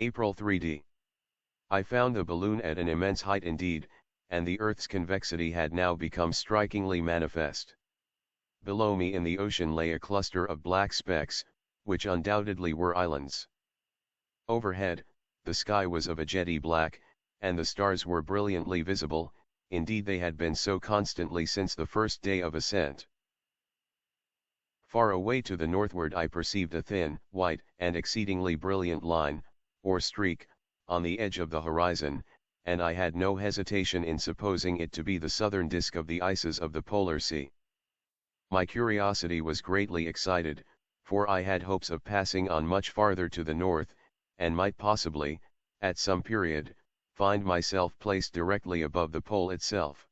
April 3d. I found the balloon at an immense height indeed, and the Earth's convexity had now become strikingly manifest. Below me in the ocean lay a cluster of black specks, which undoubtedly were islands. Overhead, the sky was of a jetty black, and the stars were brilliantly visible, indeed they had been so constantly since the first day of ascent. Far away to the northward I perceived a thin, white, and exceedingly brilliant line, or streak, on the edge of the horizon, and I had no hesitation in supposing it to be the southern disk of the ices of the polar sea. My curiosity was greatly excited, for I had hopes of passing on much farther to the north, and might possibly, at some period, find myself placed directly above the pole itself.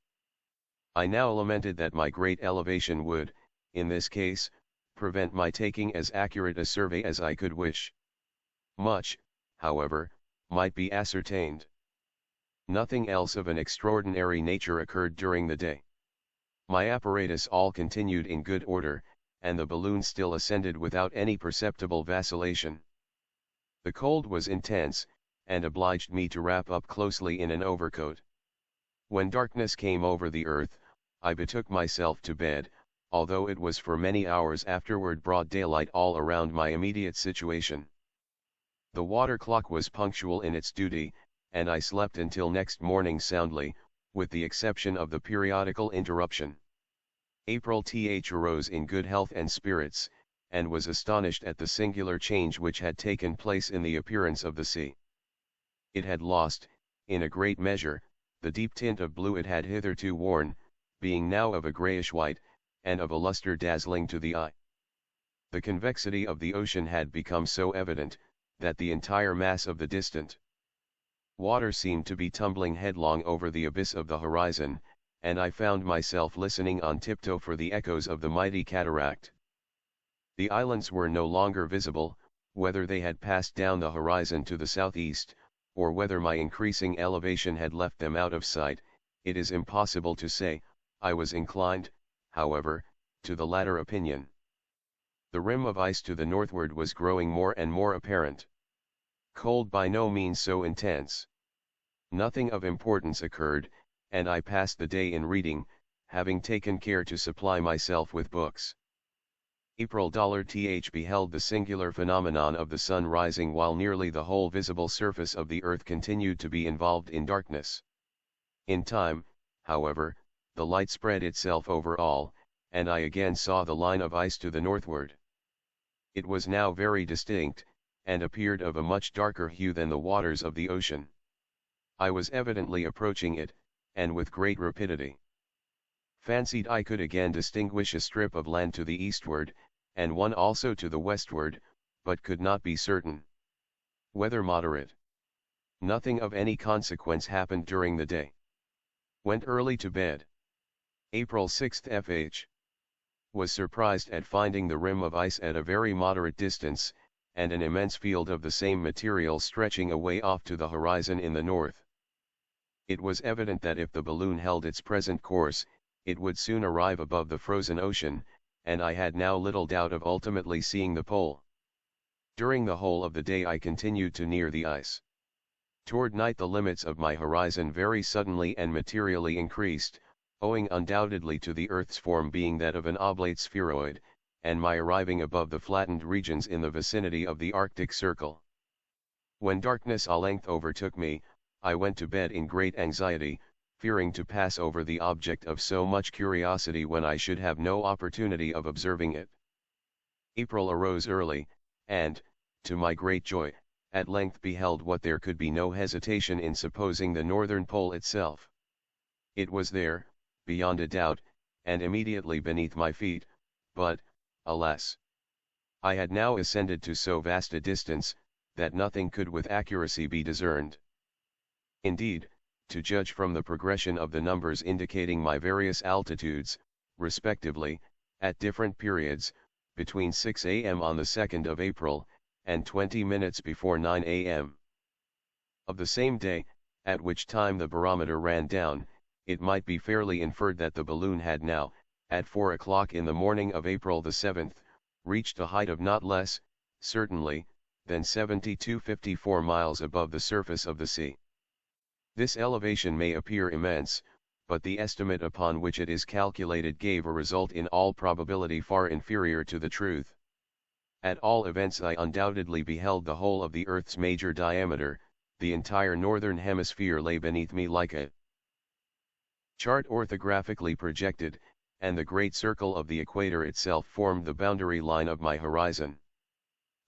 I now lamented that my great elevation would, in this case, prevent my taking as accurate a survey as I could wish. Much, however, might be ascertained. Nothing else of an extraordinary nature occurred during the day. My apparatus all continued in good order, and the balloon still ascended without any perceptible vacillation. The cold was intense, and obliged me to wrap up closely in an overcoat. When darkness came over the earth, I betook myself to bed, although it was for many hours afterward broad daylight all around my immediate situation. The water clock was punctual in its duty, and I slept until next morning soundly, with the exception of the periodical interruption. April arose in good health and spirits, and was astonished at the singular change which had taken place in the appearance of the sea. It had lost, in a great measure, the deep tint of blue it had hitherto worn, being now of a grayish-white, and of a luster dazzling to the eye. The convexity of the ocean had become so evident, that the entire mass of the distant water seemed to be tumbling headlong over the abyss of the horizon, and I found myself listening on tiptoe for the echoes of the mighty cataract. The islands were no longer visible, whether they had passed down the horizon to the southeast, or whether my increasing elevation had left them out of sight, it is impossible to say. I was inclined, however, to the latter opinion. The rim of ice to the northward was growing more and more apparent. Cold by no means so intense. Nothing of importance occurred, and I passed the day in reading, having taken care to supply myself with books. April beheld the singular phenomenon of the sun rising while nearly the whole visible surface of the earth continued to be involved in darkness. In time, however, the light spread itself over all, and I again saw the line of ice to the northward. It was now very distinct, and appeared of a much darker hue than the waters of the ocean. I was evidently approaching it, and with great rapidity. Fancied I could again distinguish a strip of land to the eastward, and one also to the westward, but could not be certain. Weather moderate. Nothing of any consequence happened during the day. Went early to bed. April 6 FH. Was surprised at finding the rim of ice at a very moderate distance, and an immense field of the same material stretching away off to the horizon in the north. It was evident that if the balloon held its present course, it would soon arrive above the frozen ocean, and I had now little doubt of ultimately seeing the pole. During the whole of the day I continued to near the ice. Toward night the limits of my horizon very suddenly and materially increased, owing undoubtedly to the Earth's form being that of an oblate spheroid, and my arriving above the flattened regions in the vicinity of the Arctic Circle. When darkness at length overtook me, I went to bed in great anxiety, fearing to pass over the object of so much curiosity when I should have no opportunity of observing it. April arose early, and, to my great joy, at length beheld what there could be no hesitation in supposing the northern pole itself. It was there, beyond a doubt, and immediately beneath my feet, but, alas! I had now ascended to so vast a distance, that nothing could with accuracy be discerned. Indeed, to judge from the progression of the numbers indicating my various altitudes, respectively, at different periods, between 6 a.m. on the 2nd of April, and 20 minutes before 9 a.m. of the same day, at which time the barometer ran down, it might be fairly inferred that the balloon had now, at 4 o'clock in the morning of April the 7th, reached a height of not less, certainly, than 70 to 54 miles above the surface of the sea. This elevation may appear immense, but the estimate upon which it is calculated gave a result in all probability far inferior to the truth. At all events, I undoubtedly beheld the whole of the Earth's major diameter. The entire northern hemisphere lay beneath me like a chart orthographically projected, and the great circle of the equator itself formed the boundary line of my horizon.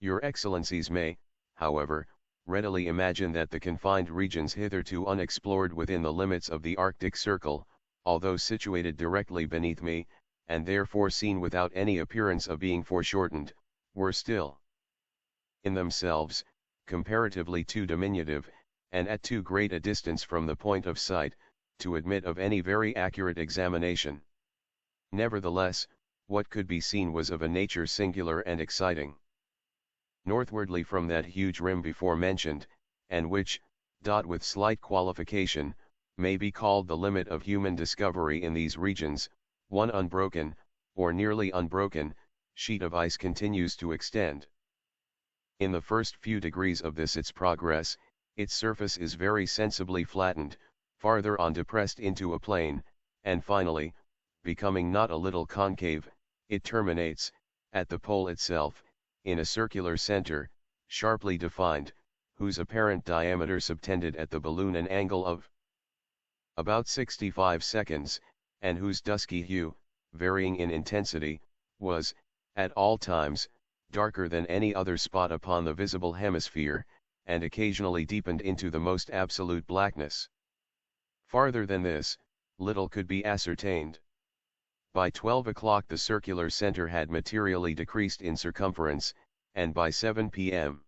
Your Excellencies may, however, readily imagine that the confined regions hitherto unexplored within the limits of the Arctic Circle, although situated directly beneath me, and therefore seen without any appearance of being foreshortened, were still, in themselves, comparatively too diminutive, and at too great a distance from the point of sight, to admit of any very accurate examination. Nevertheless, what could be seen was of a nature singular and exciting. Northwardly from that huge rim before mentioned, and which, with slight qualification, may be called the limit of human discovery in these regions, one unbroken, or nearly unbroken, sheet of ice continues to extend. In the first few degrees of this its progress, its surface is very sensibly flattened, farther on depressed into a plane, and finally, becoming not a little concave, it terminates, at the pole itself, in a circular center, sharply defined, whose apparent diameter subtended at the balloon an angle of about 65 seconds, and whose dusky hue, varying in intensity, was, at all times, darker than any other spot upon the visible hemisphere, and occasionally deepened into the most absolute blackness. Farther than this, little could be ascertained. By 12 o'clock the circular center had materially decreased in circumference, and by 7 p.m.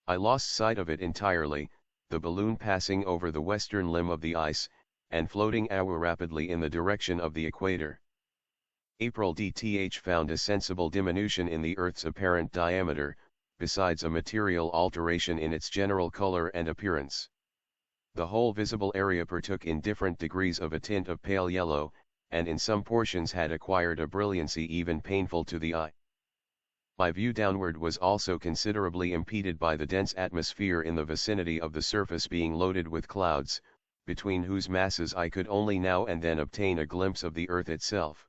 I lost sight of it entirely, the balloon passing over the western limb of the ice, and floating rapidly in the direction of the equator. April DTH found a sensible diminution in the Earth's apparent diameter, besides a material alteration in its general color and appearance. The whole visible area partook in different degrees of a tint of pale yellow, and in some portions had acquired a brilliancy even painful to the eye. My view downward was also considerably impeded by the dense atmosphere in the vicinity of the surface being loaded with clouds, between whose masses I could only now and then obtain a glimpse of the earth itself.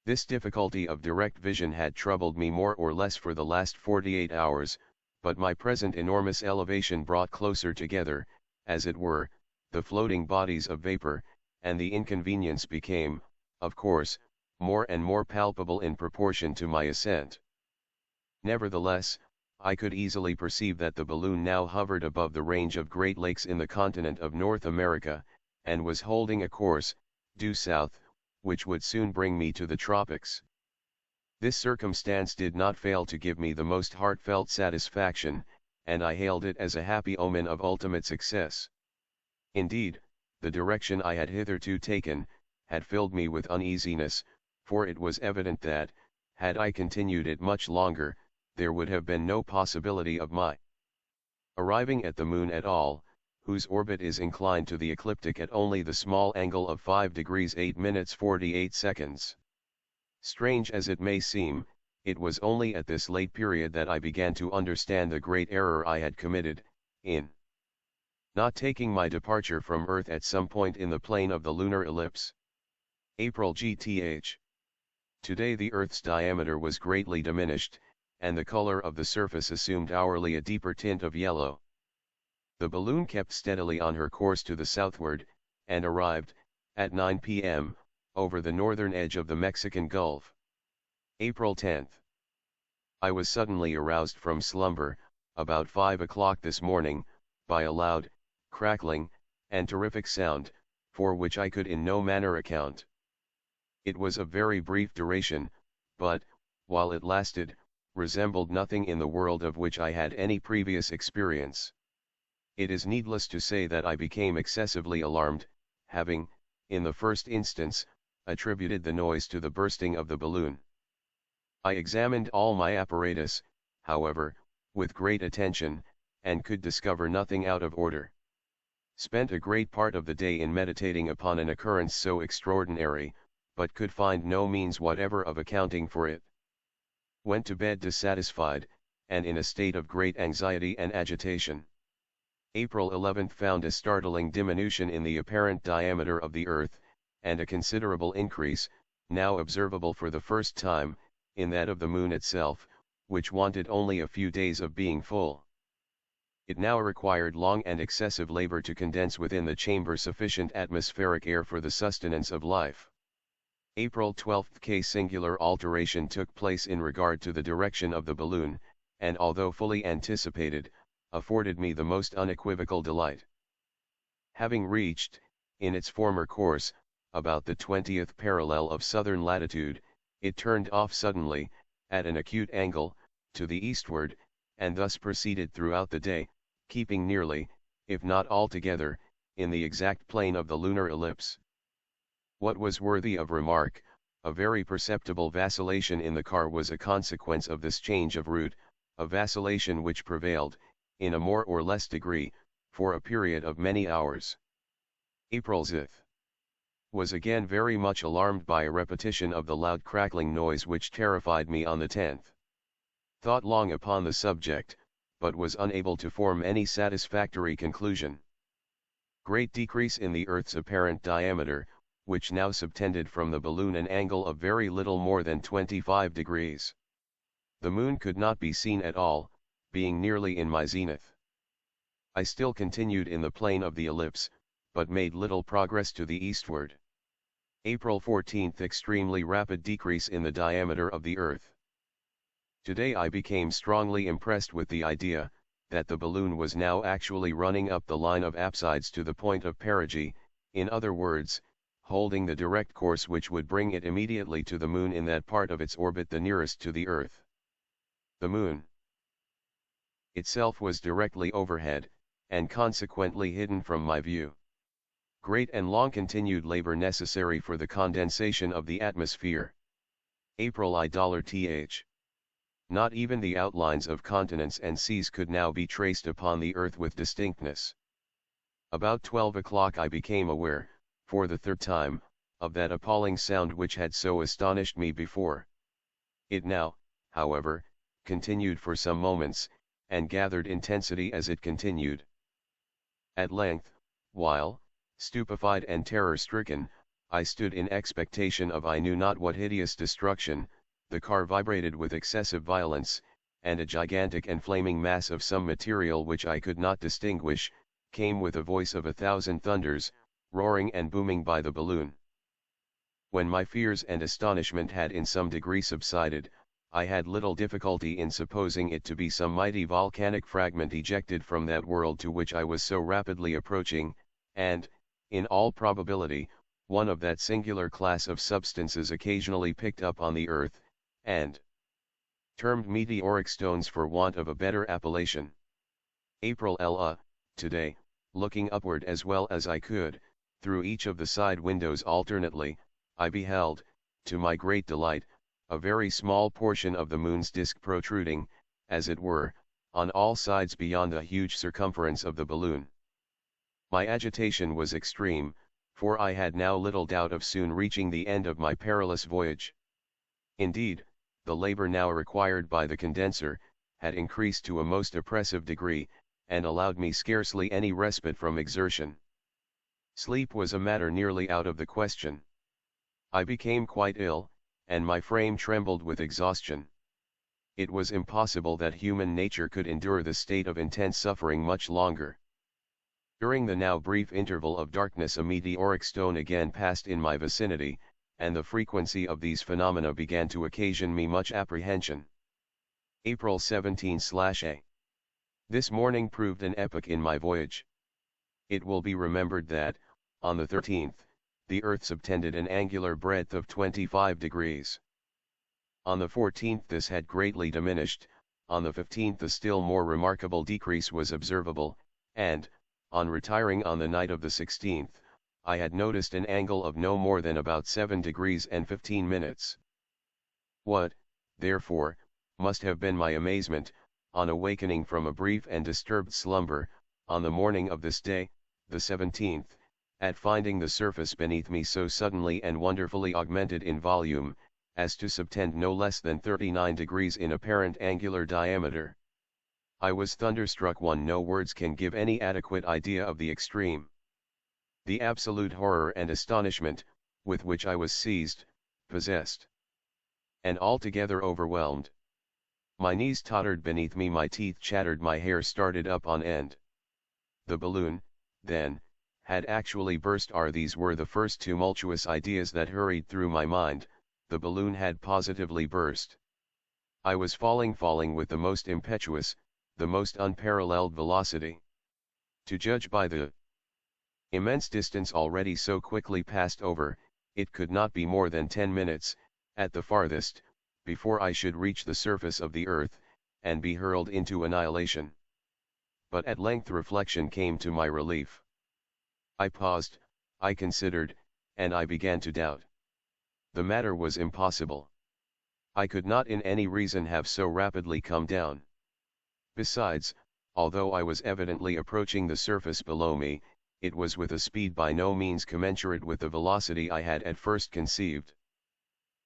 This difficulty of direct vision had troubled me more or less for the last 48 hours, but my present enormous elevation brought closer together, as it were, the floating bodies of vapor, and the inconvenience became, of course, more and more palpable in proportion to my ascent. Nevertheless, I could easily perceive that the balloon now hovered above the range of Great Lakes in the continent of North America, and was holding a course, due south, which would soon bring me to the tropics. This circumstance did not fail to give me the most heartfelt satisfaction, and I hailed it as a happy omen of ultimate success. Indeed, the direction I had hitherto taken, had filled me with uneasiness, for it was evident that, had I continued it much longer, there would have been no possibility of my arriving at the moon at all, whose orbit is inclined to the ecliptic at only the small angle of 5 degrees 8 minutes 48 seconds. Strange as it may seem, it was only at this late period that I began to understand the great error I had committed, in not taking my departure from Earth at some point in the plane of the lunar ellipse. April GTH. Today the Earth's diameter was greatly diminished, and the color of the surface assumed hourly a deeper tint of yellow. The balloon kept steadily on her course to the southward, and arrived, at 9 p.m., over the northern edge of the Mexican Gulf. April 10th. I was suddenly aroused from slumber, about 5 o'clock this morning, by a loud, crackling, and terrific sound, for which I could in no manner account. It was of very brief duration, but, while it lasted, resembled nothing in the world of which I had any previous experience. It is needless to say that I became excessively alarmed, having, in the first instance, attributed the noise to the bursting of the balloon. I examined all my apparatus, however, with great attention, and could discover nothing out of order. Spent a great part of the day in meditating upon an occurrence so extraordinary, but could find no means whatever of accounting for it. Went to bed dissatisfied, and in a state of great anxiety and agitation. April 11 found a startling diminution in the apparent diameter of the Earth, and a considerable increase, now observable for the first time, in that of the Moon itself, which wanted only a few days of being full. It now required long and excessive labor to condense within the chamber sufficient atmospheric air for the sustenance of life. April 12 a singular alteration took place in regard to the direction of the balloon, and although fully anticipated, afforded me the most unequivocal delight. Having reached, in its former course, about the 20th parallel of southern latitude, it turned off suddenly, at an acute angle, to the eastward, and thus proceeded throughout the day, keeping nearly, if not altogether, in the exact plane of the lunar ellipse. What was worthy of remark, a very perceptible vacillation in the car was a consequence of this change of route, a vacillation which prevailed, in a more or less degree, for a period of many hours. April 6 was again very much alarmed by a repetition of the loud crackling noise which terrified me on the 10th. Thought long upon the subject, but was unable to form any satisfactory conclusion. Great decrease in the Earth's apparent diameter, which now subtended from the balloon an angle of very little more than 25 degrees. The Moon could not be seen at all, being nearly in my zenith. I still continued in the plane of the ellipse, but made little progress to the eastward. April 14 extremely rapid decrease in the diameter of the Earth. Today I became strongly impressed with the idea, that the balloon was now actually running up the line of apsides to the point of perigee, in other words, holding the direct course which would bring it immediately to the Moon in that part of its orbit the nearest to the Earth. The Moon itself was directly overhead, and consequently hidden from my view. Great and long-continued labor necessary for the condensation of the atmosphere. April ITH. Not even the outlines of continents and seas could now be traced upon the Earth with distinctness. About 12 o'clock I became aware, for the third time, of that appalling sound which had so astonished me before. It now, however, continued for some moments, and gathered intensity as it continued. At length, while, stupefied and terror-stricken, I stood in expectation of I knew not what hideous destruction, the car vibrated with excessive violence, and a gigantic and flaming mass of some material which I could not distinguish, came with a voice of 1,000 thunders, roaring and booming by the balloon. When my fears and astonishment had in some degree subsided, I had little difficulty in supposing it to be some mighty volcanic fragment ejected from that world to which I was so rapidly approaching, and, in all probability, one of that singular class of substances occasionally picked up on the Earth, and termed meteoric stones for want of a better appellation. April today, looking upward as well as I could, through each of the side windows alternately, I beheld, to my great delight, a very small portion of the Moon's disk protruding, as it were, on all sides beyond the huge circumference of the balloon. My agitation was extreme, for I had now little doubt of soon reaching the end of my perilous voyage. Indeed, the labor now required by the condenser, had increased to a most oppressive degree, and allowed me scarcely any respite from exertion. Sleep was a matter nearly out of the question. I became quite ill, and my frame trembled with exhaustion. It was impossible that human nature could endure the state of intense suffering much longer. During the now brief interval of darkness a meteoric stone again passed in my vicinity, and the frequency of these phenomena began to occasion me much apprehension. April 17/A. This morning proved an epoch in my voyage. It will be remembered that, on the 13th, the Earth subtended an angular breadth of 25 degrees. On the 14th this had greatly diminished, on the 15th a still more remarkable decrease was observable, and, on retiring on the night of the 16th, I had noticed an angle of no more than about 7 degrees and 15 minutes. What, therefore, must have been my amazement, on awakening from a brief and disturbed slumber, on the morning of this day, the 17th, at finding the surface beneath me so suddenly and wonderfully augmented in volume, as to subtend no less than 39 degrees in apparent angular diameter. I was thunderstruck. No words can give any adequate idea of the extreme. The absolute horror and astonishment, with which I was seized, possessed, and altogether overwhelmed. My knees tottered beneath me, my teeth chattered, my hair started up on end. The balloon, then, had actually burst. These were the first tumultuous ideas that hurried through my mind. The balloon had positively burst. I was falling with the most impetuous, the most unparalleled velocity. To judge by the immense distance already so quickly passed over, it could not be more than 10 minutes, at the farthest, before I should reach the surface of the earth, and be hurled into annihilation. But at length reflection came to my relief. I paused, I considered, and I began to doubt. The matter was impossible. I could not in any reason have so rapidly come down. Besides, although I was evidently approaching the surface below me, it was with a speed by no means commensurate with the velocity I had at first conceived.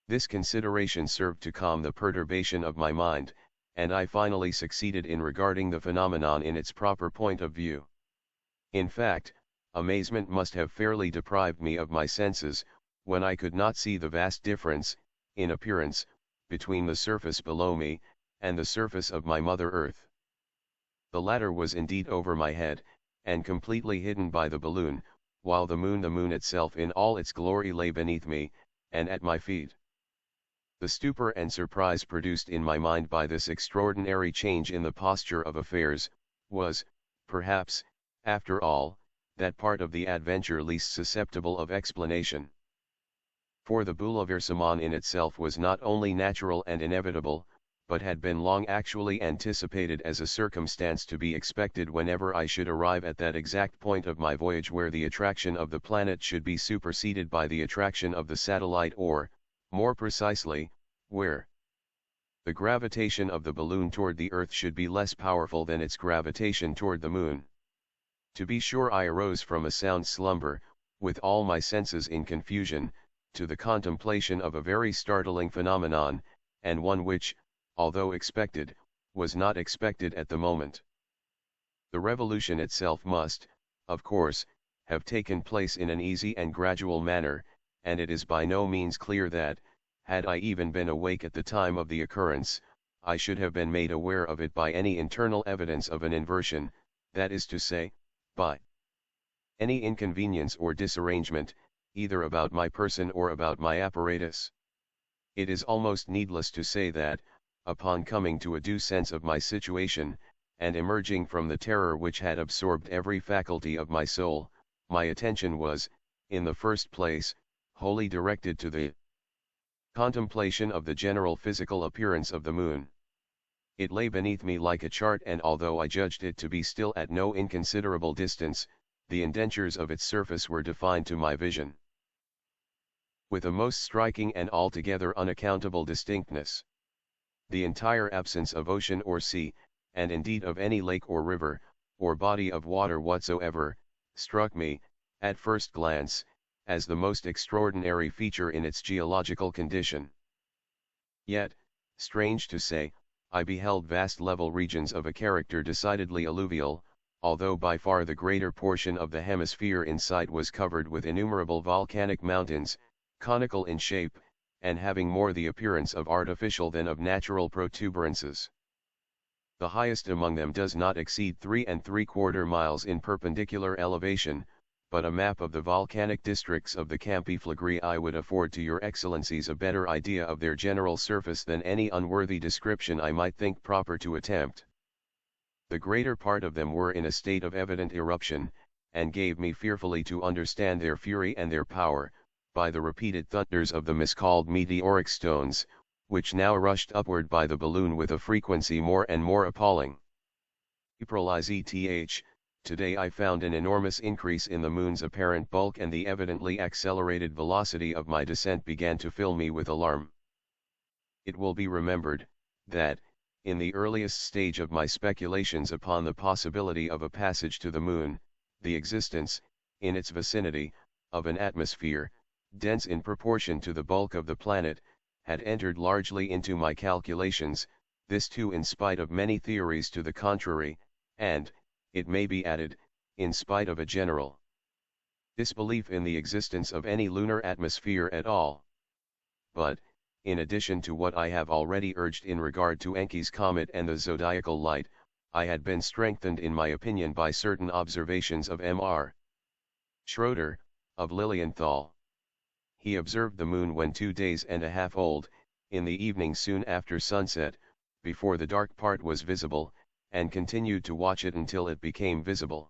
This consideration served to calm the perturbation of my mind, and I finally succeeded in regarding the phenomenon in its proper point of view. In fact, amazement must have fairly deprived me of my senses, when I could not see the vast difference, in appearance, between the surface below me, and the surface of my Mother Earth. The latter was indeed over my head, and completely hidden by the balloon, while the moon itself in all its glory lay beneath me, and at my feet. The stupor and surprise produced in my mind by this extraordinary change in the posture of affairs, was, perhaps, after all, that part of the adventure least susceptible of explanation. For the bouleversement in itself was not only natural and inevitable, but had been long actually anticipated as a circumstance to be expected whenever I should arrive at that exact point of my voyage where the attraction of the planet should be superseded by the attraction of the satellite, or, more precisely, where the gravitation of the balloon toward the earth should be less powerful than its gravitation toward the moon. To be sure, I arose from a sound slumber, with all my senses in confusion, to the contemplation of a very startling phenomenon, and one which, although expected, was not expected at the moment. The revolution itself must, of course, have taken place in an easy and gradual manner, and it is by no means clear that, had I even been awake at the time of the occurrence, I should have been made aware of it by any internal evidence of an inversion, that is to say, by any inconvenience or disarrangement, either about my person or about my apparatus. It is almost needless to say that, upon coming to a due sense of my situation, and emerging from the terror which had absorbed every faculty of my soul, my attention was, in the first place, wholly directed to the contemplation of the general physical appearance of the moon. It lay beneath me like a chart, and although I judged it to be still at no inconsiderable distance, the indentures of its surface were defined to my vision with a most striking and altogether unaccountable distinctness. The entire absence of ocean or sea, and indeed of any lake or river, or body of water whatsoever, struck me, at first glance, as the most extraordinary feature in its geological condition. Yet, strange to say, I beheld vast level regions of a character decidedly alluvial, although by far the greater portion of the hemisphere in sight was covered with innumerable volcanic mountains, conical in shape, and having more the appearance of artificial than of natural protuberances. The highest among them does not exceed 3¾ miles in perpendicular elevation, but a map of the volcanic districts of the Campi Flegrei would afford to your excellencies a better idea of their general surface than any unworthy description I might think proper to attempt. The greater part of them were in a state of evident eruption, and gave me fearfully to understand their fury and their power, by the repeated thunders of the miscalled meteoric stones, which now rushed upward by the balloon with a frequency more and more appalling. Today I found an enormous increase in the moon's apparent bulk, and the evidently accelerated velocity of my descent began to fill me with alarm. It will be remembered, that, in the earliest stage of my speculations upon the possibility of a passage to the moon, the existence, in its vicinity, of an atmosphere, dense in proportion to the bulk of the planet, had entered largely into my calculations. this too in spite of many theories to the contrary, and, it may be added, in spite of a general disbelief in the existence of any lunar atmosphere at all. But, in addition to what I have already urged in regard to Encke's comet and the zodiacal light, I had been strengthened in my opinion by certain observations of M.R. Schroeder, of Lilienthal. He observed the moon when 2 days and a half old, in the evening soon after sunset, before the dark part was visible, and continued to watch it until it became visible.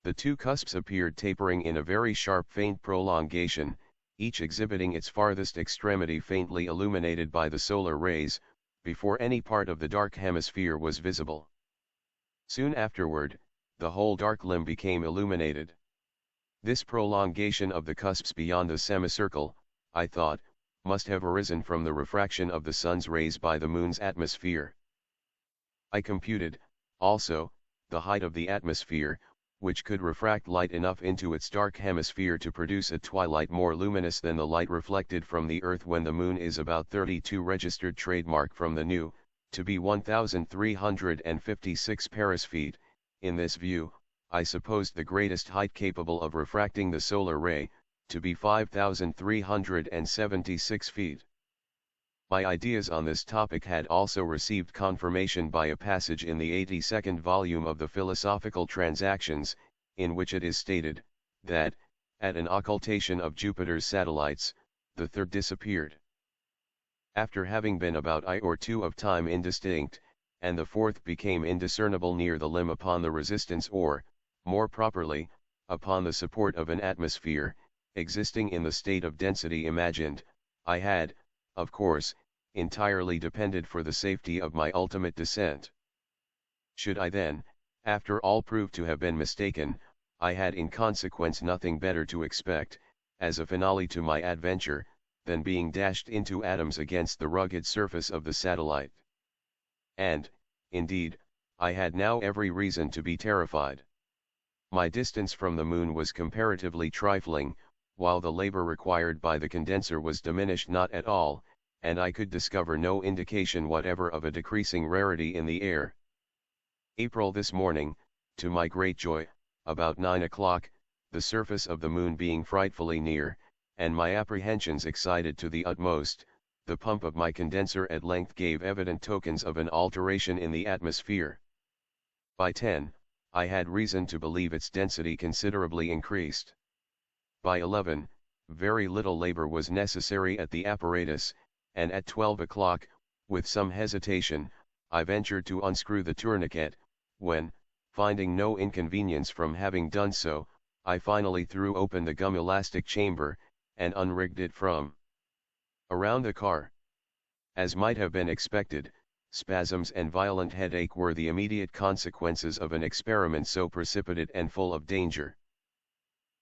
The two cusps appeared tapering in a very sharp faint prolongation, each exhibiting its farthest extremity faintly illuminated by the solar rays, before any part of the dark hemisphere was visible. Soon afterward, the whole dark limb became illuminated. This prolongation of the cusps beyond the semicircle, I thought, must have arisen from the refraction of the sun's rays by the moon's atmosphere. I computed, also, the height of the atmosphere, which could refract light enough into its dark hemisphere to produce a twilight more luminous than the light reflected from the earth when the moon is about 32 registered trademark from the new, to be 1,356 Paris feet. In this view, I supposed the greatest height capable of refracting the solar ray, to be 5,376 feet. My ideas on this topic had also received confirmation by a passage in the 82nd volume of the Philosophical Transactions, in which it is stated, that, at an occultation of Jupiter's satellites, the third disappeared. After having been about I or two of time indistinct, and the fourth became indiscernible near the limb upon the resistance or, more properly, upon the support of an atmosphere, existing in the state of density imagined, I had, of course, entirely depended for the safety of my ultimate descent. Should I then, after all prove to have been mistaken, I had in consequence nothing better to expect, as a finale to my adventure, than being dashed into atoms against the rugged surface of the satellite. And, indeed, I had now every reason to be terrified. My distance from the moon was comparatively trifling, while the labor required by the condenser was diminished not at all, and I could discover no indication whatever of a decreasing rarity in the air. April this morning, to my great joy, about 9 o'clock, the surface of the moon being frightfully near, and my apprehensions excited to the utmost, the pump of my condenser at length gave evident tokens of an alteration in the atmosphere. By 10, I had reason to believe its density considerably increased. By 11, very little labor was necessary at the apparatus, and at 12 o'clock, with some hesitation, I ventured to unscrew the tourniquet, when, finding no inconvenience from having done so, I finally threw open the gum elastic chamber, and unrigged it from around the car. As might have been expected, spasms and violent headache were the immediate consequences of an experiment so precipitate and full of danger.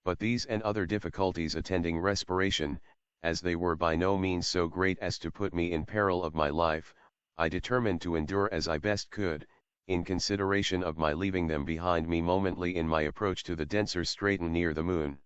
But these and other difficulties attending respiration, as they were by no means so great as to put me in peril of my life, I determined to endure as I best could, in consideration of my leaving them behind me momently in my approach to the denser stratum near the moon.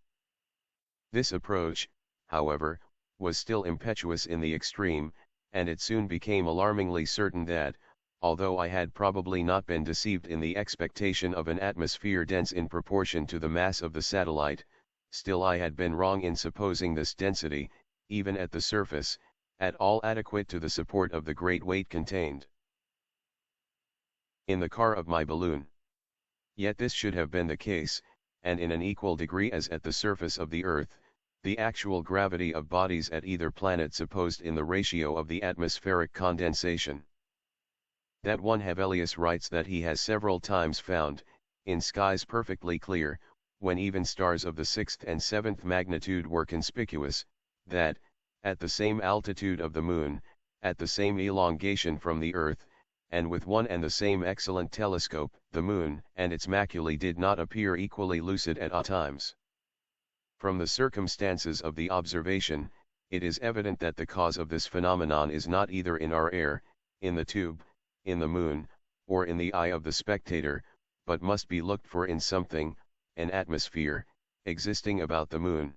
This approach, however, was still impetuous in the extreme, and it soon became alarmingly certain that, although I had probably not been deceived in the expectation of an atmosphere dense in proportion to the mass of the satellite, still I had been wrong in supposing this density, even at the surface, at all adequate to the support of the great weight contained in the car of my balloon. Yet this should have been the case, and in an equal degree as at the surface of the earth, the actual gravity of bodies at either planet supposed in the ratio of the atmospheric condensation. That one Hevelius writes that he has several times found, in skies perfectly clear, when even stars of the 6th and 7th magnitude were conspicuous, that, at the same altitude of the moon, at the same elongation from the earth, and with one and the same excellent telescope, the moon and its maculae did not appear equally lucid at all times. From the circumstances of the observation, it is evident that the cause of this phenomenon is not either in our air, in the tube, in the moon, or in the eye of the spectator, but must be looked for in something, an atmosphere, existing about the moon.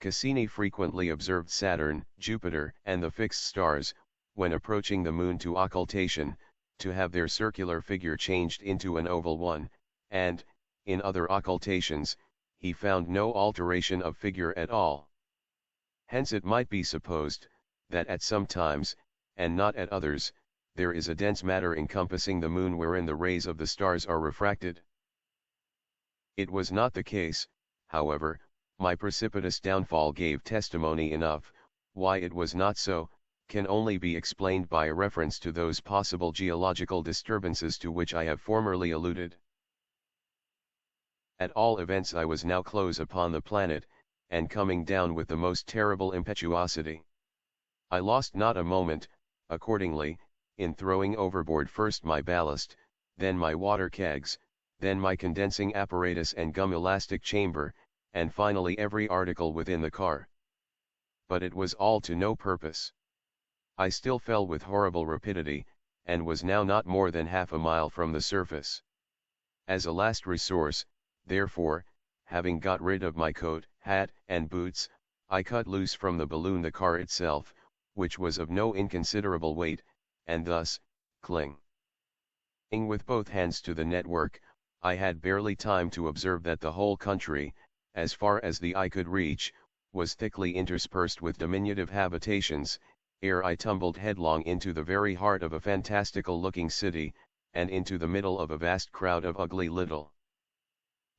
Cassini frequently observed Saturn, Jupiter, and the fixed stars, when approaching the moon to occultation, to have their circular figure changed into an oval one, and, in other occultations, he found no alteration of figure at all. Hence it might be supposed, that at some times, and not at others, there is a dense matter encompassing the moon wherein the rays of the stars are refracted. It was not the case, however. My precipitous downfall gave testimony enough. Why it was not so, can only be explained by a reference to those possible geological disturbances to which I have formerly alluded. At all events I was now close upon the planet, and coming down with the most terrible impetuosity. I lost not a moment, accordingly, in throwing overboard first my ballast, then my water kegs, then my condensing apparatus and gum elastic chamber, and finally every article within the car. But it was all to no purpose. I still fell with horrible rapidity, and was now not more than half a mile from the surface. As a last resource, therefore, having got rid of my coat, hat, and boots, I cut loose from the balloon the car itself, which was of no inconsiderable weight, and thus, clinging with both hands to the network, I had barely time to observe that the whole country, as far as the eye could reach, was thickly interspersed with diminutive habitations, ere I tumbled headlong into the very heart of a fantastical-looking city, and into the middle of a vast crowd of ugly little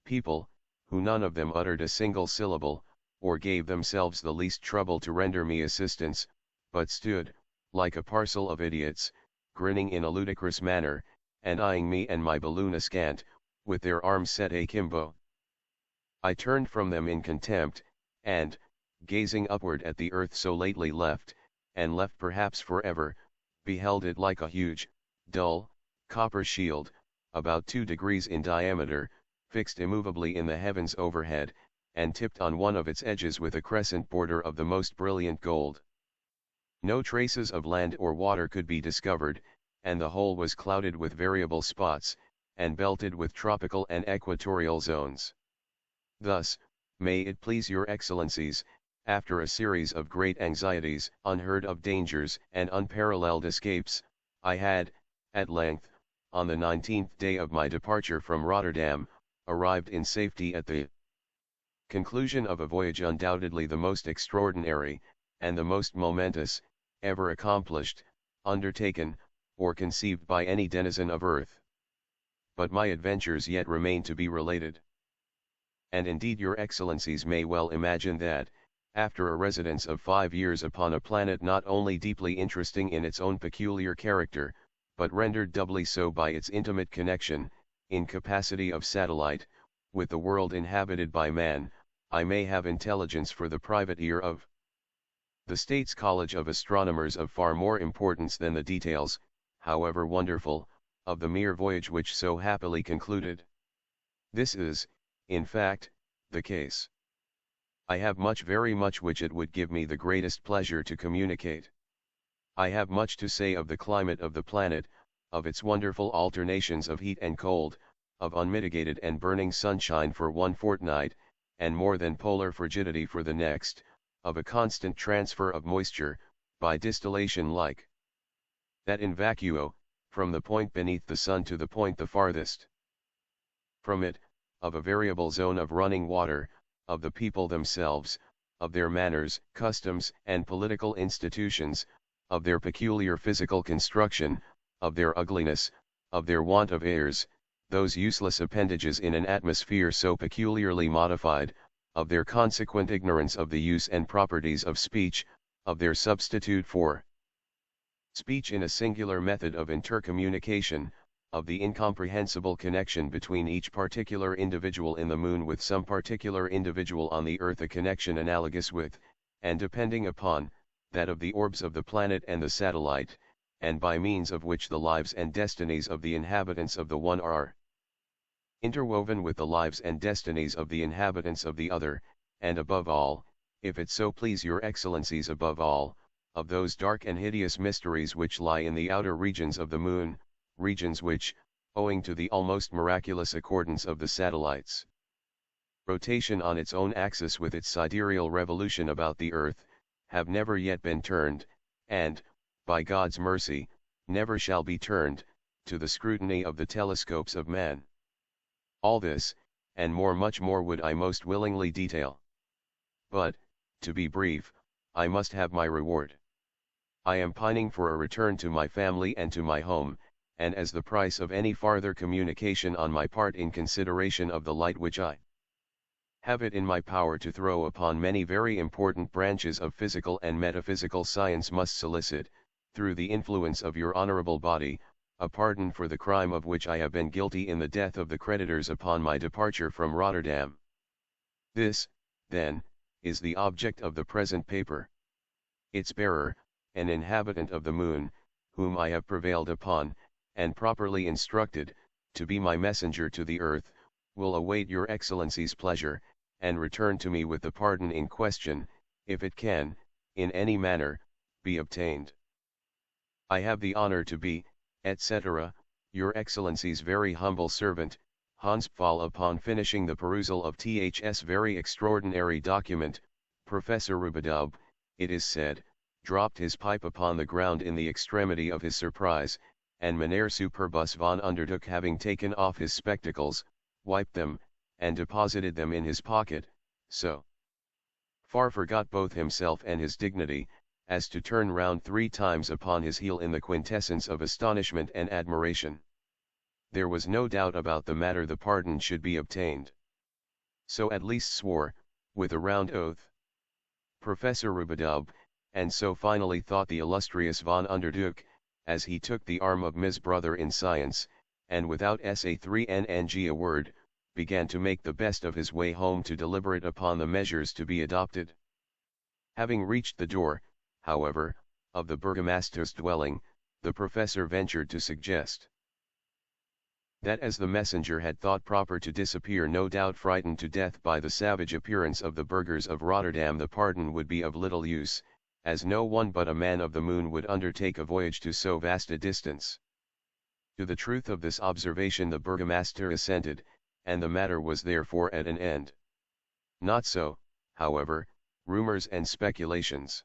people, who none of them uttered a single syllable, or gave themselves the least trouble to render me assistance, but stood, like a parcel of idiots, grinning in a ludicrous manner, and eyeing me and my balloon askant, with their arms set akimbo. I turned from them in contempt, and, gazing upward at the earth so lately left, and left perhaps forever, beheld it like a huge, dull, copper shield, about 2 degrees in diameter, fixed immovably in the heavens overhead, and tipped on one of its edges with a crescent border of the most brilliant gold. No traces of land or water could be discovered, and the whole was clouded with variable spots, and belted with tropical and equatorial zones. Thus, may it please your excellencies, after a series of great anxieties, unheard of dangers, and unparalleled escapes, I had, at length, on the 19th day of my departure from Rotterdam, arrived in safety at the conclusion of a voyage undoubtedly the most extraordinary, and the most momentous, ever accomplished, undertaken, or conceived by any denizen of earth. But my adventures yet remain to be related. And indeed your excellencies may well imagine that, after a residence of 5 years upon a planet not only deeply interesting in its own peculiar character, but rendered doubly so by its intimate connection, in capacity of satellite, with the world inhabited by man, I may have intelligence for the private ear of the States College of Astronomers of far more importance than the details, however wonderful, of the mere voyage which so happily concluded. This is, in fact, the case. I have much, very much, which it would give me the greatest pleasure to communicate. I have much to say of the climate of the planet, of its wonderful alternations of heat and cold, of unmitigated and burning sunshine for one fortnight, and more than polar frigidity for the next, of a constant transfer of moisture, by distillation like that in vacuo, from the point beneath the sun to the point the farthest from it, of a variable zone of running water, of the people themselves, of their manners, customs, and political institutions, of their peculiar physical construction, of their ugliness, of their want of airs, those useless appendages in an atmosphere so peculiarly modified, of their consequent ignorance of the use and properties of speech, of their substitute for speech in a singular method of intercommunication, of the incomprehensible connection between each particular individual in the moon with some particular individual on the earth, a connection analogous with, and depending upon, that of the orbs of the planet and the satellite, and by means of which the lives and destinies of the inhabitants of the one are interwoven with the lives and destinies of the inhabitants of the other, and above all, if it so please your excellencies, above all, of those dark and hideous mysteries which lie in the outer regions of the moon, regions which, owing to the almost miraculous accordance of the satellite's rotation on its own axis with its sidereal revolution about the earth, have never yet been turned, and, by God's mercy, never shall be turned, to the scrutiny of the telescopes of man. All this, and much more would I most willingly detail. But, to be brief, I must have my reward. I am pining for a return to my family and to my home, and as the price of any farther communication on my part in consideration of the light which I have it in my power to throw upon many very important branches of physical and metaphysical science must solicit, through the influence of your honorable body, a pardon for the crime of which I have been guilty in the death of the creditors upon my departure from Rotterdam. This, then, is the object of the present paper. Its bearer, an inhabitant of the moon, whom I have prevailed upon, and properly instructed, to be my messenger to the earth, will await your Excellency's pleasure, and return to me with the pardon in question, if it can, in any manner, be obtained. I have the honor to be, etc., your Excellency's very humble servant, Hans Pfaall. Upon finishing the perusal of Th's very extraordinary document, Professor Rubadub, it is said, dropped his pipe upon the ground in the extremity of his surprise, and Meneer Superbus van Underduk, having taken off his spectacles, wiped them, and deposited them in his pocket, so far forgot both himself and his dignity, as to turn round 3 times upon his heel in the quintessence of astonishment and admiration. There was no doubt about the matter, the pardon should be obtained. So at least swore, with a round oath, Professor Rubadub, and so finally thought the illustrious von Underduk, as he took the arm of Ms. Brother in science, and without sa3 a word, began to make the best of his way home to deliberate upon the measures to be adopted. Having reached the door, however, of the burgomaster's dwelling, the professor ventured to suggest that as the messenger had thought proper to disappear, no doubt frightened to death by the savage appearance of the burghers of Rotterdam, the pardon would be of little use, as no one but a man of the moon would undertake a voyage to so vast a distance. To the truth of this observation the burgomaster assented, and the matter was therefore at an end. Not so, however, rumors and speculations.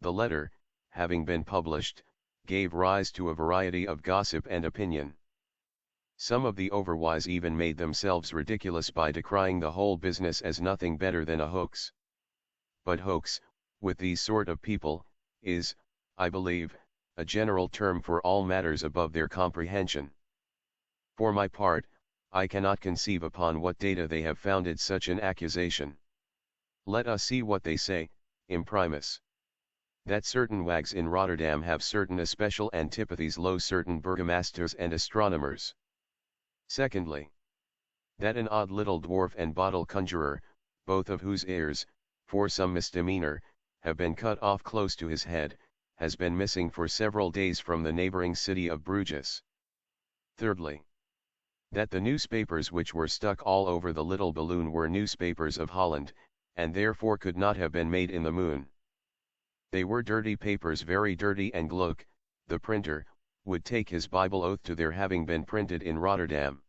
The letter, having been published, gave rise to a variety of gossip and opinion. Some of the overwise even made themselves ridiculous by decrying the whole business as nothing better than a hoax. But hoax, with these sort of people, is, I believe, a general term for all matters above their comprehension. For my part, I cannot conceive upon what data they have founded such an accusation. Let us see what they say. Imprimis, that certain wags in Rotterdam have certain especial antipathies lo certain burgomasters and astronomers. Secondly, that an odd little dwarf and bottle conjurer, both of whose ears, for some misdemeanor, have been cut off close to his head, has been missing for several days from the neighboring city of Bruges. Thirdly, that the newspapers which were stuck all over the little balloon were newspapers of Holland, and therefore could not have been made in the moon. They were dirty papers, very dirty, and Gluck, the printer, would take his Bible oath to their having been printed in Rotterdam.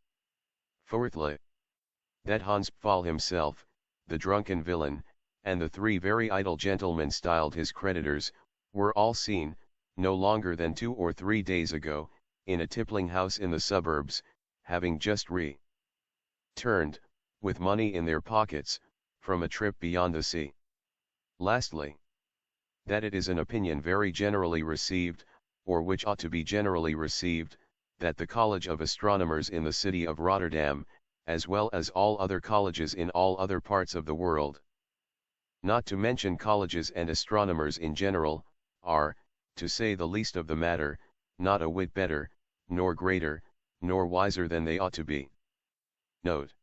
Fourthly, that Hans Pfaall himself, the drunken villain, and the 3 very idle gentlemen styled his creditors, were all seen, no longer than 2 or 3 days ago, in a tippling house in the suburbs, having just returned, with money in their pockets, from a trip beyond the sea. Lastly, that it is an opinion very generally received, or which ought to be generally received, that the College of Astronomers in the city of Rotterdam, as well as all other colleges in all other parts of the world, not to mention colleges and astronomers in general, are, to say the least of the matter, not a whit better, nor greater, nor wiser than they ought to be. Note: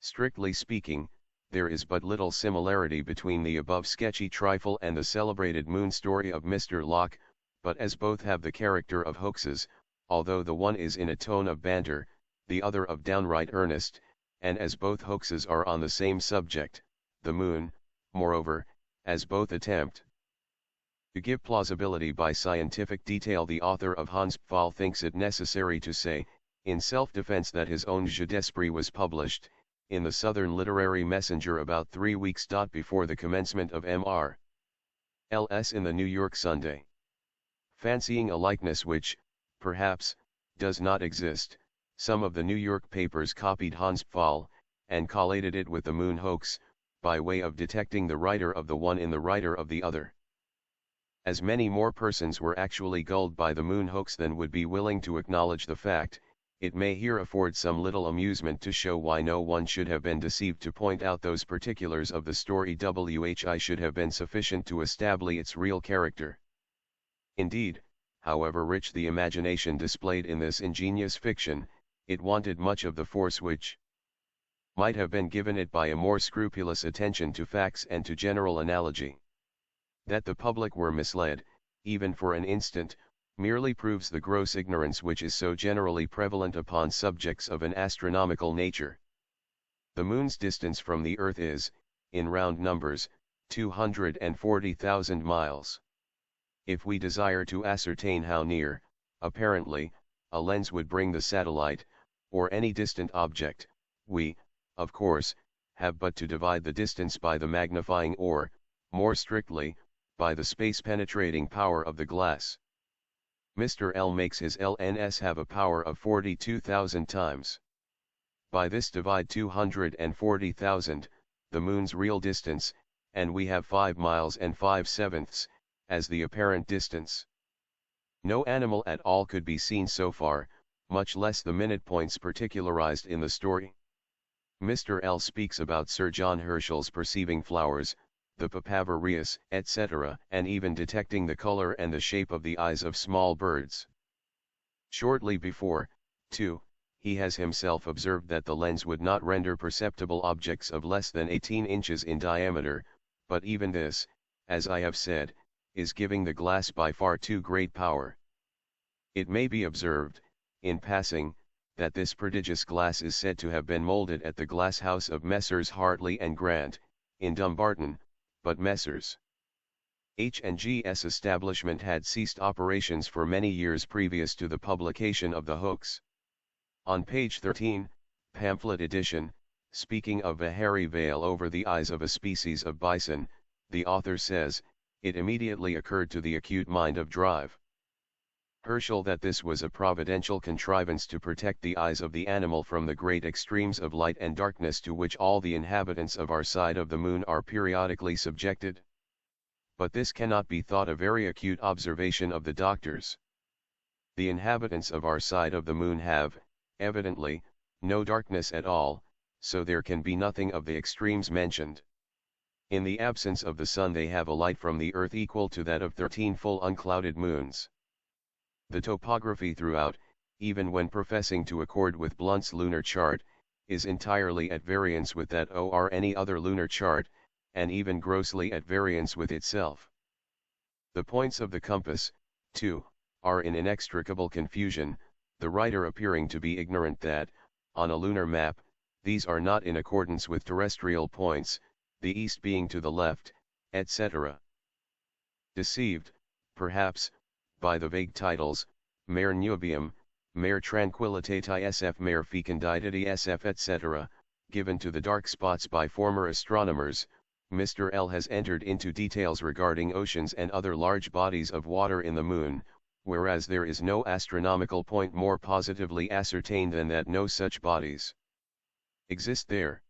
strictly speaking, there is but little similarity between the above sketchy trifle and the celebrated moon story of Mr. Locke, but as both have the character of hoaxes, although the one is in a tone of banter, the other of downright earnest, and as both hoaxes are on the same subject, the moon, moreover, as both attempt to give plausibility by scientific detail, the author of Hans Pfaall thinks it necessary to say, in self-defense, that his own Jeu d'Esprit was published in the Southern Literary Messenger about 3 weeks before the commencement of Mr. L's in the New York Sunday. Fancying a likeness which, perhaps, does not exist, some of the New York papers copied Hans Pfaall, and collated it with the moon hoax, by way of detecting the writer of the one in the writer of the other. As many more persons were actually gulled by the moon hoax than would be willing to acknowledge the fact, it may here afford some little amusement to show why no one should have been deceived to point out those particulars of the story which should have been sufficient to establish its real character. Indeed, however rich the imagination displayed in this ingenious fiction, it wanted much of the force which might have been given it by a more scrupulous attention to facts and to general analogy. That the public were misled, even for an instant, merely proves the gross ignorance which is so generally prevalent upon subjects of an astronomical nature. The moon's distance from the earth is, in round numbers, 240,000 miles. If we desire to ascertain how near, apparently, a lens would bring the satellite, or any distant object, we, of course, have but to divide the distance by the magnifying or, more strictly, by the space-penetrating power of the glass. Mr. L makes his LNS have a power of 42,000 times. By this divide 240,000, the moon's real distance, and we have 5 miles and 5/7, as the apparent distance. No animal at all could be seen so far, much less the minute points particularized in the story. Mr. L speaks about Sir John Herschel's perceiving flowers, the Papaver, etc., and even detecting the color and the shape of the eyes of small birds. Shortly before, too, he has himself observed that the lens would not render perceptible objects of less than 18 inches in diameter, but even this, as I have said, is giving the glass by far too great power. It may be observed, in passing, that this prodigious glass is said to have been moulded at the glass house of Messrs. Hartley and Grant, in Dumbarton, but Messrs. H&G's establishment had ceased operations for many years previous to the publication of the hoax. On page 13, pamphlet edition, speaking of a hairy veil over the eyes of a species of bison, the author says, it immediately occurred to the acute mind of Drive Herschel that this was a providential contrivance to protect the eyes of the animal from the great extremes of light and darkness to which all the inhabitants of our side of the moon are periodically subjected. But this cannot be thought a very acute observation of the doctors. The inhabitants of our side of the moon have, evidently, no darkness at all, so there can be nothing of the extremes mentioned. In the absence of the sun they have a light from the earth equal to that of 13 full unclouded moons. The topography throughout, even when professing to accord with Blunt's lunar chart, is entirely at variance with that or any other lunar chart, and even grossly at variance with itself. The points of the compass, too, are in inextricable confusion, the writer appearing to be ignorant that, on a lunar map, these are not in accordance with terrestrial points, the east being to the left, etc. Deceived, perhaps, by the vague titles, Mare Nubium, Mare Tranquillitatis SF Mare Fecunditatis SF etc., given to the dark spots by former astronomers, Mr. L has entered into details regarding oceans and other large bodies of water in the moon, whereas there is no astronomical point more positively ascertained than that no such bodies exist there.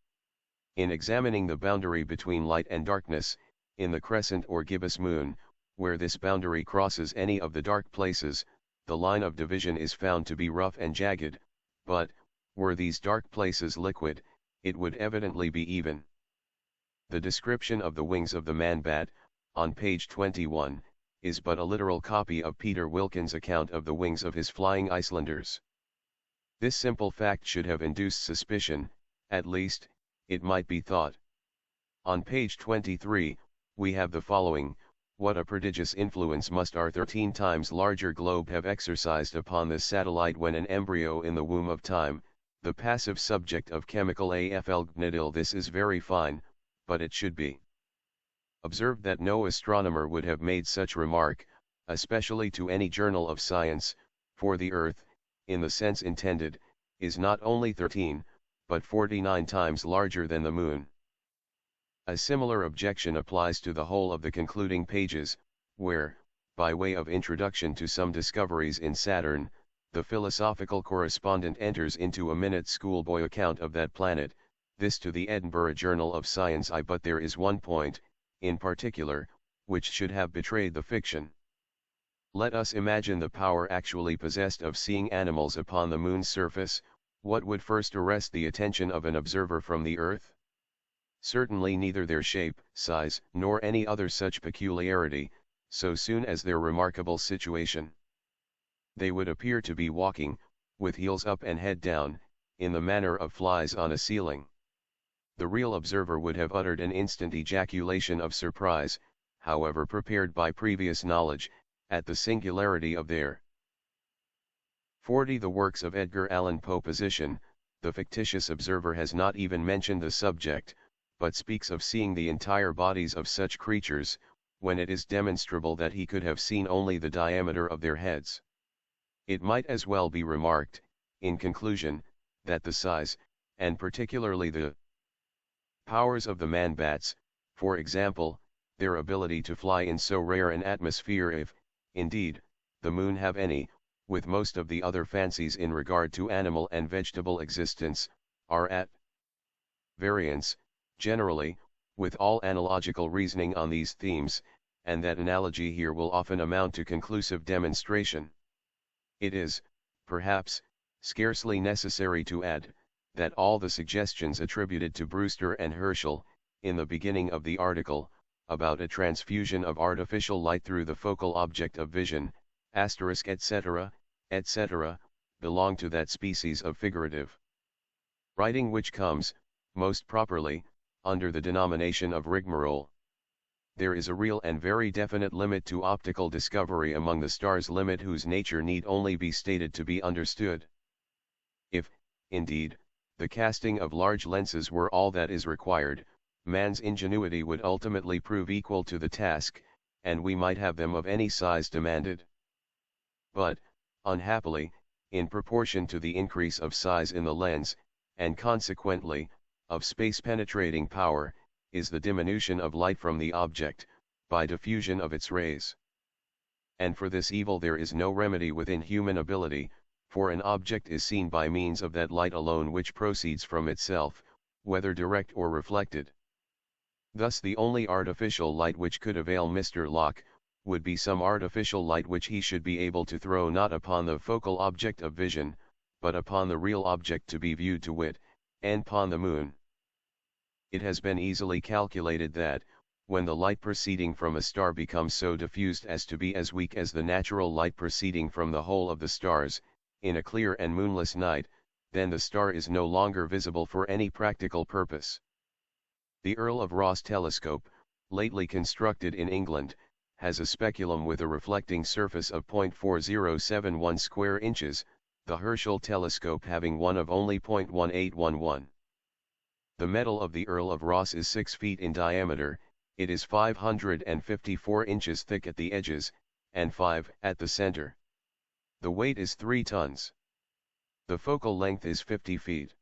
In examining the boundary between light and darkness, in the crescent or gibbous moon, where this boundary crosses any of the dark places, the line of division is found to be rough and jagged, but, were these dark places liquid, it would evidently be even. The description of the wings of the man-bat, on page 21, is but a literal copy of Peter Wilkins' account of the wings of his flying Icelanders. This simple fact should have induced suspicion, at least, it might be thought. On page 23, we have the following: what a prodigious influence must our 13 times larger globe have exercised upon this satellite when an embryo in the womb of time, the passive subject of chemical AFL. This is very fine, but it should be observed that no astronomer would have made such remark, especially to any journal of science, for the Earth, in the sense intended, is not only 13, but 49 times larger than the Moon. A similar objection applies to the whole of the concluding pages, where, By way of introduction to some discoveries in Saturn, the philosophical correspondent enters into a minute schoolboy account of that planet, this to the Edinburgh Journal of Science. But there is one point, in particular, which should have betrayed the fiction. Let us imagine the power actually possessed of seeing animals upon the moon's surface. What would first arrest the attention of an observer from the Earth? Certainly neither their shape, size, nor any other such peculiarity, so soon as their remarkable situation. They would appear to be walking, with heels up and head down, in the manner of flies on a ceiling. The real observer would have uttered an instant ejaculation of surprise, however prepared by previous knowledge, at the singularity of their 40. The works of Edgar Allan Poe. Position. The fictitious observer has not even mentioned the subject, but speaks of seeing the entire bodies of such creatures, when it is demonstrable that he could have seen only the diameter of their heads. It might as well be remarked, in conclusion, that the size, and particularly the powers of the man-bats, for example, their ability to fly in so rare an atmosphere, if, indeed, the moon have any, with most of the other fancies in regard to animal and vegetable existence, are at variance, generally, with all analogical reasoning on these themes, and that analogy here will often amount to conclusive demonstration. It is, perhaps, scarcely necessary to add, that all the suggestions attributed to Brewster and Herschel, in the beginning of the article, about a transfusion of artificial light through the focal object of vision, etc., etc., belong to that species of figurative writing which comes, most properly, under the denomination of rigmarole. There is a real and very definite limit to optical discovery among the stars, limit whose nature need only be stated to be understood. If, indeed, the casting of large lenses were all that is required, man's ingenuity would ultimately prove equal to the task, and we might have them of any size demanded. But, unhappily, in proportion to the increase of size in the lens, and consequently, of space-penetrating power, is the diminution of light from the object, by diffusion of its rays. And for this evil there is no remedy within human ability, for an object is seen by means of that light alone which proceeds from itself, whether direct or reflected. Thus the only artificial light which could avail Mr. Locke, would be some artificial light which he should be able to throw not upon the focal object of vision, but upon the real object to be viewed, to wit, and upon the moon. It has been easily calculated that, when the light proceeding from a star becomes so diffused as to be as weak as the natural light proceeding from the whole of the stars, in a clear and moonless night, then the star is no longer visible for any practical purpose. The Earl of Rosse telescope, lately constructed in England, has a speculum with a reflecting surface of 0.4071 square inches, the Herschel telescope having one of only 0.1811. The metal of the Earl of Rosse is 6 feet in diameter, it is 554 inches thick at the edges, and 5 at the center. The weight is 3 tons. The focal length is 50 feet.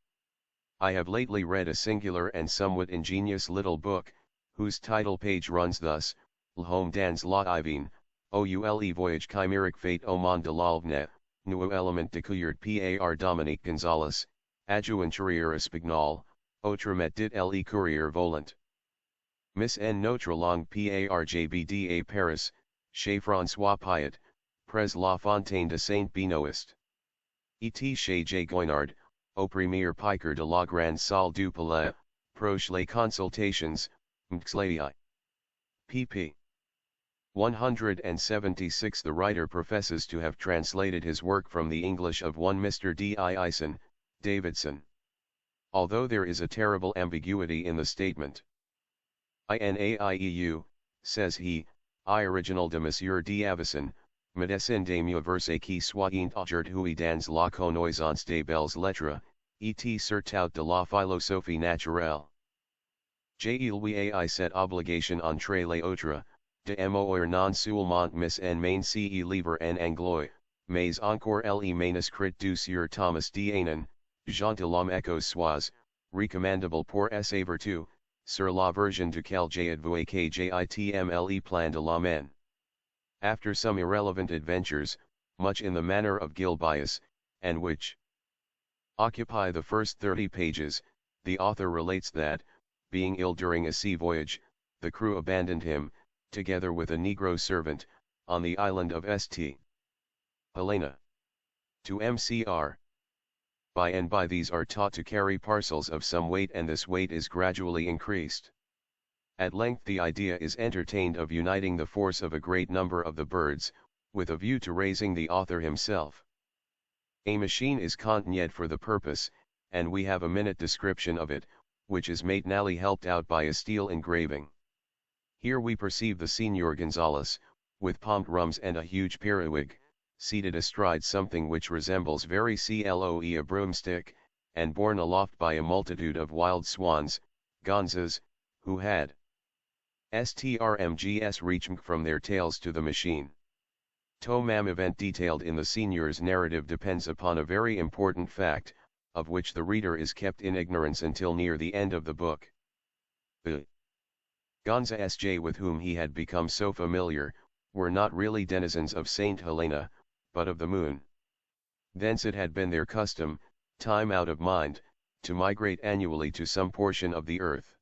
I have lately read a singular and somewhat ingenious little book, whose title page runs thus: L'homme dans l'ivine, oule voyage chimérique fait au monde de l'alvene, nouveau element découvert par Dominique Gonzalez, adjointurier Espignol, autrement dit le courrier volant. Miss N. Notre Langue par JBDA Paris, chez François Piat, Pres La Fontaine de Saint-Benoist. Et chez J. Goinard, au premier piqueur de la grande salle du palais, proche les consultations, Mxlai. pp. 176. The writer professes to have translated his work from the English of one Mr. D. I. Ison, Davidson. Although there is a terrible ambiguity in the statement. INAIEU, says he, I original de Monsieur d'Avison, Médecin des mieux versés qui soit aujourd'hui dans la connaissance des belles lettres, et surtout de la philosophie naturelle. Il lui a cette obligation entre les autres, de moir non seulement mis en main ce livre en anglais, mais encore le manuscrit du Sieur Thomas d'Anon, Jean de l'Homme Echo Soise, recommandable pour sa vertu, sur la version duquel j'ai advoqué JITMLE plan de l'homme. After some irrelevant adventures, much in the manner of Gil Bias, and which occupy the first 30 pages, the author relates that, being ill during a sea voyage, the crew abandoned him, together with a Negro servant, on the island of St. Helena. To Mcr. By and by these are taught to carry parcels of some weight, and this weight is gradually increased. At length the idea is entertained of uniting the force of a great number of the birds, with a view to raising the author himself. A machine is contrived for the purpose, and we have a minute description of it, which is materially helped out by a steel engraving. Here we perceive the Signor Gonzales, with pomped rums and a huge periwig, seated astride something which resembles very close a broomstick, and borne aloft by a multitude of wild swans, gonzas, who had strmgs reaching from their tails to the machine. Tomam event detailed in the Signor's narrative depends upon a very important fact, of which the reader is kept in ignorance until near the end of the book. The Gonza Sj with whom he had become so familiar, were not really denizens of St. Helena, but of the moon. Thence it had been their custom, time out of mind, to migrate annually to some portion of the earth.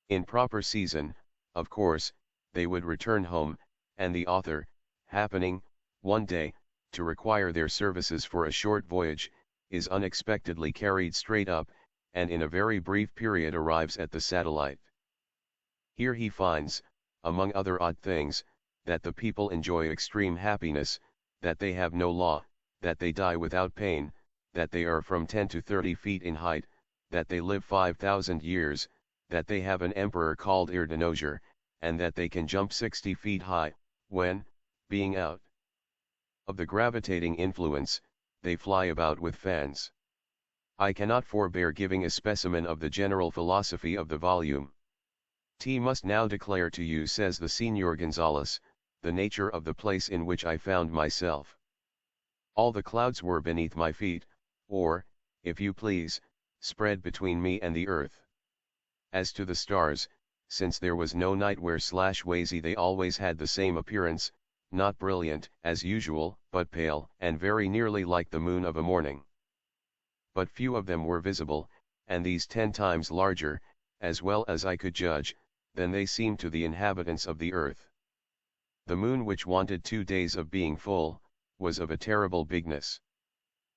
In proper season, of course, they would return home, and the author, happening, one day, to require their services for a short voyage, is unexpectedly carried straight up, and in a very brief period arrives at the satellite. Here he finds, among other odd things, that the people enjoy extreme happiness, that they have no law, that they die without pain, that they are from 10 to 30 feet in height, that they live 5,000 years, that they have an emperor called Erdenoger, and that they can jump 60 feet high, when, being out of the gravitating influence, they fly about with fans. I cannot forbear giving a specimen of the general philosophy of the volume. T must now declare to you, says the Signor Gonzales, the nature of the place in which I found myself. All the clouds were beneath my feet, or, if you please, spread between me and the earth. As to the stars, since there was no night where /wazy they always had the same appearance, not brilliant as usual, but pale and very nearly like the moon of a morning. But few of them were visible, and these 10 times larger, as well as I could judge, than they seemed to the inhabitants of the earth. The moon, which wanted 2 days of being full, was of a terrible bigness.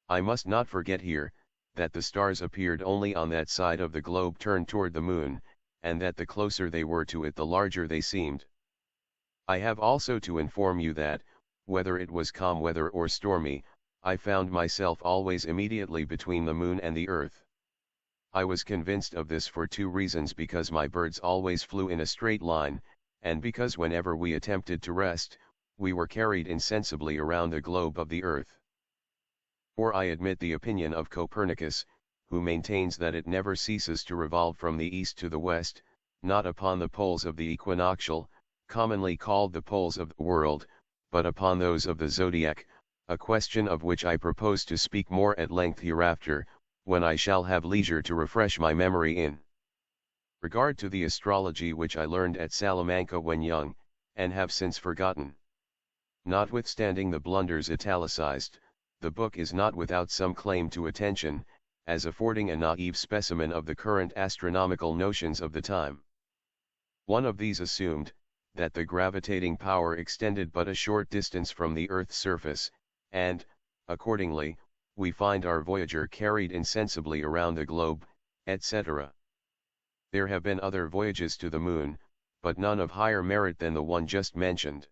I must not forget here, that the stars appeared only on that side of the globe turned toward the moon, and that the closer they were to it the larger they seemed. I have also to inform you that, whether it was calm weather or stormy, I found myself always immediately between the moon and the earth. I was convinced of this for 2 reasons: because my birds always flew in a straight line, and because whenever we attempted to rest, we were carried insensibly around the globe of the earth. For I admit the opinion of Copernicus, who maintains that it never ceases to revolve from the east to the west, not upon the poles of the equinoctial, commonly called the poles of the world, but upon those of the zodiac, a question of which I propose to speak more at length hereafter, when I shall have leisure to refresh my memory in regard to the astrology which I learned at Salamanca when young, and have since forgotten. Notwithstanding the blunders italicized, the book is not without some claim to attention, as affording a naive specimen of the current astronomical notions of the time. One of these assumed, that the gravitating power extended but a short distance from the earth's surface, and, accordingly, we find our voyager carried insensibly around the globe, etc. There have been other voyages to the moon, but none of higher merit than the one just mentioned.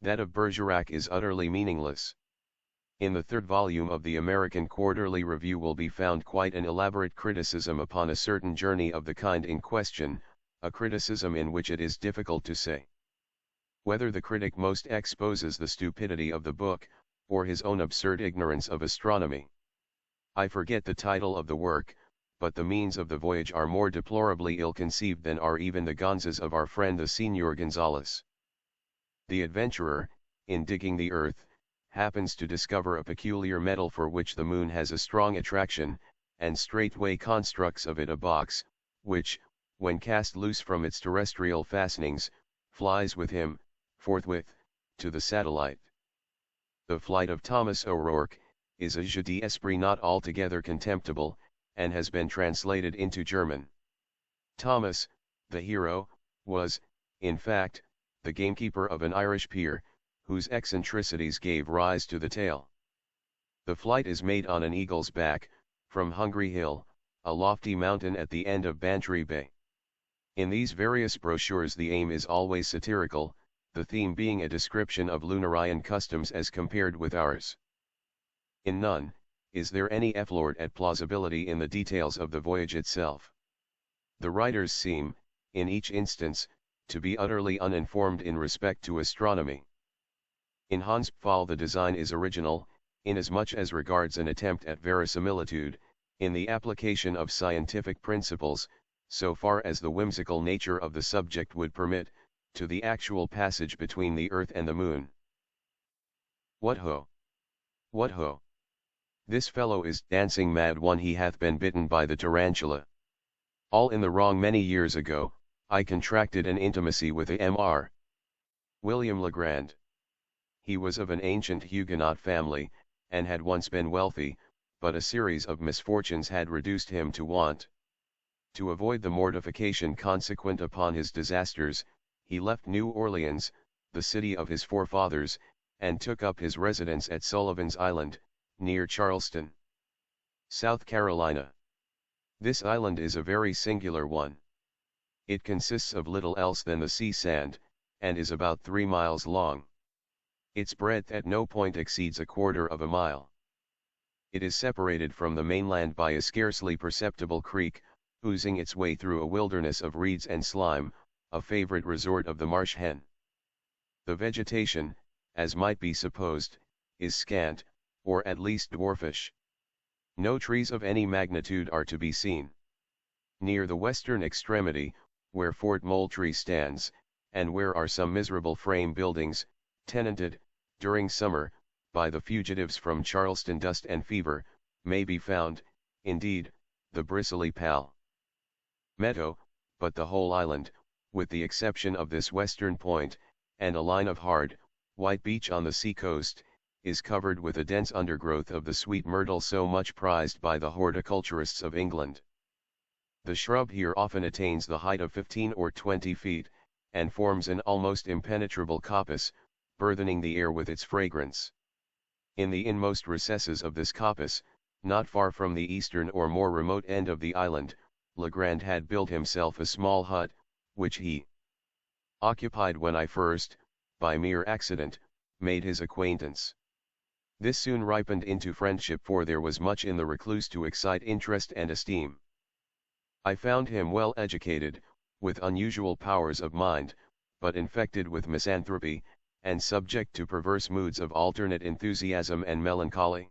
That of Bergerac is utterly meaningless. In the 3rd volume of the American Quarterly Review will be found quite an elaborate criticism upon a certain journey of the kind in question, a criticism in which it is difficult to say whether the critic most exposes the stupidity of the book, or his own absurd ignorance of astronomy. I forget the title of the work, but the means of the voyage are more deplorably ill-conceived than are even the gonzas of our friend the Signor Gonzales. The adventurer, in digging the earth, happens to discover a peculiar metal for which the moon has a strong attraction, and straightway constructs of it a box, which, when cast loose from its terrestrial fastenings, flies with him, forthwith, to the satellite. The Flight of Thomas O'Rourke is a jeu d'esprit not altogether contemptible, and has been translated into German. Thomas, the hero, was, in fact, the gamekeeper of an Irish peer, whose eccentricities gave rise to the tale. The flight is made on an eagle's back, from Hungry Hill, a lofty mountain at the end of Bantry Bay. In these various brochures the aim is always satirical, the theme being a description of Lunarian customs as compared with ours. In none, is there any effort at plausibility in the details of the voyage itself. The writers seem, in each instance, to be utterly uninformed in respect to astronomy. In Hans Pfaall the design is original, inasmuch as regards an attempt at verisimilitude, in the application of scientific principles, so far as the whimsical nature of the subject would permit, to the actual passage between the earth and the moon. What ho! What ho! This fellow is dancing mad one he hath been bitten by the tarantula. All in the wrong many years ago, I contracted an intimacy with a Mr. William Legrand. He was of an ancient Huguenot family, and had once been wealthy, but a series of misfortunes had reduced him to want. To avoid the mortification consequent upon his disasters, he left New Orleans, the city of his forefathers, and took up his residence at Sullivan's Island, near Charleston, South Carolina. This island is a very singular one. It consists of little else than the sea sand, and is about 3 miles long. Its breadth at no point exceeds 1/4 mile. It is separated from the mainland by a scarcely perceptible creek, oozing its way through a wilderness of reeds and slime, a favorite resort of the marsh hen. The vegetation, as might be supposed, is scant, or at least dwarfish. No trees of any magnitude are to be seen. Near the western extremity, where Fort Moultrie stands, and where are some miserable frame buildings, tenanted, during summer, by the fugitives from Charleston dust and fever, may be found, indeed, the bristly palmetto, but the whole island, with the exception of this western point, and a line of hard, white beach on the sea coast, is covered with a dense undergrowth of the sweet myrtle so much prized by the horticulturists of England. The shrub here often attains the height of 15 or 20 feet, and forms an almost impenetrable coppice, burthening the air with its fragrance. In the inmost recesses of this coppice, not far from the eastern or more remote end of the island, Legrand had built himself a small hut, which he occupied when I first, by mere accident, made his acquaintance. This soon ripened into friendship, for there was much in the recluse to excite interest and esteem. I found him well educated, with unusual powers of mind, but infected with misanthropy, and subject to perverse moods of alternate enthusiasm and melancholy.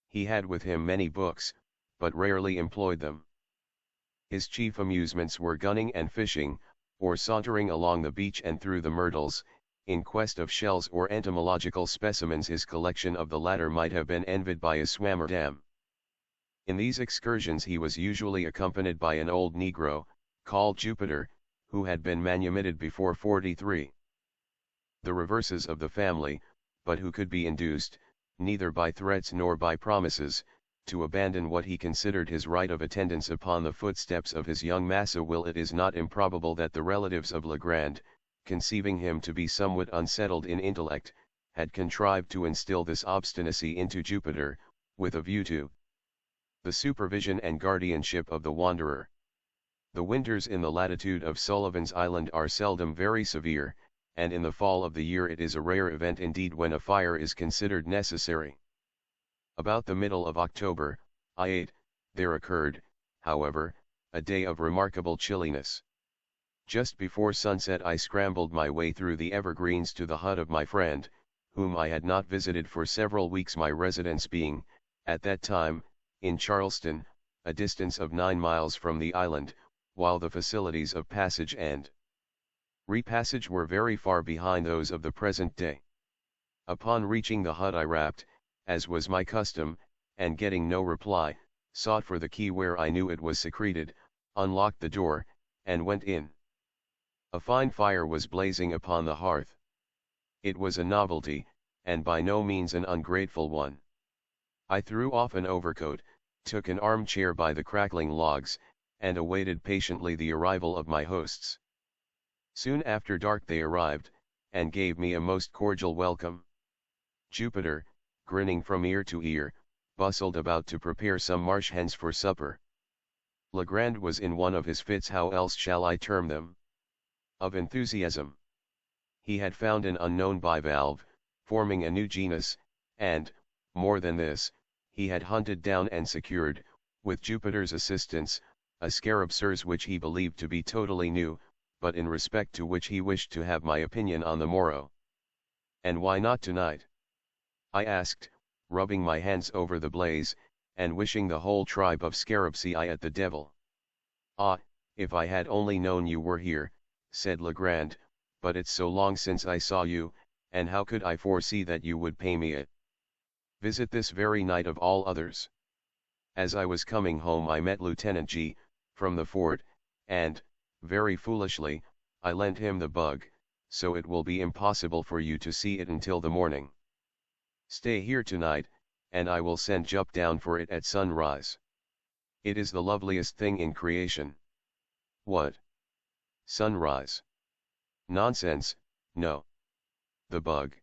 He had with him many books, but rarely employed them. His chief amusements were gunning and fishing, or sauntering along the beach and through the myrtles, in quest of shells or entomological specimens. His collection of the latter might have been envied by a Swammerdam. In these excursions he was usually accompanied by an old negro, called Jupiter, who had been manumitted before 43. The reverses of the family, but who could be induced, neither by threats nor by promises, to abandon what he considered his right of attendance upon the footsteps of his young Massa Will. It is not improbable that the relatives of Legrand, conceiving him to be somewhat unsettled in intellect, had contrived to instill this obstinacy into Jupiter, with a view to the supervision and guardianship of the wanderer. The winters in the latitude of Sullivan's Island are seldom very severe, and in the fall of the year it is a rare event indeed when a fire is considered necessary. About the middle of October, there occurred, however, a day of remarkable chilliness. Just before sunset I scrambled my way through the evergreens to the hut of my friend, whom I had not visited for several weeks, my residence being, at that time, in Charleston, a distance of 9 miles from the island, while the facilities of passage and repassage were very far behind those of the present day. Upon reaching the hut I rapped, as was my custom, and getting no reply, sought for the key where I knew it was secreted, unlocked the door, and went in. A fine fire was blazing upon the hearth. It was a novelty, and by no means an ungrateful one. I threw off an overcoat, took an armchair by the crackling logs, and awaited patiently the arrival of my hosts. Soon after dark they arrived, and gave me a most cordial welcome. Jupiter, grinning from ear to ear, bustled about to prepare some marsh hens for supper. Legrand was in one of his fits, how else shall I term them? Of enthusiasm. He had found an unknown bivalve, forming a new genus, and, more than this, he had hunted down and secured, with Jupiter's assistance, a scarabceres which he believed to be totally new, but in respect to which he wished to have my opinion on the morrow. And why not tonight? I asked, rubbing my hands over the blaze, and wishing the whole tribe of scarabcei at the devil. Ah, if I had only known you were here, said Legrand, but it's so long since I saw you, and how could I foresee that you would pay me it? Visit this very night of all others. As I was coming home I met Lieutenant G, from the fort, and, very foolishly, I lent him the bug, so it will be impossible for you to see it until the morning. Stay here tonight, and I will send Jup down for it at sunrise. It is the loveliest thing in creation. What? Sunrise? Nonsense, no. The bug.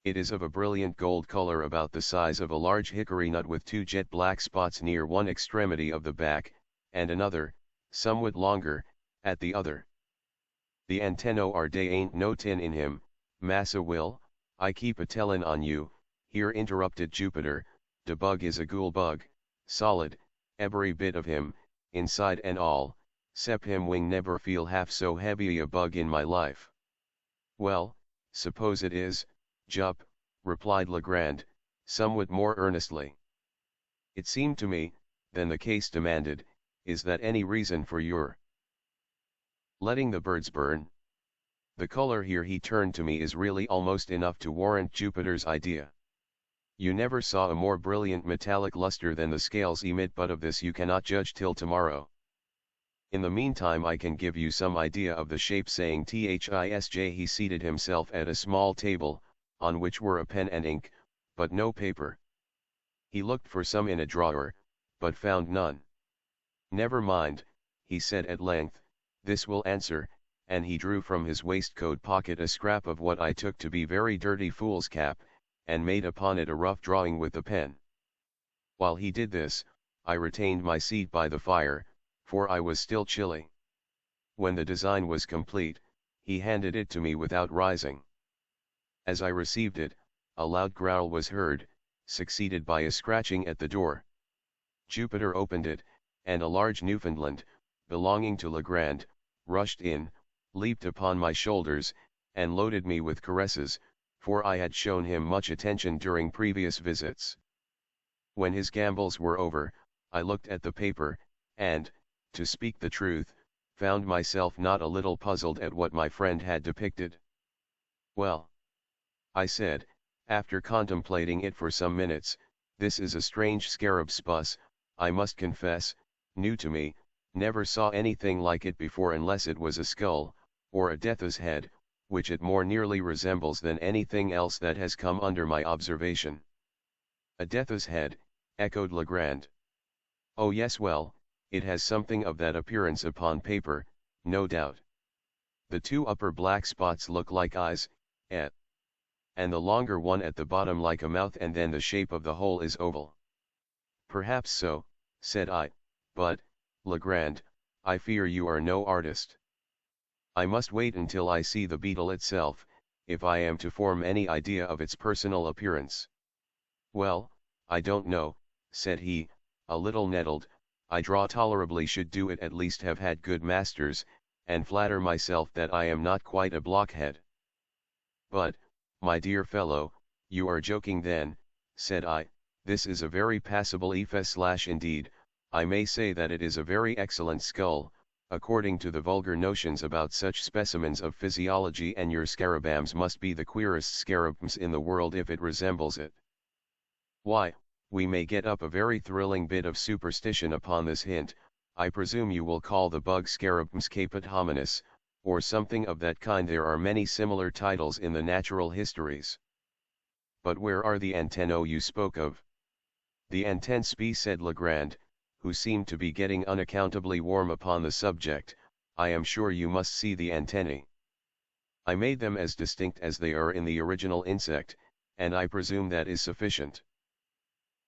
It is of a brilliant gold color about the size of a large hickory nut with two jet black spots near one extremity of the back, and another, somewhat longer, at the other. The antenno are dey ain't no tin in him, Massa Will, I keep a tellin' on you, here interrupted Jupiter, de bug is a ghoul bug, solid, every bit of him, inside and all, sep him wing never feel half so heavy a bug in my life. Well, suppose it is, Jup, replied Legrand, somewhat more earnestly. It seemed to me, then the case demanded, is that any reason for your letting the birds burn? The color here he turned to me is really almost enough to warrant Jupiter's idea. You never saw a more brilliant metallic luster than the scales emit, but of this you cannot judge till tomorrow. In the meantime I can give you some idea of the shape. Saying thisj, he seated himself at a small table, on which were a pen and ink, but no paper. He looked for some in a drawer, but found none. Never mind, he said at length, this will answer, and he drew from his waistcoat pocket a scrap of what I took to be very dirty foolscap, and made upon it a rough drawing with the pen. While he did this, I retained my seat by the fire, for I was still chilly. When the design was complete, he handed it to me without rising. As I received it, a loud growl was heard, succeeded by a scratching at the door. Jupiter opened it, and a large Newfoundland, belonging to Legrand, rushed in, leaped upon my shoulders, and loaded me with caresses, for I had shown him much attention during previous visits. When his gambols were over, I looked at the paper, and, to speak the truth, found myself not a little puzzled at what my friend had depicted. Well, I said, after contemplating it for some minutes, this is a strange scarabspuss, I must confess, new to me, never saw anything like it before unless it was a skull, or a death's head, which it more nearly resembles than anything else that has come under my observation. A death's head, echoed Legrand. Oh yes, well, it has something of that appearance upon paper, no doubt. The two upper black spots look like eyes, and the longer one at the bottom like a mouth, and then the shape of the whole is oval. Perhaps so, said I, but, Legrand, I fear you are no artist. I must wait until I see the beetle itself, if I am to form any idea of its personal appearance. Well, I don't know, said he, a little nettled, I draw tolerably, should do it, at least have had good masters, and flatter myself that I am not quite a blockhead. But, my dear fellow, you are joking then, said I, this is a very passable effe / indeed, I may say that it is a very excellent skull, according to the vulgar notions about such specimens of physiology, and your scarabams must be the queerest scarabs in the world if it resembles it. Why, we may get up a very thrilling bit of superstition upon this hint. I presume you will call the bug scarabs caput hominis, or something of that kind. There are many similar titles in the natural histories. But where are the antennae you spoke of? The antennae, said Legrand, who seemed to be getting unaccountably warm upon the subject. I am sure you must see the antennae. I made them as distinct as they are in the original insect, and I presume that is sufficient.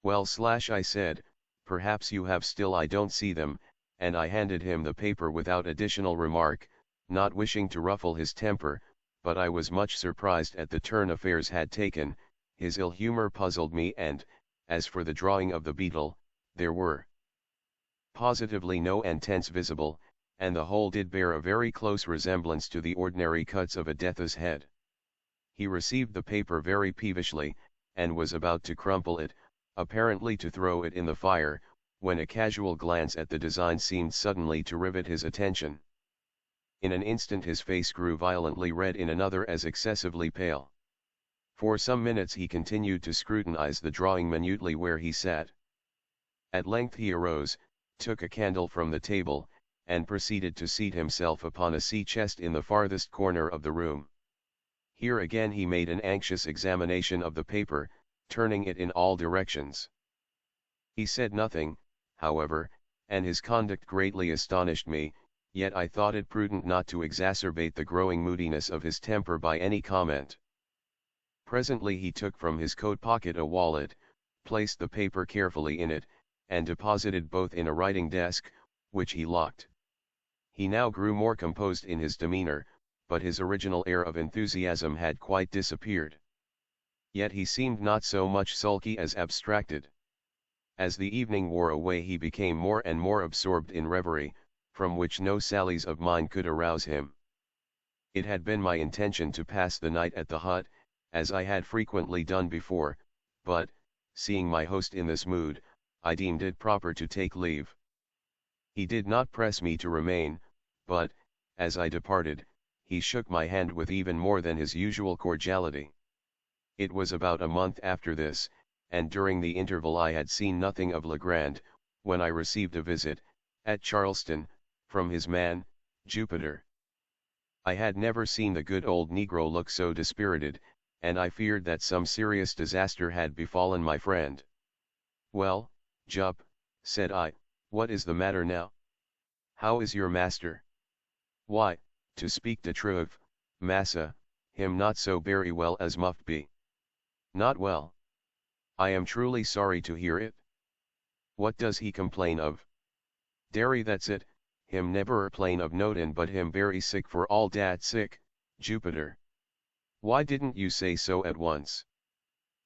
Well, I said, perhaps you have still. I don't see them, and I handed him the paper without additional remark, not wishing to ruffle his temper, but I was much surprised at the turn affairs had taken. His ill humor puzzled me, and, as for the drawing of the beetle, there were positively no antennae visible, and the whole did bear a very close resemblance to the ordinary cuts of a death's head. He received the paper very peevishly, and was about to crumple it, apparently to throw it in the fire, when a casual glance at the design seemed suddenly to rivet his attention. In an instant his face grew violently red, in another as excessively pale. For some minutes he continued to scrutinize the drawing minutely where he sat. At length he arose, took a candle from the table, and proceeded to seat himself upon a sea-chest in the farthest corner of the room. Here again he made an anxious examination of the paper, turning it in all directions. He said nothing, however, and his conduct greatly astonished me, yet I thought it prudent not to exacerbate the growing moodiness of his temper by any comment. Presently he took from his coat pocket a wallet, placed the paper carefully in it, and deposited both in a writing desk, which he locked. He now grew more composed in his demeanor, but his original air of enthusiasm had quite disappeared. Yet he seemed not so much sulky as abstracted. As the evening wore away he became more and more absorbed in reverie, from which no sallies of mine could arouse him. It had been my intention to pass the night at the hut, as I had frequently done before, but, seeing my host in this mood, I deemed it proper to take leave. He did not press me to remain, but, as I departed, he shook my hand with even more than his usual cordiality. It was about a month after this, and during the interval I had seen nothing of Legrand, when I received a visit, at Charleston, from his man, Jupiter. I had never seen the good old Negro look so dispirited, and I feared that some serious disaster had befallen my friend. "Well, Jup," said I, "what is the matter now? How is your master?" "Why, to speak the truth, massa, him not so berry well as muft be." "Not well? I am truly sorry to hear it. What does he complain of?" "Dairy, that's it, him never plain of notin' but him very sick for all dat sick, Jupiter." "Why didn't you say so at once?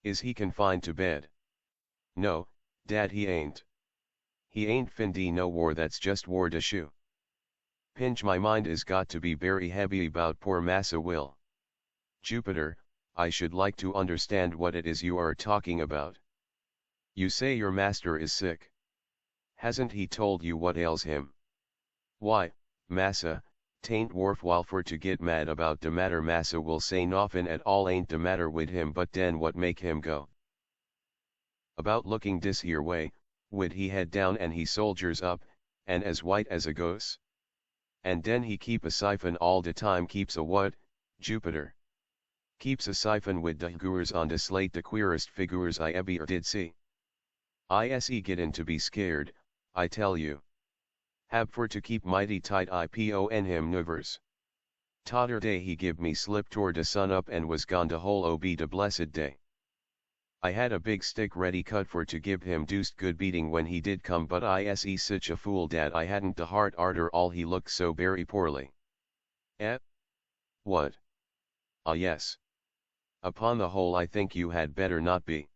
Is he confined to bed?" "No, dad, he ain't. He ain't findy no war, that's just war de shoe. Pinch, my mind is got to be very heavy about poor Massa Will." "Jupiter, I should like to understand what it is you are talking about. You say your master is sick. Hasn't he told you what ails him?" "Why, massa, tain't worthwhile for to get mad about de matter. Massa will say nothing at all ain't de matter wid him, but den what make him go about looking dis here way, wid he head down and he soldiers up, and as white as a ghost? And den he keep a siphon all de time." "Keeps a what, Jupiter?" "Keeps a siphon wid de figures on de slate, de queerest figures I ever did see. Ise gettin' to be scared, I tell you. Hab for to keep mighty tight ipon him nuvers. Todder day he give me slip toward de sun up and was gone de whole ob de blessed day. I had a big stick ready cut for to give him deuced good beating when he did come, but Ise such a fool dat I hadn't de heart arter all, he looked so very poorly." "Eh? What? Ah, yes. Upon the whole I think you had better not be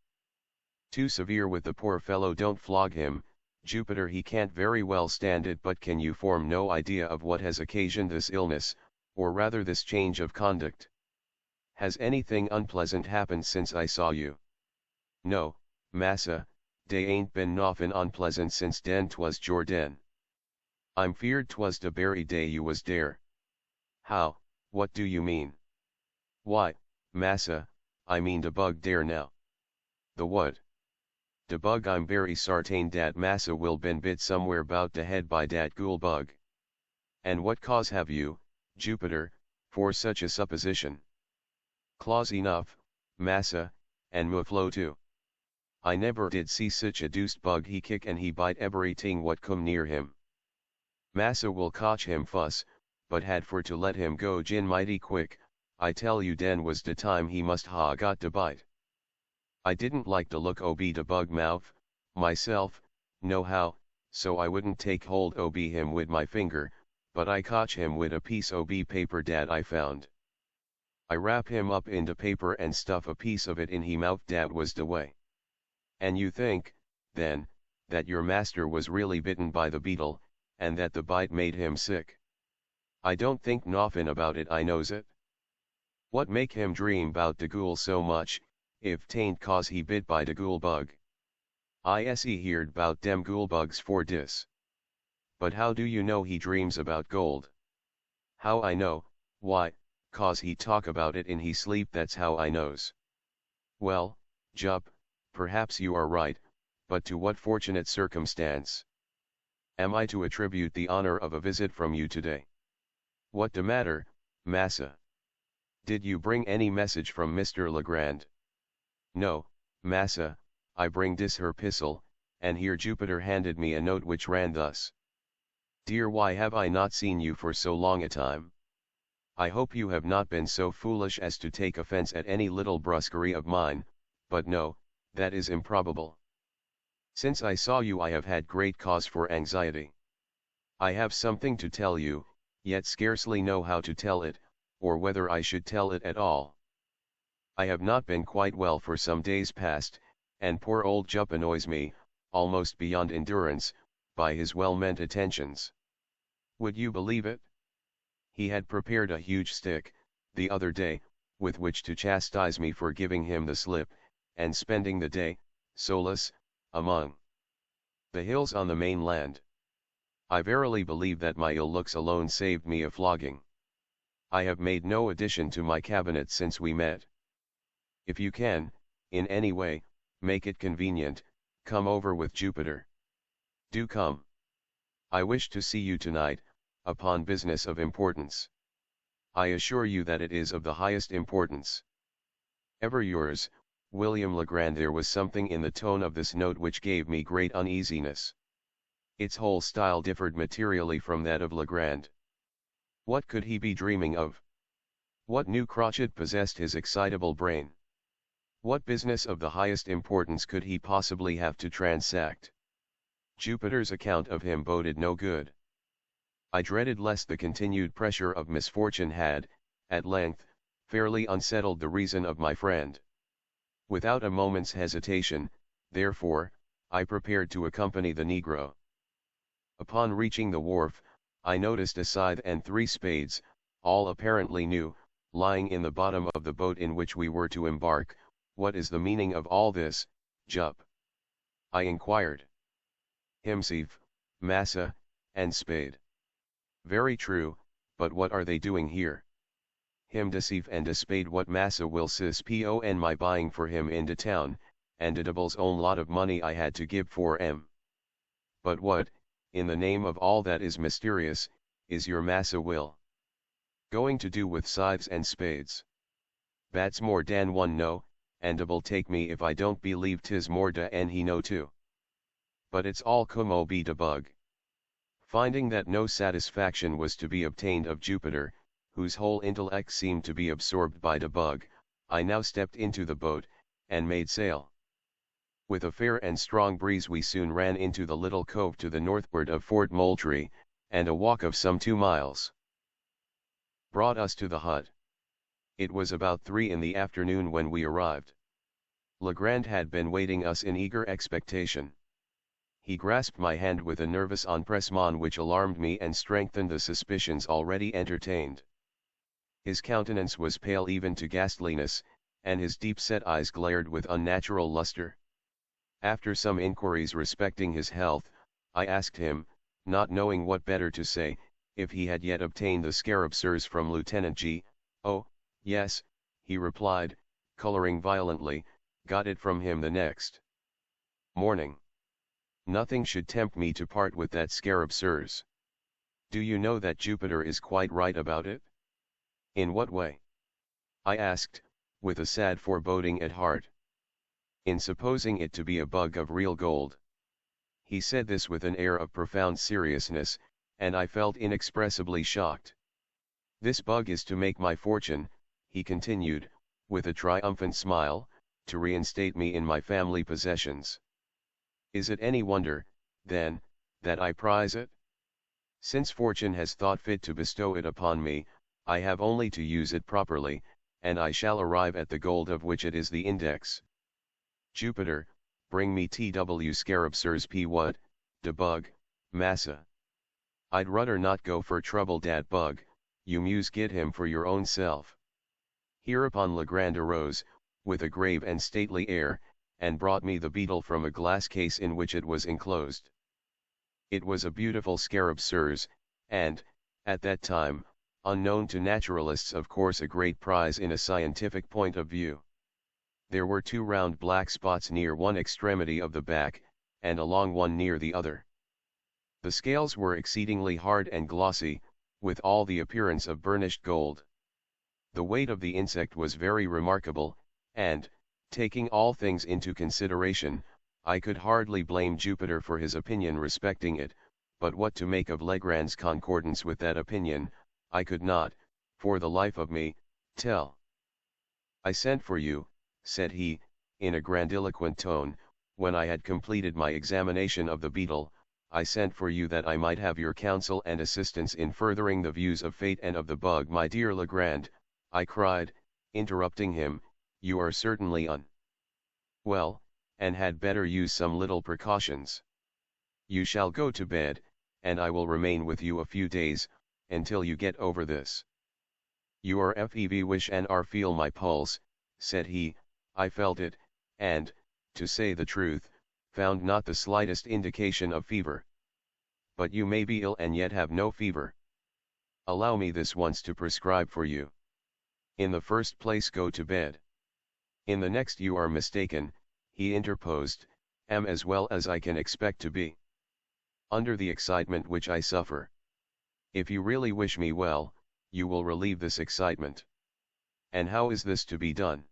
too severe with the poor fellow. Don't flog him, Jupiter, he can't very well stand it. But can you form no idea of what has occasioned this illness, or rather this change of conduct? Has anything unpleasant happened since I saw you?" "No, massa, dey ain't been noffin unpleasant since den 'twas Jordan. I'm feared 'twas de berry day you was dere." "How, what do you mean?" "Why, massa, I mean de bug dere now." "The what?" "De bug. I'm berry sartain dat massa will been bit somewhere bout de head by dat ghoul bug." "And what cause have you, Jupiter, for such a supposition. Claws enough, massa, and muflo too. I never did see such a deuced bug, he kick and he bite everything what come near him. Massa will catch him fuss, but had for to let him go gin mighty quick, I tell you den was de time he must ha got de bite. I didn't like de look ob de bug mouth, myself, no how, so I wouldn't take hold ob him wid my finger, but I catch him wid a piece ob paper dat I found. I wrap him up in de paper and stuff a piece of it in he mouth, dat was de way. And you think, then, that your master was really bitten by the beetle, and that the bite made him sick? I don't think nothing about it, I knows it. What make him dream bout de ghoul so much, if tain't cause he bit by de ghoul bug? I se heerd bout dem ghoul bugs for dis. But how do you know he dreams about gold? How I know? Why, cause he talk about it in he sleep, that's how I knows. Well, Jup, perhaps you are right, but to what fortunate circumstance am I to attribute the honor of a visit from you today? What de matter, massa? Did you bring any message from Mr. Legrand? No, massa, I bring dis her pistol, and here Jupiter handed me a note which ran thus. Dear, why have I not seen you for so long a time? I hope you have not been so foolish as to take offense at any little brusquerie of mine, but no, that is improbable. Since I saw you I have had great cause for anxiety. I have something to tell you, yet scarcely know how to tell it, or whether I should tell it at all. I have not been quite well for some days past, and poor old Jup annoys me, almost beyond endurance, by his well-meant attentions. Would you believe it? He had prepared a huge stick, the other day, with which to chastise me for giving him the slip, and spending the day, solus, among the hills on the mainland. I verily believe that my ill looks alone saved me a flogging. I have made no addition to my cabinet since we met. If you can, in any way, make it convenient, come over with Jupiter. Do come. I wish to see you tonight, upon business of importance. I assure you that it is of the highest importance. Ever yours, William Legrand. There was something in the tone of this note which gave me great uneasiness. Its whole style differed materially from that of Legrand. What could he be dreaming of? What new crotchet possessed his excitable brain? What business of the highest importance could he possibly have to transact? Jupiter's account of him boded no good. I dreaded lest the continued pressure of misfortune had, at length, fairly unsettled the reason of my friend. Without a moment's hesitation, therefore, I prepared to accompany the negro. Upon reaching the wharf, I noticed a scythe and 3 spades, all apparently new, lying in the bottom of the boat in which we were to embark. What is the meaning of all this, Jup? I inquired. Himself, massa, and spade. Very true, but what are they doing here? Him deceive and a spade, what massa will suspon my buying for him in de town, and de devil's own lot of money I had to give for 'em. But what, in the name of all that is mysterious, is your massa will going to do with scythes and spades? That's more dan one know, and de'll take me if I don't believe 'tis more dan he know too. But it's all como be de bug. Finding that no satisfaction was to be obtained of Jupiter, whose whole intellect seemed to be absorbed by de bug, I now stepped into the boat, and made sail. With a fair and strong breeze we soon ran into the little cove to the northward of Fort Moultrie, and a walk of some 2 miles brought us to the hut. It was about 3 in the afternoon when we arrived. Legrand had been waiting us in eager expectation. He grasped my hand with a nervous empressement which alarmed me and strengthened the suspicions already entertained. His countenance was pale even to ghastliness, and his deep-set eyes glared with unnatural luster. After some inquiries respecting his health, I asked him, not knowing what better to say, if he had yet obtained the scarabsers from Lieutenant G. "Oh, yes," he replied, coloring violently, "got it from him the next morning. Nothing should tempt me to part with that scarabsers. Do you know that Jupiter is quite right about it?" In what way? I asked, with a sad foreboding at heart. In supposing it to be a bug of real gold. He said this with an air of profound seriousness, and I felt inexpressibly shocked. This bug is to make my fortune, he continued, with a triumphant smile, to reinstate me in my family possessions. Is it any wonder, then, that I prize it? Since fortune has thought fit to bestow it upon me, I have only to use it properly, and I shall arrive at the gold of which it is the index. Jupiter, bring me TW scarab sirs p what, de bug, massa. I'd rudder not go for trouble dat bug, you muse get him for your own self. Hereupon Legrand arose, with a grave and stately air, and brought me the beetle from a glass case in which it was enclosed. It was a beautiful scarab sirs, and, at that time, unknown to naturalists, of course a great prize in a scientific point of view. There were 2 round black spots near one extremity of the back, and along one near the other. The scales were exceedingly hard and glossy, with all the appearance of burnished gold. The weight of the insect was very remarkable, and, taking all things into consideration, I could hardly blame Jupiter for his opinion respecting it, but what to make of Legrand's concordance with that opinion, I could not, for the life of me, tell. I sent for you, said he, in a grandiloquent tone, when I had completed my examination of the beetle. I sent for you that I might have your counsel and assistance in furthering the views of fate and of the bug. My dear Legrand, I cried, interrupting him, you are certainly well, and had better use some little precautions. You shall go to bed, and I will remain with you a few days, until you get over this. You are feverish and are feel my pulse, said he. I felt it, and, to say the truth, found not the slightest indication of fever. But you may be ill and yet have no fever. Allow me this once to prescribe for you. In the first place go to bed. In the next you are mistaken, he interposed, am as well as I can expect to be. Under the excitement which I suffer. If you really wish me well, you will relieve this excitement. And how is this to be done?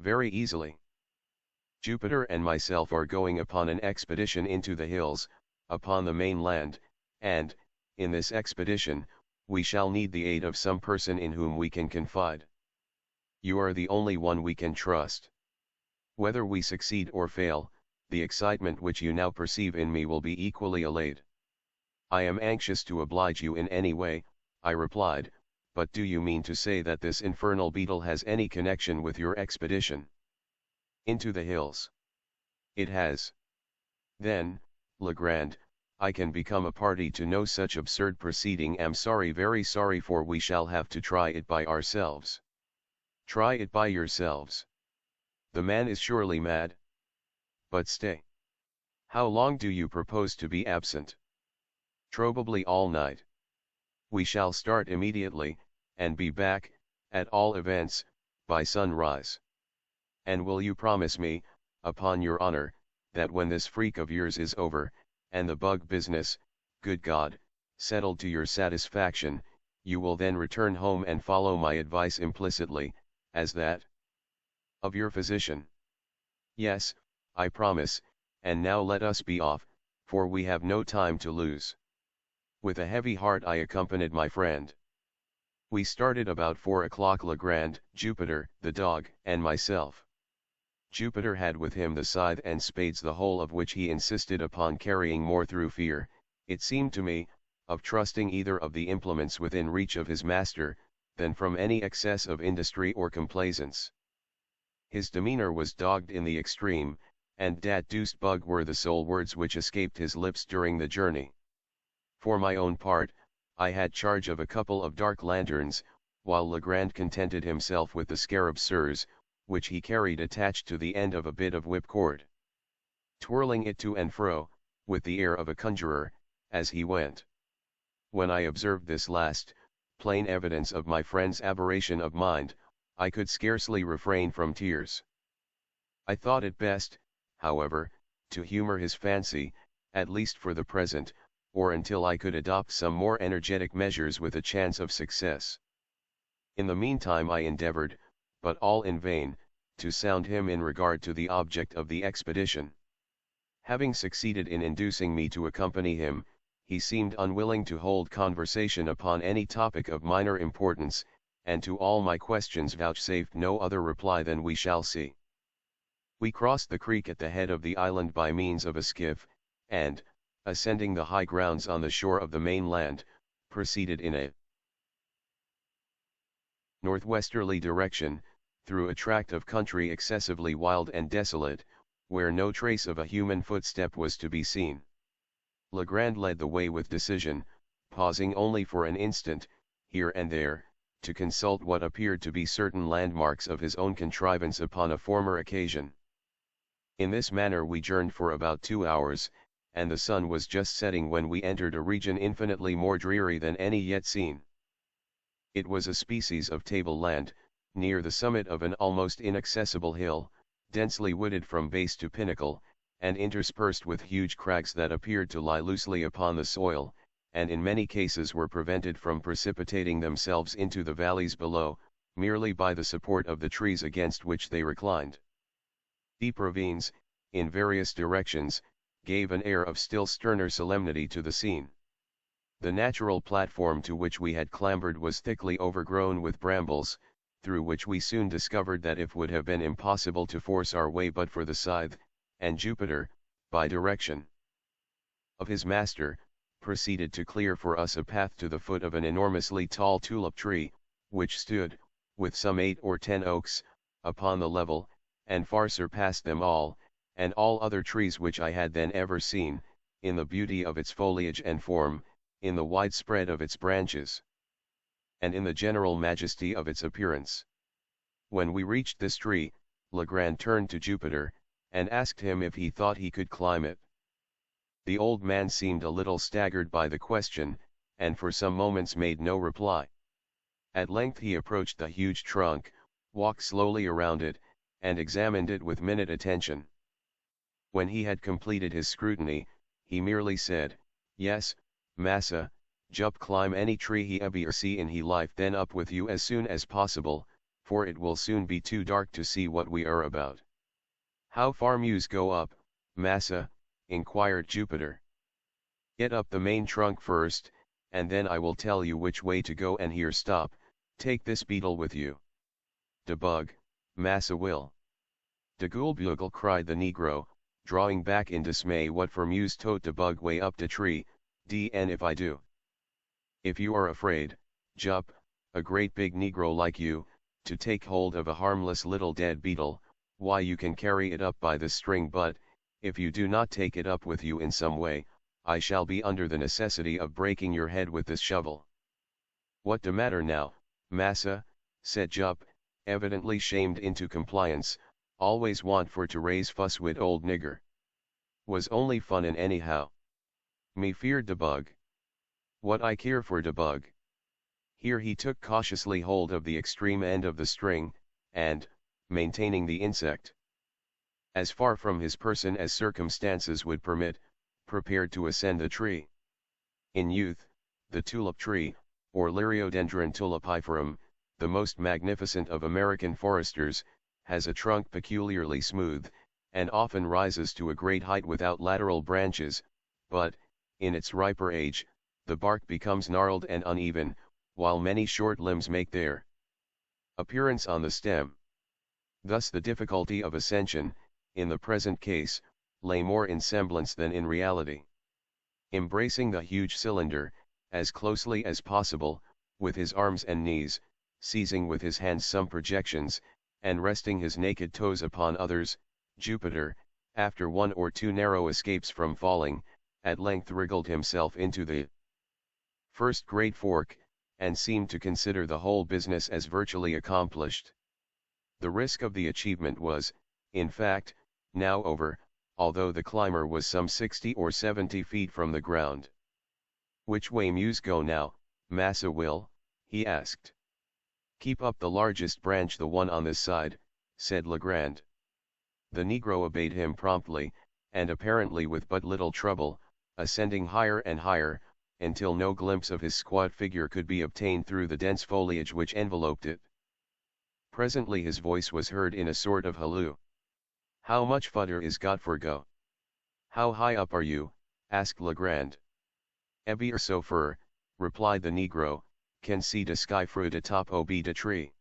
Very easily. Jupiter and myself are going upon an expedition into the hills, upon the mainland, and, in this expedition, we shall need the aid of some person in whom we can confide. You are the only one we can trust. Whether we succeed or fail, the excitement which you now perceive in me will be equally allayed. I am anxious to oblige you in any way, I replied, but do you mean to say that this infernal beetle has any connection with your expedition into the hills? It has. Then, Legrand, I can become a party to no such absurd proceeding. Am sorry, very sorry, for we shall have to try it by ourselves. Try it by yourselves. The man is surely mad. But stay. How long do you propose to be absent? Probably all night. We shall start immediately, and be back, at all events, by sunrise. And will you promise me, upon your honor, that when this freak of yours is over, and the bug business, good God, settled to your satisfaction, you will then return home and follow my advice implicitly, as that of your physician? Yes, I promise, and now let us be off, for we have no time to lose. With a heavy heart I accompanied my friend. We started about 4 o'clock, Legrand, Jupiter, the dog, and myself. Jupiter had with him the scythe and spades, the whole of which he insisted upon carrying more through fear, it seemed to me, of trusting either of the implements within reach of his master, than from any excess of industry or complaisance. His demeanor was dogged in the extreme, and "dat deuced bug" were the sole words which escaped his lips during the journey. For my own part, I had charge of a couple of dark lanterns, while Legrand contented himself with the scarab sirs, which he carried attached to the end of a bit of whipcord, twirling it to and fro, with the air of a conjurer, as he went. When I observed this last, plain evidence of my friend's aberration of mind, I could scarcely refrain from tears. I thought it best, however, to humor his fancy, at least for the present, or until I could adopt some more energetic measures with a chance of success. In the meantime I endeavored, but all in vain, to sound him in regard to the object of the expedition. Having succeeded in inducing me to accompany him, he seemed unwilling to hold conversation upon any topic of minor importance, and to all my questions vouchsafed no other reply than "we shall see." We crossed the creek at the head of the island by means of a skiff, and, ascending the high grounds on the shore of the mainland, proceeded in a northwesterly direction, through a tract of country excessively wild and desolate, where no trace of a human footstep was to be seen. Legrand led the way with decision, pausing only for an instant, here and there, to consult what appeared to be certain landmarks of his own contrivance upon a former occasion. In this manner we journeyed for about 2 hours, and the sun was just setting when we entered a region infinitely more dreary than any yet seen. It was a species of tableland, near the summit of an almost inaccessible hill, densely wooded from base to pinnacle, and interspersed with huge crags that appeared to lie loosely upon the soil, and in many cases were prevented from precipitating themselves into the valleys below, merely by the support of the trees against which they reclined. Deep ravines, in various directions, gave an air of still sterner solemnity to the scene. The natural platform to which we had clambered was thickly overgrown with brambles, through which we soon discovered that it would have been impossible to force our way but for the scythe, and Jupiter, by direction of his master, proceeded to clear for us a path to the foot of an enormously tall tulip tree, which stood, with some 8 or 10 oaks, upon the level, and far surpassed them all, and all other trees which I had then ever seen, in the beauty of its foliage and form, in the wide spread of its branches, and in the general majesty of its appearance. When we reached this tree, Legrand turned to Jupiter, and asked him if he thought he could climb it. The old man seemed a little staggered by the question, and for some moments made no reply. At length he approached the huge trunk, walked slowly around it, and examined it with minute attention. When he had completed his scrutiny, he merely said, "Yes, massa, Jup climb any tree he ever see in he life, then up with you as soon as possible, for it will soon be too dark to see what we are about." "How far muse go up, massa?" inquired Jupiter. "Get up the main trunk first, and then I will tell you which way to go, and here stop, take this beetle with you." "De bug, massa will." "De gulbugle," cried the negro, drawing back in dismay. "What for muse tote de bug way up de tree, and if I do?" "If you are afraid, Jup, a great big negro like you, to take hold of a harmless little dead beetle, why you can carry it up by the string, but, if you do not take it up with you in some way, I shall be under the necessity of breaking your head with this shovel." "What de matter now, massa?" said Jup, evidently shamed into compliance. "Always want for to raise fuss wid old nigger. Was only funnin' anyhow. Me feared de bug. What I care for de bug." Here he took cautiously hold of the extreme end of the string, and, maintaining the insect as far from his person as circumstances would permit, prepared to ascend the tree. In youth, the tulip tree, or Liriodendron tulipiferum, the most magnificent of American foresters, has a trunk peculiarly smooth, and often rises to a great height without lateral branches, but, in its riper age, the bark becomes gnarled and uneven, while many short limbs make their appearance on the stem. Thus the difficulty of ascension, in the present case, lay more in semblance than in reality. Embracing the huge cylinder, as closely as possible, with his arms and knees, seizing with his hands some projections, and resting his naked toes upon others, Jupiter, after 1 or 2 narrow escapes from falling, at length wriggled himself into the first great fork, and seemed to consider the whole business as virtually accomplished. The risk of the achievement was, in fact, now over, although the climber was some 60 or 70 feet from the ground. "Which way muse go now, Massa Will?" he asked. "Keep up the largest branch, the one on this side," said Legrand. The negro obeyed him promptly, and apparently with but little trouble, ascending higher and higher, until no glimpse of his squat figure could be obtained through the dense foliage which enveloped it. Presently his voice was heard in a sort of halloo. "How much fudder is got for go?" "How high up are you?" asked Legrand. "Ebby or so fur," replied the negro, "can see de sky fru de top ob de tree."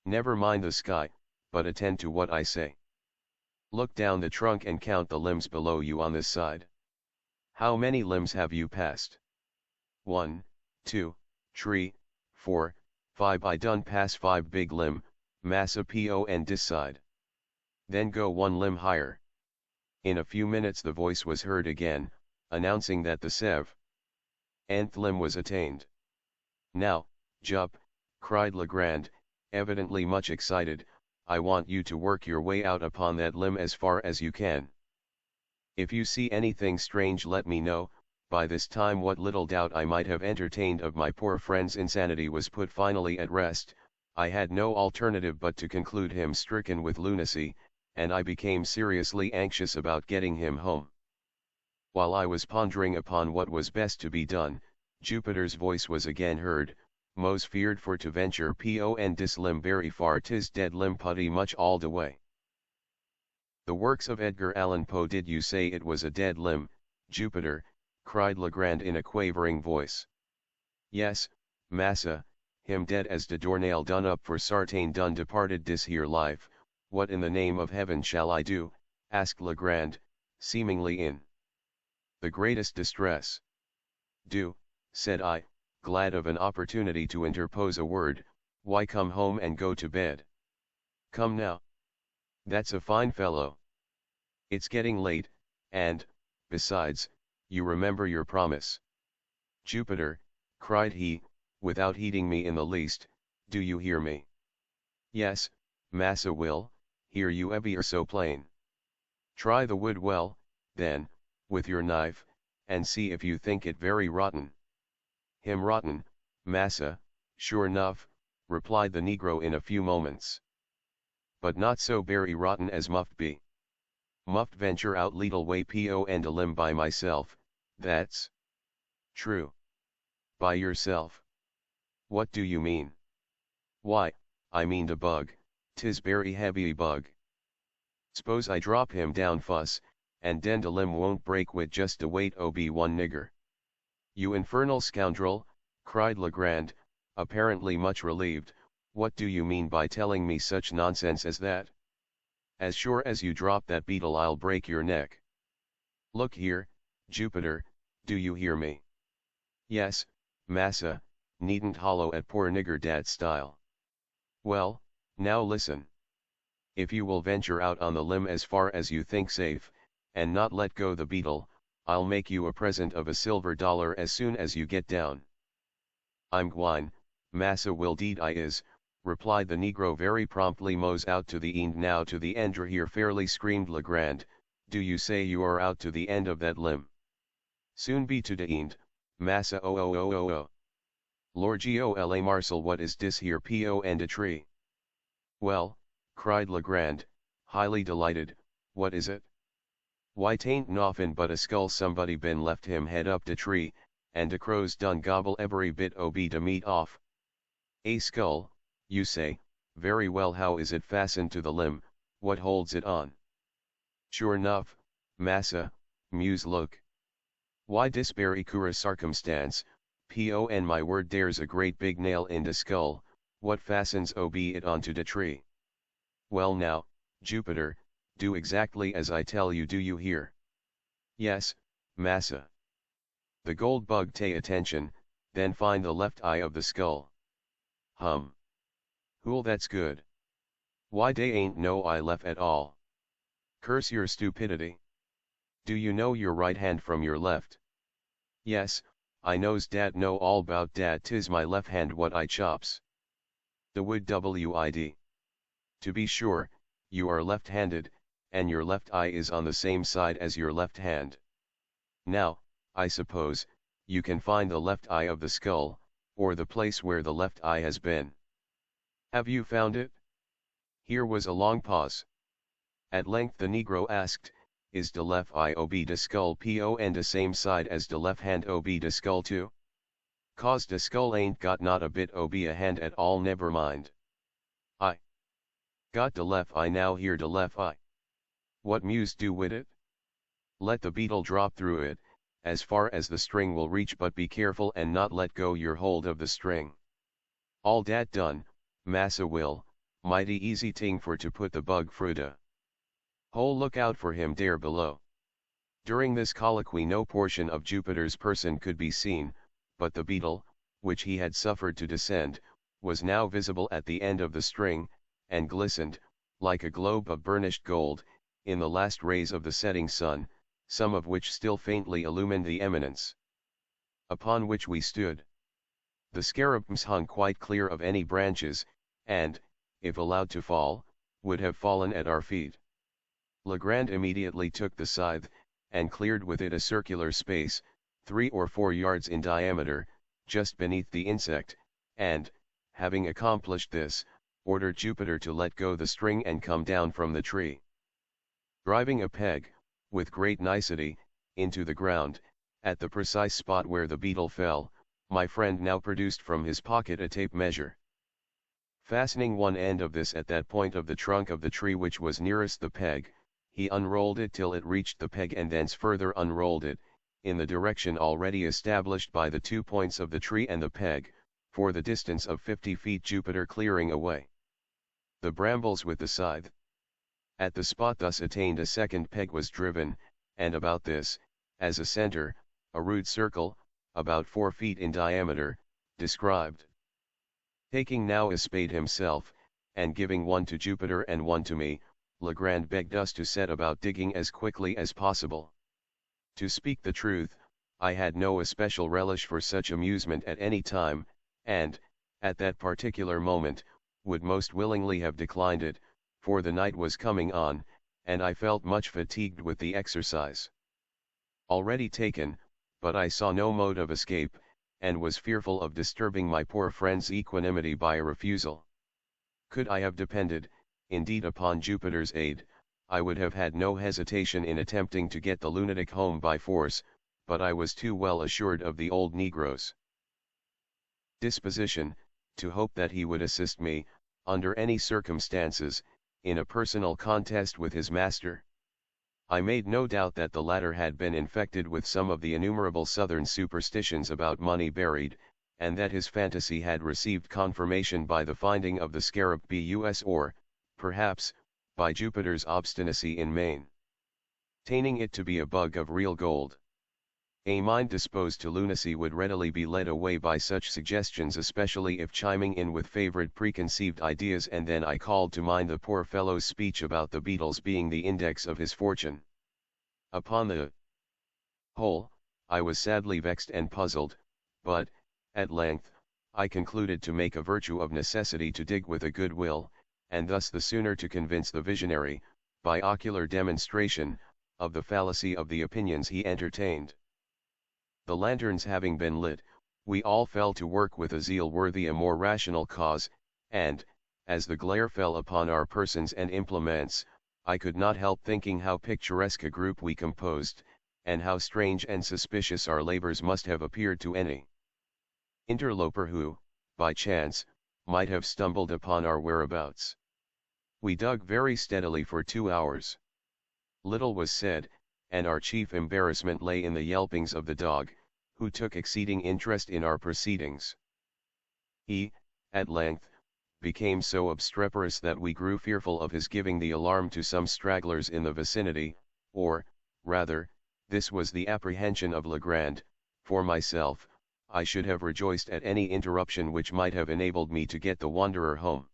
"Never mind the sky, but attend to what I say. Look down the trunk and count the limbs below you on this side. How many limbs have you passed?" "1, 2, 3, 4, 5. I done pass 5 big limb, massa po and dis side." "Then go 1 limb higher." In a few minutes the voice was heard again, announcing that the 7th limb was attained. "Now, Jup," cried Legrand, evidently much excited, "I want you to work your way out upon that limb as far as you can. If you see anything strange let me know." By this time what little doubt I might have entertained of my poor friend's insanity was put finally at rest. I had no alternative but to conclude him stricken with lunacy, and I became seriously anxious about getting him home. While I was pondering upon what was best to be done, Jupiter's voice was again heard. "Mos feared for to venture po and dis limb very far, 'tis dead limb putty much all de way." "The works of Edgar Allan Poe, did you say it was a dead limb, Jupiter?" cried Legrand in a quavering voice. "Yes, massa, him dead as de doornail done up for sartain done departed dis here life. What in the name of heaven shall I do?" asked Legrand, seemingly in the greatest distress. "Do," said I, glad of an opportunity to interpose a word, "why come home and go to bed. Come now. That's a fine fellow. It's getting late, and, besides, you remember your promise." "Jupiter," cried he, without heeding me in the least, "do you hear me?" "Yes, Massa Will, hear you ever so plain." "Try the wood well, then, with your knife, and see if you think it very rotten." "Him rotten, massa, sure nuff," replied the negro in a few moments. "But not so berry rotten as muft be. Muft venture out leetle way po and a limb by myself, that's true." "By yourself? What do you mean?" "Why, I mean de bug, 'tis berry heavy bug. S'pose I drop him down fuss, and den de limb won't break wid just de weight ob one nigger." "You infernal scoundrel," cried Legrand, apparently much relieved, "what do you mean by telling me such nonsense as that? As sure as you drop that beetle I'll break your neck. Look here, Jupiter, do you hear me?" "Yes, massa, needn't hollow at poor nigger dat style." "Well, now listen. If you will venture out on the limb as far as you think safe, and not let go the beetle, I'll make you a present of a $1 as soon as you get down." "I'm gwine, Massa Will, deed I is," replied the negro very promptly. "Mos out to the end now, to the end here," fairly screamed Legrand. "Do you say you are out to the end of that limb?" "Soon be to de end, Massa o. Lord Gola Marcel, what is dis here po and a tree?" "Well," cried Legrand, highly delighted, "what is it?" "Why, 'tain't noffin but a skull somebody bin left him head up de tree, and de crows done gobble every bit ob de meat off." "A skull, you say? Very well, how is it fastened to the limb, what holds it on?" "Sure nuff, massa, muse look. Why, dis berry cura circumstance, po and my word, dere's a great big nail in de skull, what fastens ob it onto de tree." "Well now, Jupiter, do exactly as I tell you, do you hear?" "Yes, massa." "The gold bug, tay attention, then find the left eye of the skull." "Hum. Hool, that's good. Why, dey ain't no eye left at all. Curse your stupidity. Do you know your right hand from your left?" "Yes, I knows dat, know all bout dat, 'tis my left hand what I chops." "The wood wid. To be sure, you are left-handed, and your left eye is on the same side as your left hand. Now, I suppose, you can find the left eye of the skull, or the place where the left eye has been." "Have you found it?" Here was a long pause. At length the negro asked, is de left eye ob de skull po and de same side as de left hand ob de skull too? Cause de skull ain't got not a bit ob a hand at all, never mind. I got de left eye now, here de left eye. What muse do with it? Let the beetle drop through it, as far as the string will reach, but be careful and not let go your hold of the string. All dat done, massa will, mighty easy ting for to put the bug fruta. Whole look out for him there below. During this colloquy no portion of Jupiter's person could be seen, but the beetle, which he had suffered to descend, was now visible at the end of the string, and glistened, like a globe of burnished gold, in the last rays of the setting sun, some of which still faintly illumined the eminence upon which we stood. The scarabs hung quite clear of any branches, and, if allowed to fall, would have fallen at our feet. Legrand immediately took the scythe, and cleared with it a circular space, 3 or 4 yards in diameter, just beneath the insect, and, having accomplished this, ordered Jupiter to let go the string and come down from the tree. Driving a peg, with great nicety, into the ground, at the precise spot where the beetle fell, my friend now produced from his pocket a tape measure. Fastening one end of this at that point of the trunk of the tree which was nearest the peg, he unrolled it till it reached the peg and thence further unrolled it, in the direction already established by the 2 points of the tree and the peg, for the distance of 50 feet, Jupiter clearing away the brambles with the scythe. At the spot thus attained a second peg was driven, and about this, as a center, a rude circle, about 4 feet in diameter, described. Taking now a spade himself, and giving one to Jupiter and one to me, Legrand begged us to set about digging as quickly as possible. To speak the truth, I had no especial relish for such amusement at any time, and, at that particular moment, would most willingly have declined it, for the night was coming on, and I felt much fatigued with the exercise already taken, but I saw no mode of escape, and was fearful of disturbing my poor friend's equanimity by a refusal. Could I have depended, indeed, upon Jupiter's aid, I would have had no hesitation in attempting to get the lunatic home by force, but I was too well assured of the old negro's disposition, to hope that he would assist me, under any circumstances, in a personal contest with his master. I made no doubt that the latter had been infected with some of the innumerable southern superstitions about money buried, and that his fantasy had received confirmation by the finding of the scarab bus, or, perhaps, by Jupiter's obstinacy in maintaining it to be a bug of real gold. A mind disposed to lunacy would readily be led away by such suggestions, especially if chiming in with favorite preconceived ideas, and then I called to mind the poor fellow's speech about the beetles being the index of his fortune. Upon the whole, I was sadly vexed and puzzled, but, at length, I concluded to make a virtue of necessity to dig with a good will, and thus the sooner to convince the visionary, by ocular demonstration, of the fallacy of the opinions he entertained. The lanterns having been lit, we all fell to work with a zeal worthy a more rational cause, and, as the glare fell upon our persons and implements, I could not help thinking how picturesque a group we composed, and how strange and suspicious our labors must have appeared to any interloper who, by chance, might have stumbled upon our whereabouts. We dug very steadily for 2 hours. Little was said, and our chief embarrassment lay in the yelpings of the dog, who took exceeding interest in our proceedings. He, at length, became so obstreperous that we grew fearful of his giving the alarm to some stragglers in the vicinity, or, rather, this was the apprehension of Legrand. For myself, I should have rejoiced at any interruption which might have enabled me to get the wanderer home.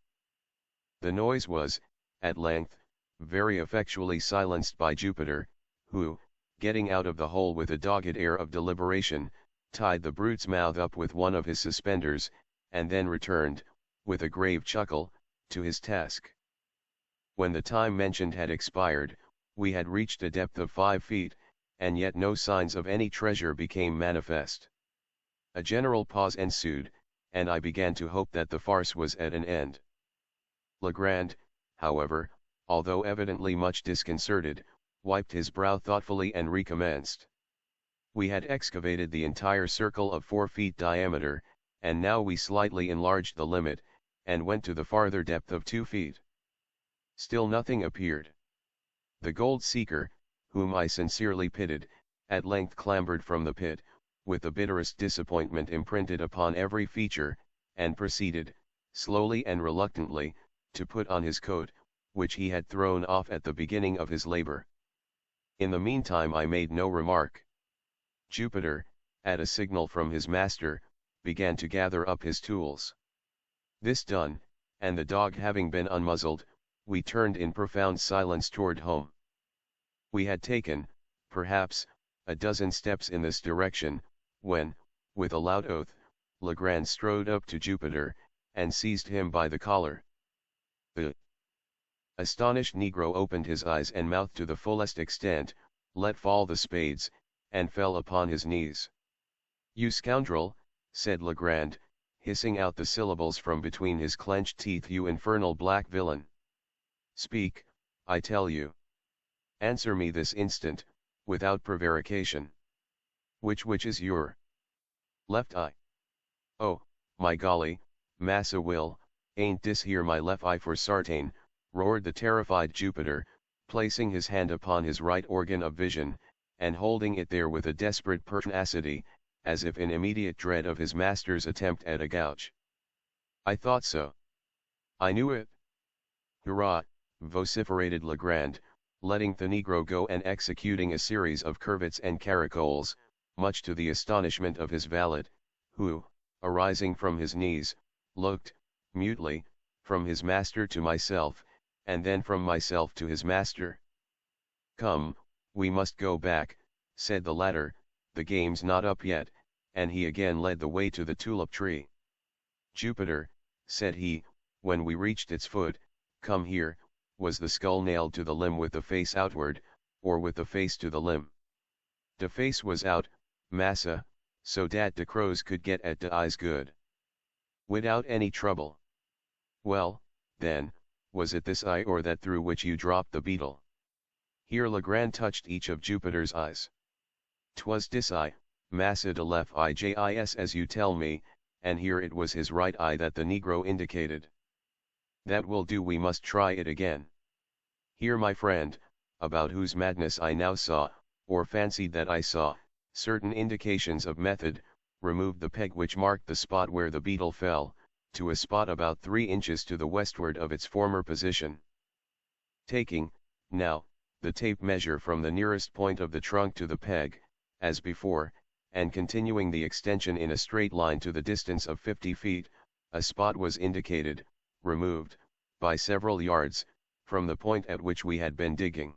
The noise was, at length, very effectually silenced by Jupiter, who, getting out of the hole with a dogged air of deliberation, tied the brute's mouth up with one of his suspenders, and then returned, with a grave chuckle, to his task. When the time mentioned had expired, we had reached a depth of 5 feet, and yet no signs of any treasure became manifest. A general pause ensued, and I began to hope that the farce was at an end. Legrand, however, although evidently much disconcerted, wiped his brow thoughtfully and recommenced. We had excavated the entire circle of 4 feet diameter, and now we slightly enlarged the limit, and went to the farther depth of 2 feet. Still nothing appeared. The gold seeker, whom I sincerely pitied, at length clambered from the pit, with the bitterest disappointment imprinted upon every feature, and proceeded, slowly and reluctantly, to put on his coat, which he had thrown off at the beginning of his labor. In the meantime I made no remark. Jupiter, at a signal from his master, began to gather up his tools. This done, and the dog having been unmuzzled, we turned in profound silence toward home. We had taken, perhaps, a dozen steps in this direction, when, with a loud oath, Legrand strode up to Jupiter, and seized him by the collar. The astonished negro opened his eyes and mouth to the fullest extent, let fall the spades, and fell upon his knees. "You scoundrel," said Legrand, hissing out the syllables from between his clenched teeth, "you infernal black villain. Speak, I tell you. Answer me this instant, without prevarication. Which is your left eye?" "Oh, my golly, Massa Will, ain't dis here my left eye for sartain," roared the terrified Jupiter, placing his hand upon his right organ of vision, and holding it there with a desperate pertinacity, as if in immediate dread of his master's attempt at a gouge. "I thought so. I knew it." "Hurrah!" vociferated Legrand, letting the negro go and executing a series of curvets and caracoles, much to the astonishment of his valet, who, arising from his knees, looked, mutely, from his master to myself, and then from myself to his master. "Come, we must go back," said the latter, "the game's not up yet," and he again led the way to the tulip tree. "Jupiter," said he, when we reached its foot, "come here, was the skull nailed to the limb with the face outward, or with the face to the limb?" "De face was out, massa, so dat de crows could get at de eyes good." "Without any trouble. Well, then, was it this eye or that through which you dropped the beetle?" Here Legrand touched each of Jupiter's eyes. "'Twas dis eye, massa, de left eye jis as you tell me, and here it was his right eye that the negro indicated." "That will do, we must try it again." Here my friend, about whose madness I now saw, or fancied that I saw, certain indications of method, removed the peg which marked the spot where the beetle fell, to a spot about 3 inches to the westward of its former position. Taking, now, the tape measure from the nearest point of the trunk to the peg, as before, and continuing the extension in a straight line to the distance of 50 feet, a spot was indicated, removed, by several yards, from the point at which we had been digging.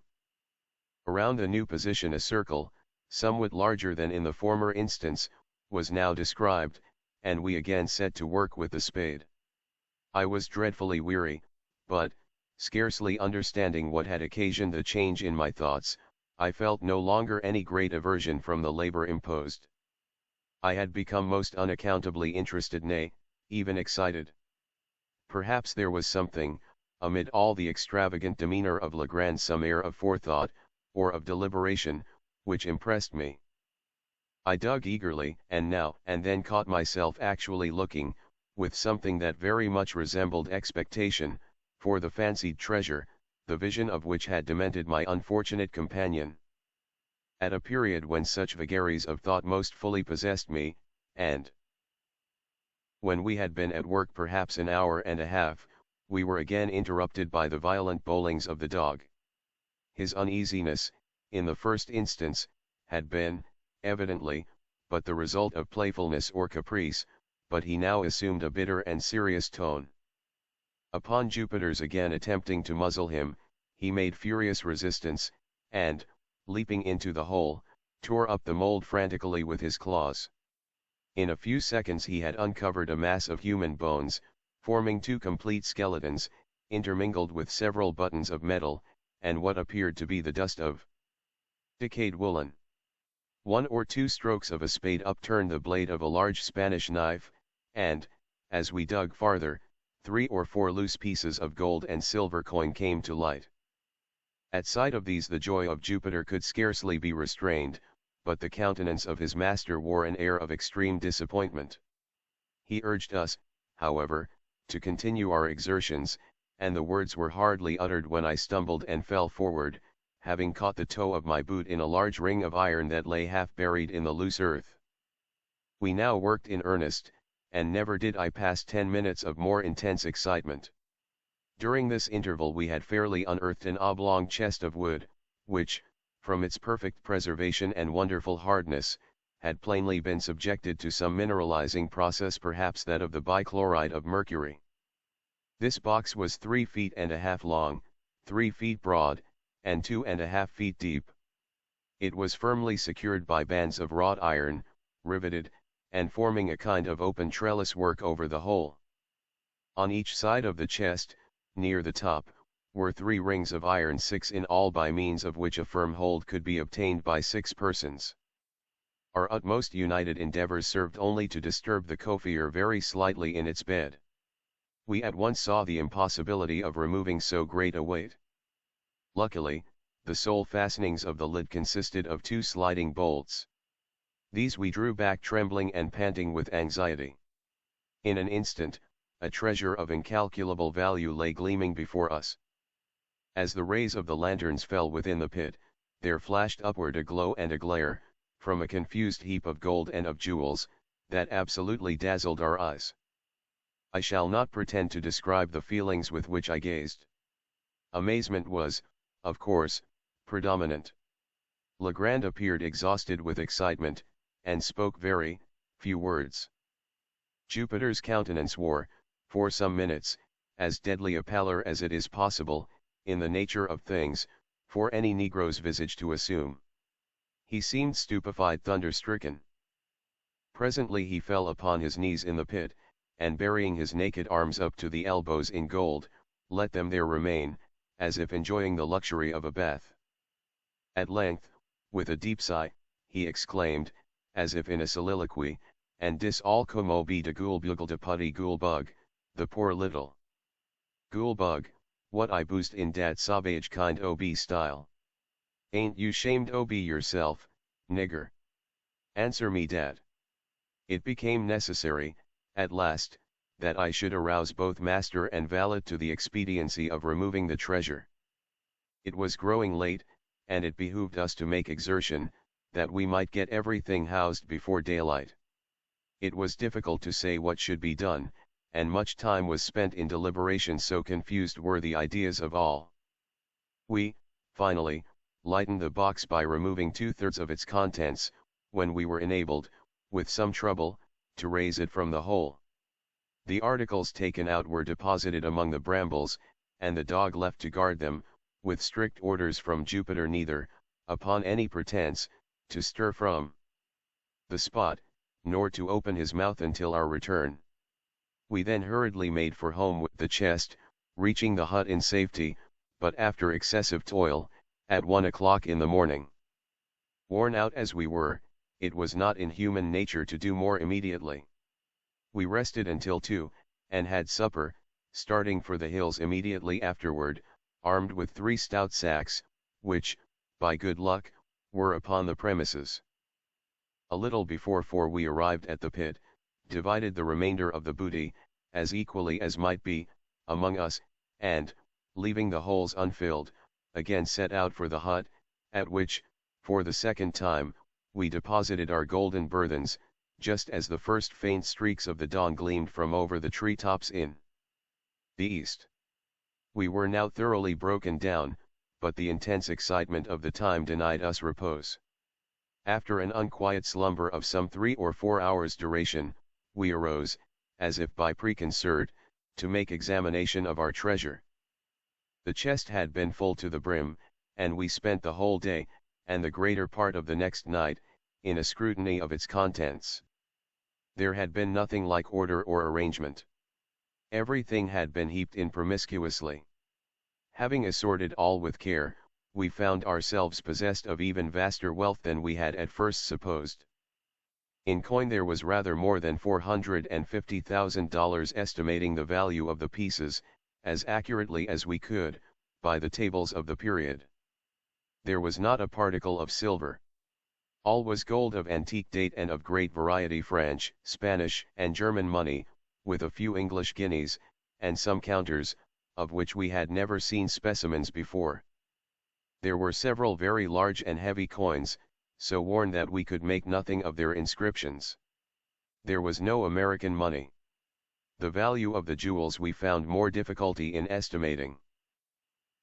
Around the new position a circle, somewhat larger than in the former instance, was now described, and we again set to work with the spade. I was dreadfully weary, but, scarcely understanding what had occasioned the change in my thoughts, I felt no longer any great aversion from the labor imposed. I had become most unaccountably interested, nay, even excited. Perhaps there was something, amid all the extravagant demeanor of Legrand, some air of forethought, or of deliberation, which impressed me. I dug eagerly, and now and then caught myself actually looking, with something that very much resembled expectation, for the fancied treasure, the vision of which had demented my unfortunate companion. At a period when such vagaries of thought most fully possessed me, and when we had been at work perhaps an hour and a half, we were again interrupted by the violent bowlings of the dog. His uneasiness, in the first instance, had been, evidently, but the result of playfulness or caprice, but he now assumed a bitter and serious tone. Upon Jupiter's again attempting to muzzle him, he made furious resistance, and, leaping into the hole, tore up the mold frantically with his claws. In a few seconds he had uncovered a mass of human bones, forming 2 complete skeletons, intermingled with several buttons of metal, and what appeared to be the dust of decayed woolen. 1 or 2 strokes of a spade upturned the blade of a large Spanish knife, and, as we dug farther, 3 or 4 loose pieces of gold and silver coin came to light. At sight of these the joy of Jupiter could scarcely be restrained, but the countenance of his master wore an air of extreme disappointment. He urged us, however, to continue our exertions, and the words were hardly uttered when I stumbled and fell forward, having caught the toe of my boot in a large ring of iron that lay half buried in the loose earth. We now worked in earnest, and never did I pass 10 minutes of more intense excitement. During this interval we had fairly unearthed an oblong chest of wood, which, from its perfect preservation and wonderful hardness, had plainly been subjected to some mineralizing process, perhaps that of the bichloride of mercury. This box was 3.5 feet long, 3 feet broad, and 2.5 feet deep. It was firmly secured by bands of wrought iron, riveted, and forming a kind of open trellis work over the whole. On each side of the chest, near the top, were 3 rings of iron, 6 in all, by means of which a firm hold could be obtained by 6 persons. Our utmost united endeavors served only to disturb the coffer very slightly in its bed. We at once saw the impossibility of removing so great a weight. Luckily, the sole fastenings of the lid consisted of 2 sliding bolts. These we drew back trembling and panting with anxiety. In an instant, a treasure of incalculable value lay gleaming before us. As the rays of the lanterns fell within the pit, there flashed upward a glow and a glare, from a confused heap of gold and of jewels, that absolutely dazzled our eyes. I shall not pretend to describe the feelings with which I gazed. Amazement was, of course, predominant. Legrand appeared exhausted with excitement, and spoke very few words. Jupiter's countenance wore, for some minutes, as deadly a pallor as it is possible, in the nature of things, for any Negro's visage to assume. He seemed stupefied, thunderstricken. Presently he fell upon his knees in the pit, and burying his naked arms up to the elbows in gold, let them there remain, as if enjoying the luxury of a bath. At length, with a deep sigh, he exclaimed, as if in a soliloquy, "And dis all como be de ghoul bugle de putty ghoul bug, the poor little ghoul bug, what I boost in dat sauvage kind ob style. Ain't you shamed ob yourself, nigger? Answer me dat." It became necessary, at last, that I should arouse both master and valet to the expediency of removing the treasure. It was growing late, and it behooved us to make exertion, that we might get everything housed before daylight. It was difficult to say what should be done, and much time was spent in deliberation, so confused were the ideas of all. We, finally, lightened the box by removing 2/3 of its contents, when we were enabled, with some trouble, to raise it from the hole. The articles taken out were deposited among the brambles, and the dog left to guard them, with strict orders from Jupiter neither, upon any pretense, to stir from the spot, nor to open his mouth until our return. We then hurriedly made for home with the chest, reaching the hut in safety, but after excessive toil, at 1 o'clock in the morning. Worn out as we were, it was not in human nature to do more immediately. We rested until 2, and had supper, starting for the hills immediately afterward, armed with 3 stout sacks, which, by good luck, were upon the premises. A little before 4 we arrived at the pit, divided the remainder of the booty, as equally as might be, among us, and, leaving the holes unfilled, again set out for the hut, at which, for the second time, we deposited our golden burthens, just as the first faint streaks of the dawn gleamed from over the tree tops in the east. We were now thoroughly broken down, but the intense excitement of the time denied us repose. After an unquiet slumber of some 3 or 4 hours' duration, we arose, as if by preconcert, to make examination of our treasure. The chest had been full to the brim, and we spent the whole day, and the greater part of the next night, in a scrutiny of its contents. There had been nothing like order or arrangement. Everything had been heaped in promiscuously. Having assorted all with care, we found ourselves possessed of even vaster wealth than we had at first supposed. In coin there was rather more than $450,000, estimating the value of the pieces, as accurately as we could, by the tables of the period. There was not a particle of silver. All was gold of antique date and of great variety, French, Spanish, and German money, with a few English guineas, and some counters, of which we had never seen specimens before. There were several very large and heavy coins, so worn that we could make nothing of their inscriptions. There was no American money. The value of the jewels we found more difficulty in estimating.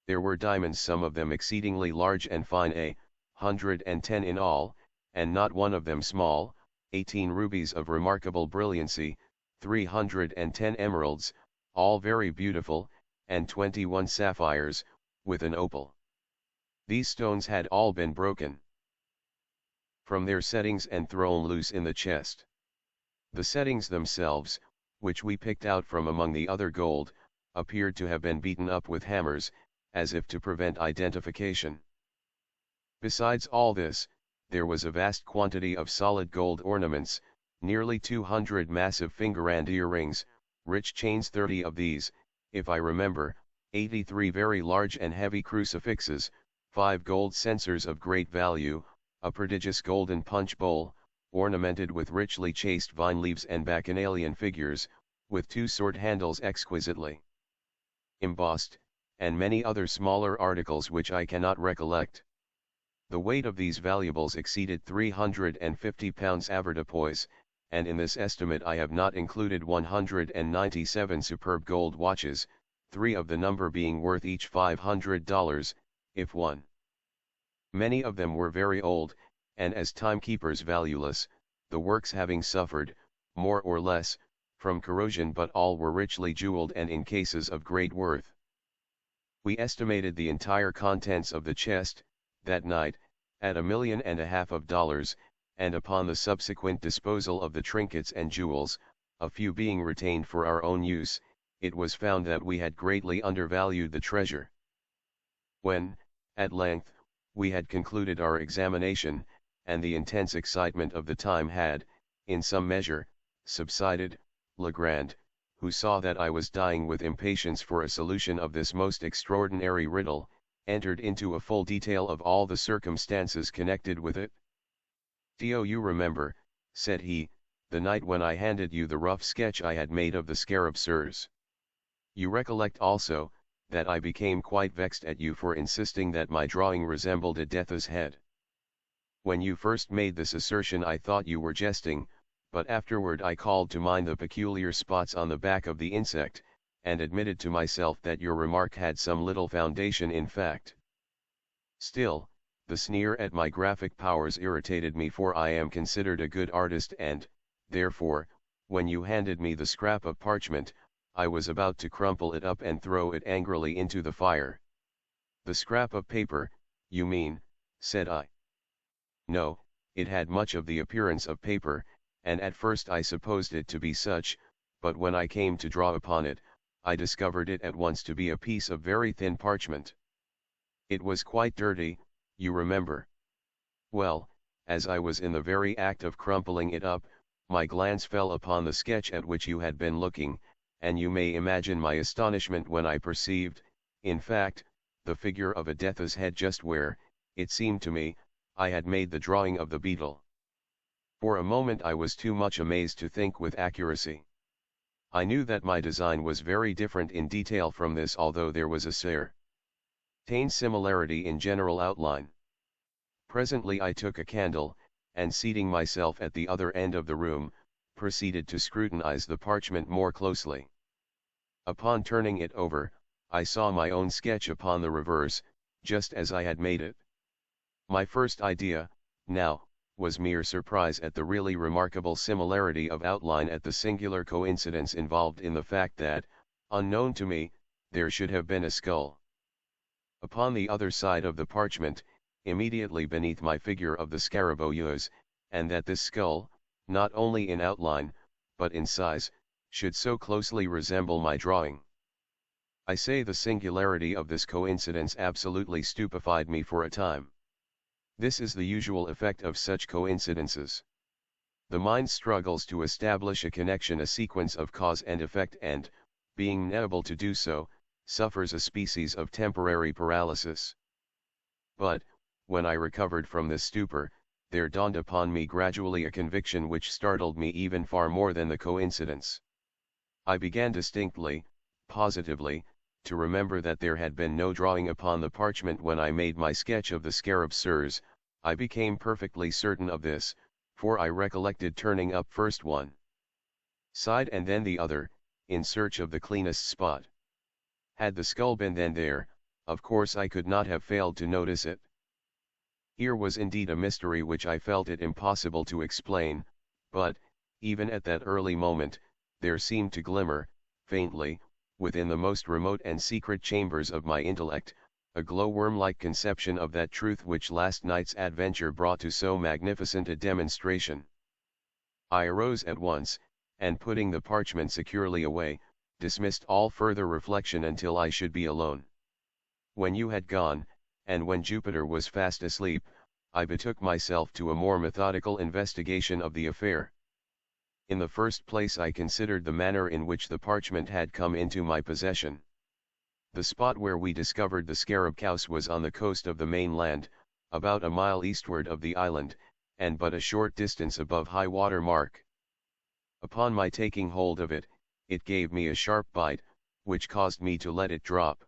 There were diamonds, some of them exceedingly large and fine, 110 in all, and not one of them small, 18 rubies of remarkable brilliancy, 310 emeralds, all very beautiful, and 21 sapphires, with an opal. These stones had all been broken from their settings and thrown loose in the chest. The settings themselves, which we picked out from among the other gold, appeared to have been beaten up with hammers, as if to prevent identification. Besides all this, there was a vast quantity of solid gold ornaments, nearly 200 massive finger and earrings, rich chains, 30 of these, if I remember, 83 very large and heavy crucifixes, 5 gold censers of great value, a prodigious golden punch bowl, ornamented with richly chased vine leaves and bacchanalian figures, with 2 sword handles exquisitely embossed, and many other smaller articles which I cannot recollect. The weight of these valuables exceeded 350 pounds avoirdupois, and in this estimate I have not included 197 superb gold watches, 3 of the number being worth each $500, if one. Many of them were very old, and as timekeepers valueless, the works having suffered, more or less, from corrosion, but all were richly jeweled and in cases of great worth. We estimated the entire contents of the chest, that night, at $1.5 million, and upon the subsequent disposal of the trinkets and jewels, a few being retained for our own use, it was found that we had greatly undervalued the treasure. When, at length, we had concluded our examination, and the intense excitement of the time had, in some measure, subsided, Legrand, who saw that I was dying with impatience for a solution of this most extraordinary riddle, entered into a full detail of all the circumstances connected with it. "Do you remember," said he, "the night when I handed you the rough sketch I had made of the scarab, sirs? You recollect also, that I became quite vexed at you for insisting that my drawing resembled a death's head. When you first made this assertion I thought you were jesting, but afterward I called to mind the peculiar spots on the back of the insect, and admitted to myself that your remark had some little foundation in fact. Still, the sneer at my graphic powers irritated me, for I am considered a good artist, and, therefore, when you handed me the scrap of parchment, I was about to crumple it up and throw it angrily into the fire." "The scrap of paper, you mean," said I. "No, it had much of the appearance of paper, and at first I supposed it to be such, but when I came to draw upon it, I discovered it at once to be a piece of very thin parchment. It was quite dirty, you remember. Well, as I was in the very act of crumpling it up, my glance fell upon the sketch at which you had been looking, and you may imagine my astonishment when I perceived, in fact, the figure of a death's head just where, it seemed to me, I had made the drawing of the beetle. For a moment I was too much amazed to think with accuracy. I knew that my design was very different in detail from this, although there was a certain similarity in general outline. Presently I took a candle, and seating myself at the other end of the room, proceeded to scrutinize the parchment more closely. Upon turning it over, I saw my own sketch upon the reverse, just as I had made it. My first idea, now, was mere surprise at the really remarkable similarity of outline, at the singular coincidence involved in the fact that, unknown to me, there should have been a skull upon the other side of the parchment, immediately beneath my figure of the scarabæus, and that this skull, not only in outline, but in size, should so closely resemble my drawing. I say the singularity of this coincidence absolutely stupefied me for a time. This is the usual effect of such coincidences. The mind struggles to establish a connection, a sequence of cause and effect, and, being unable to do so, suffers a species of temporary paralysis. But, When I recovered from this stupor, there dawned upon me gradually a conviction which startled me even far more than the coincidence. I began distinctly, positively, to remember that there had been no drawing upon the parchment when I made my sketch of the scarab sirs. I became perfectly certain of this, for I recollected turning up first one side and then the other, in search of the cleanest spot. Had the skull been then there, of course I could not have failed to notice it. Here was indeed a mystery which I felt it impossible to explain, but, even at that early moment, there seemed to glimmer, faintly, within the most remote and secret chambers of my intellect, a glowworm-like conception of that truth which last night's adventure brought to so magnificent a demonstration. I arose at once, and putting the parchment securely away, dismissed all further reflection until I should be alone. When you had gone, and when Jupiter was fast asleep, I betook myself to a more methodical investigation of the affair. In the first place I considered the manner in which the parchment had come into my possession. The spot where we discovered the scarab house was on the coast of the mainland, about a mile eastward of the island, and but a short distance above high water mark. Upon my taking hold of it, it gave me a sharp bite, which caused me to let it drop.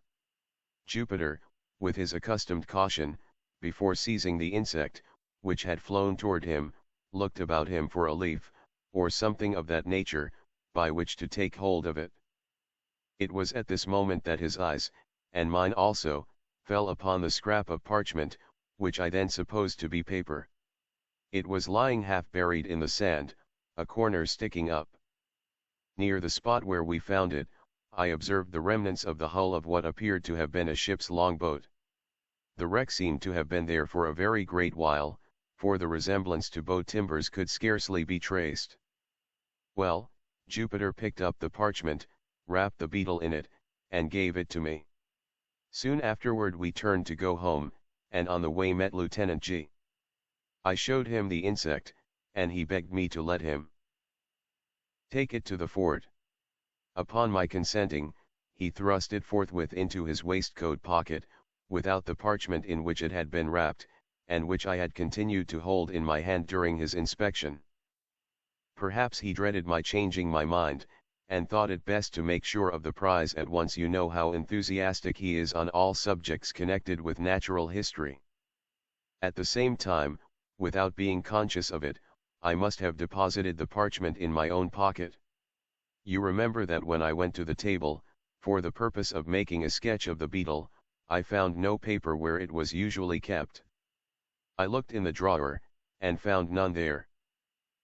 Jupiter, with his accustomed caution, before seizing the insect, which had flown toward him, looked about him for a leaf, or something of that nature, by which to take hold of it. It was at this moment that his eyes, and mine also, fell upon the scrap of parchment, which I then supposed to be paper. It was lying half buried in the sand, a corner sticking up. Near the spot where we found it, I observed the remnants of the hull of what appeared to have been a ship's longboat. The wreck seemed to have been there for a very great while, for the resemblance to boat timbers could scarcely be traced. Well, Jupiter picked up the parchment, wrapped the beetle in it, and gave it to me. Soon afterward we turned to go home, and on the way met Lieutenant G. I showed him the insect, and he begged me to let him take it to the fort. Upon my consenting, he thrust it forthwith into his waistcoat pocket, without the parchment in which it had been wrapped, and which I had continued to hold in my hand during his inspection. Perhaps he dreaded my changing my mind, and thought it best to make sure of the prize at once. You know how enthusiastic he is on all subjects connected with natural history. At the same time, without being conscious of it, I must have deposited the parchment in my own pocket. You remember that when I went to the table, for the purpose of making a sketch of the beetle, I found no paper where it was usually kept. I looked in the drawer, and found none there.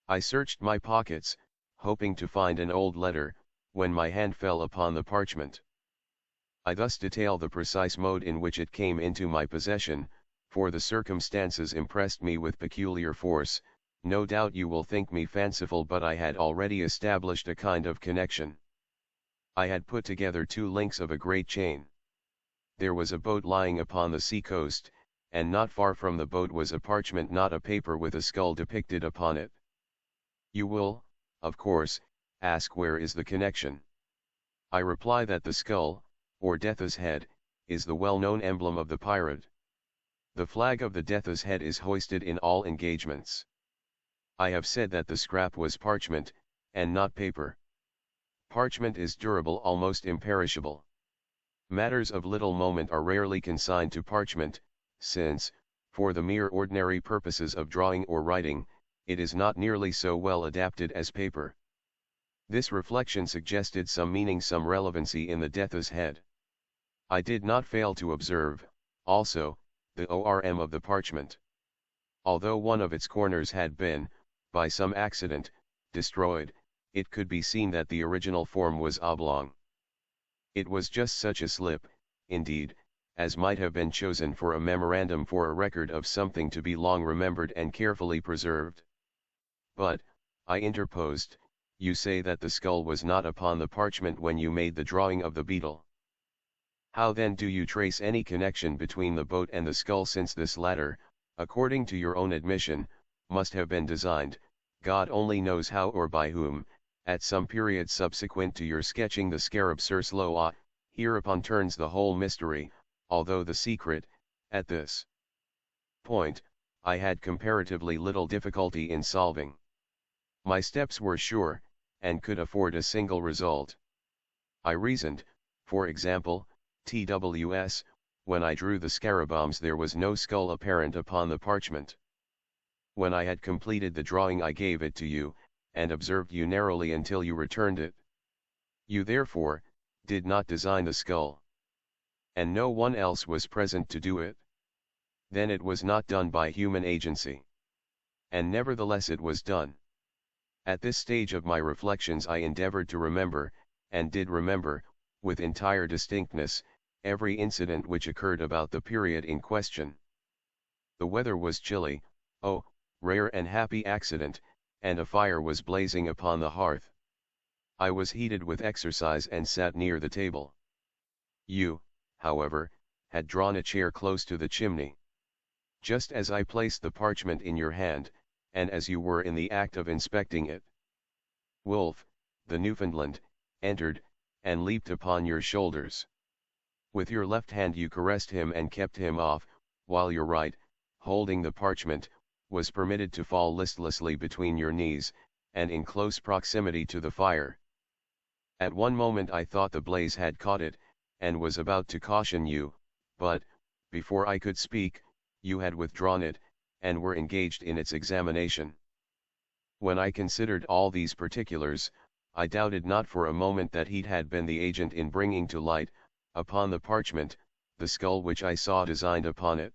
I searched my pockets, hoping to find an old letter, when my hand fell upon the parchment. I thus detail the precise mode in which it came into my possession, for the circumstances impressed me with peculiar force. No doubt you will think me fanciful, but I had already established a kind of connection. I had put together two links of a great chain. There was a boat lying upon the sea coast, and not far from the boat was a parchment, not a paper, with a skull depicted upon it. You will, of course, ask where is the connection. I reply that the skull, or Death's head, is the well-known emblem of the pirate. The flag of the Death's head is hoisted in all engagements. I have said that the scrap was parchment, and not paper. Parchment is durable, almost imperishable. Matters of little moment are rarely consigned to parchment, since, for the mere ordinary purposes of drawing or writing, it is not nearly so well adapted as paper. This reflection suggested some meaning, some relevancy in the Death's head. I did not fail to observe, also, the orm of the parchment. Although one of its corners had been, by some accident, destroyed, it could be seen that the original form was oblong. It was just such a slip, indeed, as might have been chosen for a memorandum, for a record of something to be long remembered and carefully preserved. But, I interposed, you say that the skull was not upon the parchment when you made the drawing of the beetle. How then do you trace any connection between the boat and the skull, since this latter, according to your own admission, must have been designed, God only knows how or by whom, at some period subsequent to your sketching the scarab Sursloa? Hereupon turns the whole mystery, although the secret, at this point, I had comparatively little difficulty in solving. My steps were sure, and could afford a single result. I reasoned, for example, TWS, when I drew the scarabombs there was no skull apparent upon the parchment. When I had completed the drawing I gave it to you, and observed you narrowly until you returned it. You therefore, did not design the skull. And no one else was present to do it. Then it was not done by human agency. And nevertheless it was done. At this stage of my reflections I endeavored to remember, and did remember, with entire distinctness, every incident which occurred about the period in question. The weather was chilly, oh, rare and happy accident, and a fire was blazing upon the hearth. I was heated with exercise and sat near the table. You, however, had drawn a chair close to the chimney. Just as I placed the parchment in your hand, and as you were in the act of inspecting it, Wolf, the Newfoundland, entered, and leaped upon your shoulders. With your left hand you caressed him and kept him off, while your right, holding the parchment, was permitted to fall listlessly between your knees, and in close proximity to the fire. At one moment I thought the blaze had caught it, and was about to caution you, but, before I could speak, you had withdrawn it, and were engaged in its examination. When I considered all these particulars, I doubted not for a moment that he had been the agent in bringing to light, upon the parchment, the skull which I saw designed upon it.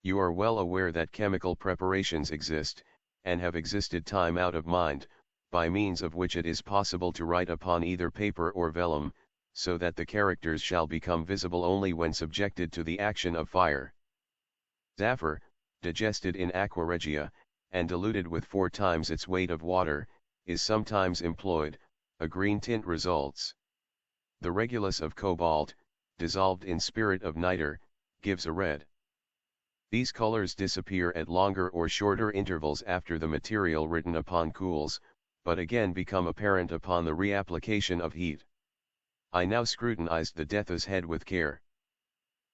You are well aware that chemical preparations exist, and have existed time out of mind, by means of which it is possible to write upon either paper or vellum, so that the characters shall become visible only when subjected to the action of fire. Zaffer, digested in aqua regia, and diluted with 4 times its weight of water, is sometimes employed, a green tint results. The regulus of cobalt, dissolved in spirit of nitre, gives a red. These colors disappear at longer or shorter intervals after the material written upon cools, but again become apparent upon the reapplication of heat. I now scrutinized the death's head with care.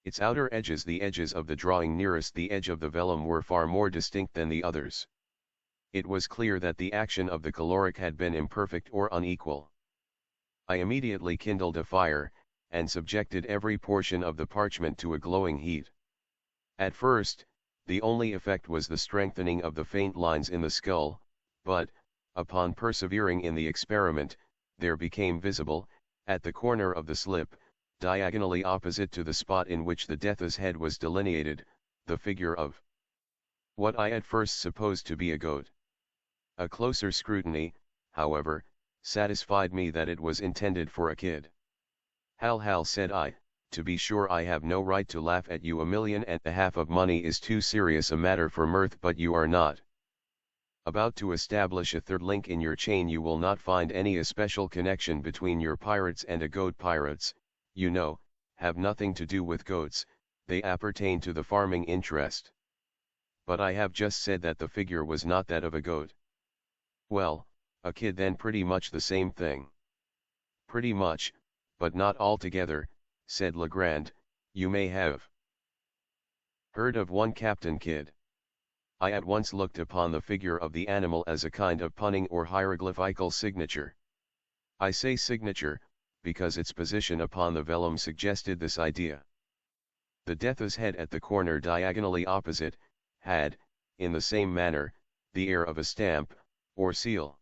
Its outer edges, the edges of the drawing nearest the edge of the vellum, were far more distinct than the others. It was clear that the action of the caloric had been imperfect or unequal. I immediately kindled a fire, and subjected every portion of the parchment to a glowing heat. At first, the only effect was the strengthening of the faint lines in the skull, but, upon persevering in the experiment, there became visible, at the corner of the slip, diagonally opposite to the spot in which the death's head was delineated, the figure of what I at first supposed to be a goat. A closer scrutiny, however, satisfied me that it was intended for a kid. Hal, said I, to be sure I have no right to laugh at you. $1.5 million of money is too serious a matter for mirth, but you are not about to establish a third link in your chain. You will not find any especial connection between your pirates and a goat. Pirates, you know, have nothing to do with goats, they appertain to the farming interest. But I have just said that the figure was not that of a goat. Well, a kid then. Pretty much the same thing. Pretty much, but not altogether, said Legrand. You may have heard of one Captain Kidd. I at once looked upon the figure of the animal as a kind of punning or hieroglyphical signature. I say signature, because its position upon the vellum suggested this idea. The death's head at the corner diagonally opposite, had, in the same manner, the air of a stamp, or seal.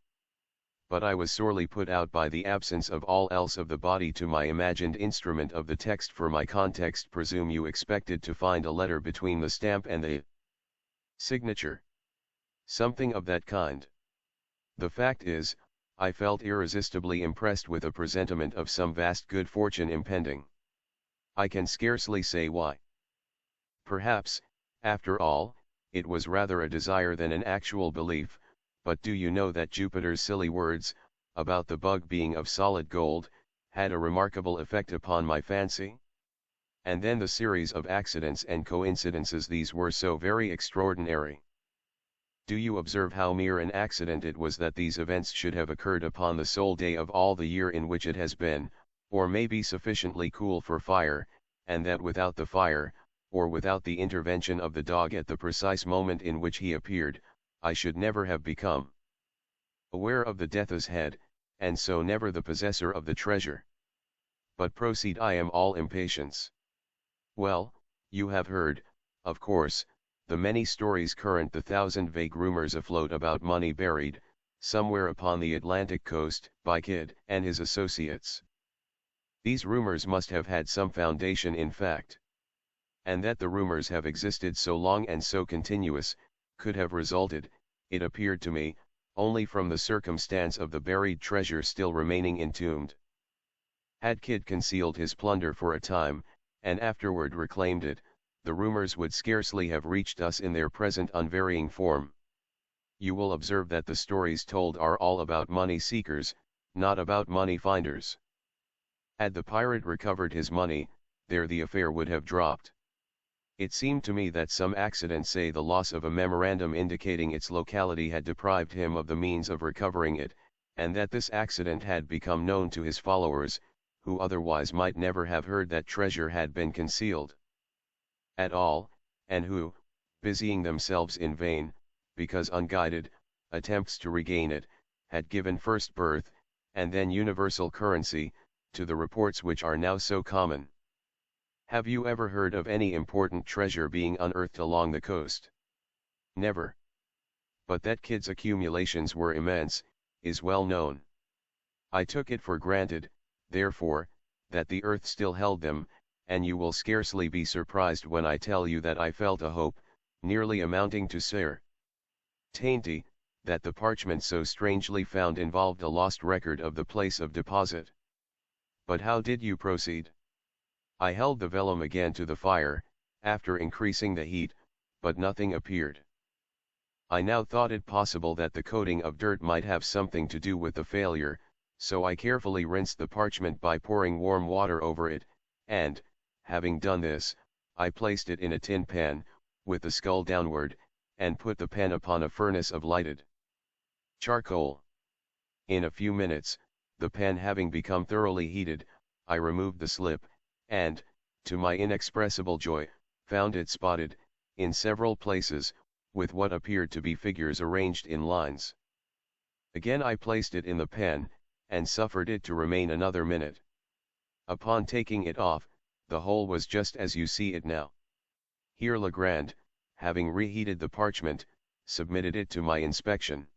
But I was sorely put out by the absence of all else of the body to my imagined instrument of the text. For my context presume you expected to find a letter between the stamp and the signature. Something of that kind. The fact is, I felt irresistibly impressed with a presentiment of some vast good fortune impending. I can scarcely say why. Perhaps, after all, it was rather a desire than an actual belief, but do you know that Jupiter's silly words, about the bug being of solid gold, had a remarkable effect upon my fancy? And then the series of accidents and coincidences, these were so very extraordinary. Do you observe how mere an accident it was that these events should have occurred upon the sole day of all the year in which it has been, or may be sufficiently cool for fire, and that without the fire, or without the intervention of the dog at the precise moment in which he appeared, I should never have become aware of the death's head, and so never the possessor of the treasure. But proceed, I am all impatience. Well, you have heard, of course, the many stories current, the thousand vague rumors afloat about money buried, somewhere upon the Atlantic coast, by Kidd and his associates. These rumors must have had some foundation in fact. And that the rumors have existed so long and so continuous, could have resulted, it appeared to me, only from the circumstance of the buried treasure still remaining entombed. Had Kidd concealed his plunder for a time, and afterward reclaimed it, the rumors would scarcely have reached us in their present unvarying form. You will observe that the stories told are all about money seekers, not about money finders. Had the pirate recovered his money, there the affair would have dropped. It seemed to me that some accident, say the loss of a memorandum indicating its locality, had deprived him of the means of recovering it, and that this accident had become known to his followers, who otherwise might never have heard that treasure had been concealed at all, and who, busying themselves in vain, because unguided, attempts to regain it, had given first birth, and then universal currency, to the reports which are now so common. Have you ever heard of any important treasure being unearthed along the coast? Never. But that Kidd's accumulations were immense, is well known. I took it for granted, therefore, that the earth still held them, and you will scarcely be surprised when I tell you that I felt a hope, nearly amounting to certainty, that the parchment so strangely found involved a lost record of the place of deposit. But how did you proceed? I held the vellum again to the fire, after increasing the heat, but nothing appeared. I now thought it possible that the coating of dirt might have something to do with the failure, so I carefully rinsed the parchment by pouring warm water over it, and, having done this, I placed it in a tin pan, with the skull downward, and put the pen upon a furnace of lighted charcoal. In a few minutes, the pan having become thoroughly heated, I removed the slip, and, to my inexpressible joy, found it spotted, in several places, with what appeared to be figures arranged in lines. Again I placed it in the pan, and suffered it to remain another minute. Upon taking it off, the whole was just as you see it now. Here Legrand, having reheated the parchment, submitted it to my inspection.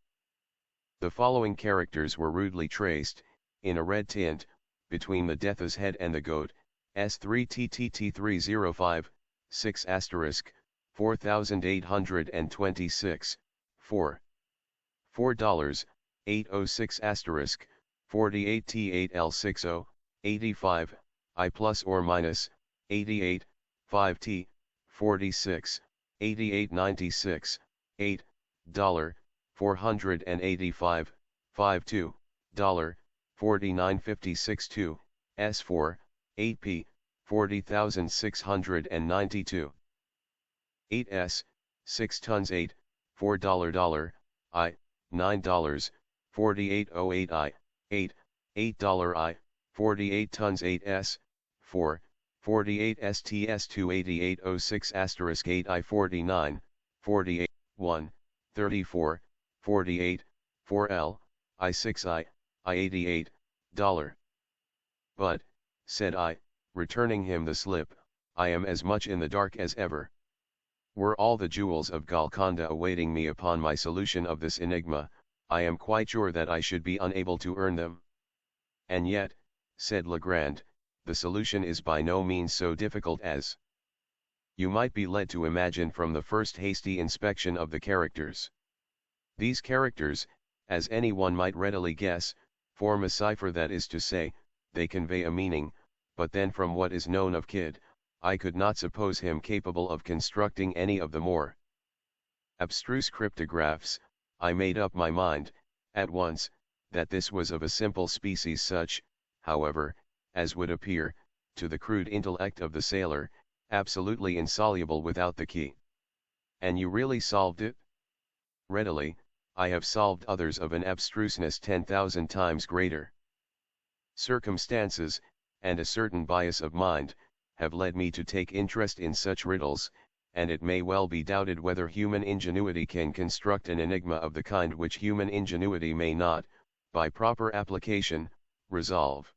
The following characters were rudely traced, in a red tint, between the death's head and the goat, S3TTT305, 6 asterisk, 4826, 4. $4, 806 asterisk, 48T8L60, 85, I plus or minus, 88, 5T, 46, 8896, $8, 485, 52, $4956 2, S4, 8P, 40,692. 8S, 6 tons 8, $4 I, $9, 4808 I, 8, $8 I, 48 tons 8S, 4, 48 STS 28806 asterisk 8 I 49, 48, 1, 34, 48, 4L, I 6 I 88, $. But, said I, returning him the slip, I am as much in the dark as ever. Were all the jewels of Golconda awaiting me upon my solution of this enigma, I am quite sure that I should be unable to earn them. And yet, said Legrand, the solution is by no means so difficult as you might be led to imagine from the first hasty inspection of the characters. These characters, as anyone might readily guess, form a cipher, that is to say, they convey a meaning, but then from what is known of Kidd, I could not suppose him capable of constructing any of the more abstruse cryptographs. I made up my mind, at once, that this was of a simple species, such, however, as would appear, to the crude intellect of the sailor, absolutely insoluble without the key. And you really solved it? Readily. I have solved others of an abstruseness 10,000 times greater. Circumstances, and a certain bias of mind, have led me to take interest in such riddles, and it may well be doubted whether human ingenuity can construct an enigma of the kind which human ingenuity may not, by proper application, resolve.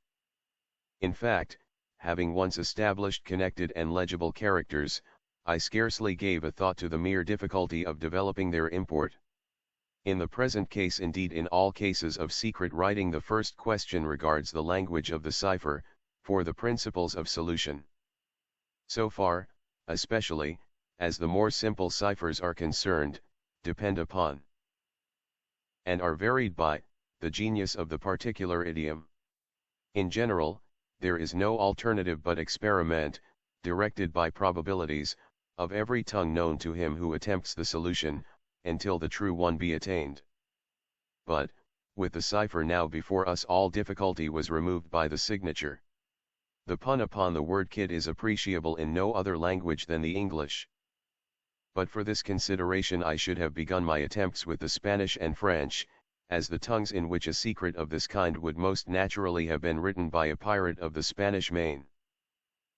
In fact, having once established connected and legible characters, I scarcely gave a thought to the mere difficulty of developing their import. In the present case, indeed in all cases of secret writing, the first question regards the language of the cipher, for the principles of solution. So far, especially, as the more simple ciphers are concerned, depend upon, and are varied by, the genius of the particular idiom. In general, there is no alternative but experiment, directed by probabilities, of every tongue known to him who attempts the solution, until the true one be attained. But, with the cipher now before us, all difficulty was removed by the signature. The pun upon the word kid is appreciable in no other language than the English. But for this consideration I should have begun my attempts with the Spanish and French, as the tongues in which a secret of this kind would most naturally have been written by a pirate of the Spanish main.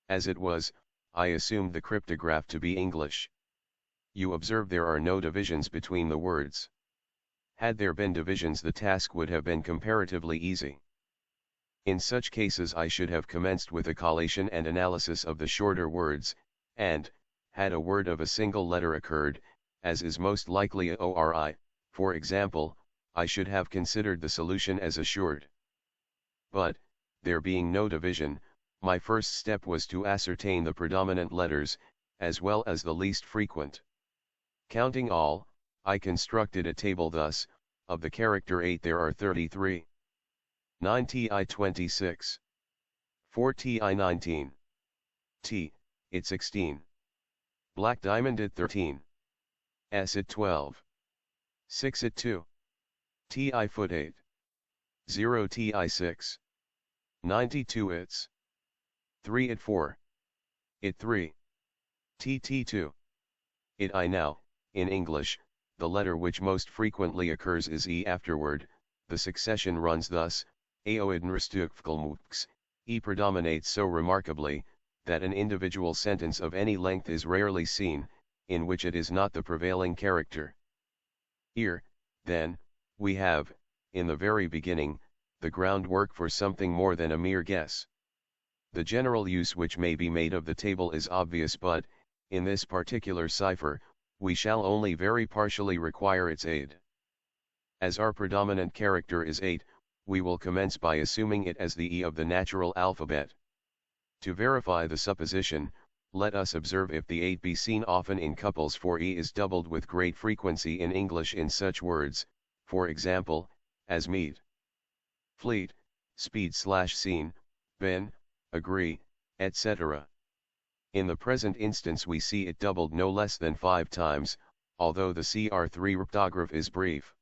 As it was, I assumed the cryptograph to be English. You observe there are no divisions between the words. Had there been divisions, the task would have been comparatively easy. In such cases I should have commenced with a collation and analysis of the shorter words, and, had a word of a single letter occurred, as is most likely a ori, for example, I should have considered the solution as assured. But, there being no division, my first step was to ascertain the predominant letters, as well as the least frequent. Counting all, I constructed a table thus: of the character 8 there are 33. 9ti 26. 4ti 19. T, it 16. Black diamond at 13. S at 12. 6 at 2. Ti foot 8. 0 ti 6. 92 its. 3 at 4. It 3. tt2. It I now, in English, the letter which most frequently occurs is E. Afterward, the succession runs thus: Aoidnrstuckfkelmux, E predominates so remarkably, that an individual sentence of any length is rarely seen, in which it is not the prevailing character. Here, then, we have, in the very beginning, the groundwork for something more than a mere guess. The general use which may be made of the table is obvious, but, in this particular cipher, we shall only very partially require its aid. As our predominant character is 8, we will commence by assuming it as the E of the natural alphabet. To verify the supposition, let us observe if the 8 be seen often in couples, for E is doubled with great frequency in English in such words, for example, as meet, fleet, speed/scene, been, agree, etc. In the present instance we see it doubled no less than 5 times, although the CR3 cryptograph is brief.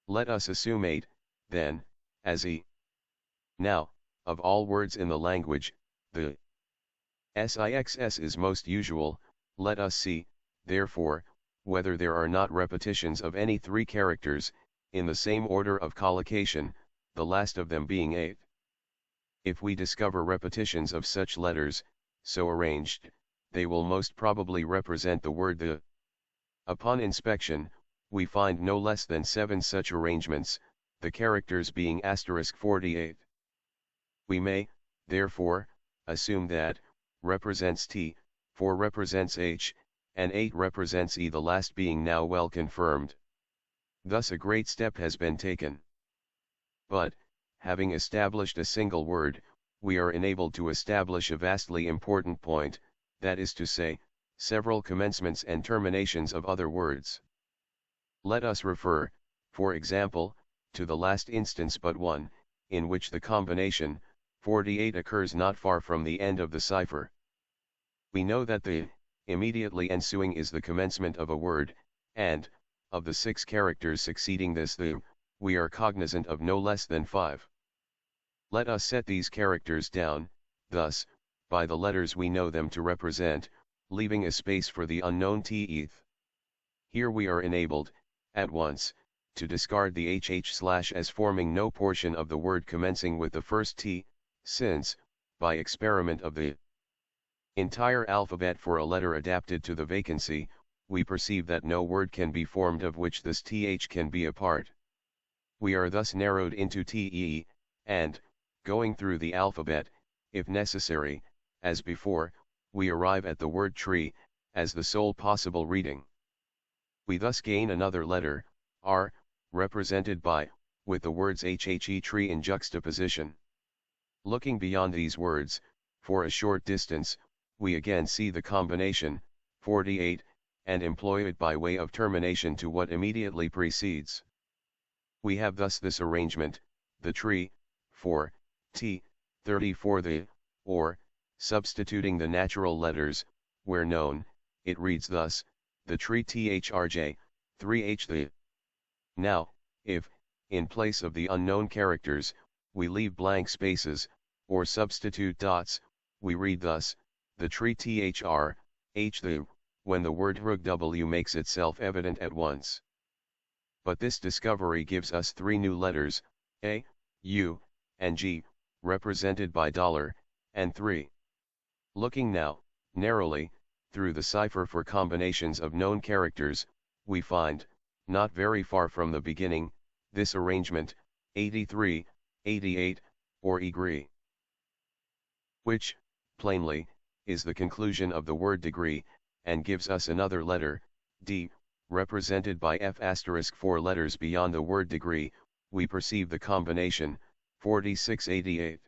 Let us assume 8, then, as E. Now, of all words in the language, the SIXS is most usual. Let us see, therefore, whether there are not repetitions of any 3 characters, in the same order of collocation, the last of them being 8. If we discover repetitions of such letters, so arranged, they will most probably represent the word the. Upon inspection, we find no less than 7 such arrangements, the characters being *48. We may, therefore, assume that, represents T, 4 represents H, and 8 represents E, the last being now well confirmed. Thus a great step has been taken. But, having established a single word, we are enabled to establish a vastly important point, that is to say, several commencements and terminations of other words. Let us refer, for example, to the last instance but one, in which the combination, 48 occurs not far from the end of the cipher. We know that the, immediately ensuing is the commencement of a word, and, of the 6 characters succeeding this the, we are cognizant of no less than 5. Let us set these characters down, thus, by the letters we know them to represent, leaving a space for the unknown t-eth. Here we are enabled, at once, to discard the hh/ as forming no portion of the word commencing with the first t, since, by experiment of the Entire alphabet for a letter adapted to the vacancy, we perceive that no word can be formed of which this th can be a part. We are thus narrowed into te, and, going through the alphabet, if necessary, as before, we arrive at the word tree, as the sole possible reading. We thus gain another letter, r, represented by, with the words hhe tree in juxtaposition. Looking beyond these words, for a short distance, we again see the combination, 48, and employ it by way of termination to what immediately precedes. We have thus this arrangement, the tree, for, t, 30 for the, or, substituting the natural letters, where known, it reads thus, the tree thrj, 3h the. Now, if, in place of the unknown characters, we leave blank spaces, or substitute dots, we read thus, the tree thr, h the, when the word hrug makes itself evident at once. But this discovery gives us three new letters, a, u, and g, represented by $, and 3. Looking now, narrowly, through the cipher for combinations of known characters, we find, not very far from the beginning, this arrangement, 83, 88, or degree, which, plainly, is the conclusion of the word degree, and gives us another letter, d, represented by f*, 4 letters beyond the word degree, we perceive the combination, 4688.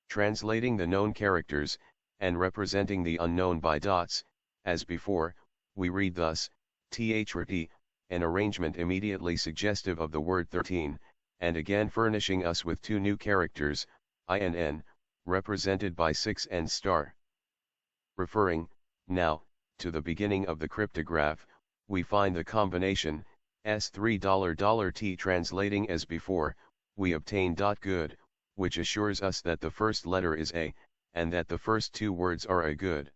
Translating the known characters, and representing the unknown by dots, as before, we read thus, thrd, an arrangement immediately suggestive of the word 13, and again furnishing us with two new characters, I and n, represented by 6 and star. Referring, now, to the beginning of the cryptograph, we find the combination, $3 translating as before, we obtain good, which assures us that the first letter is a, and that the first two words are a good.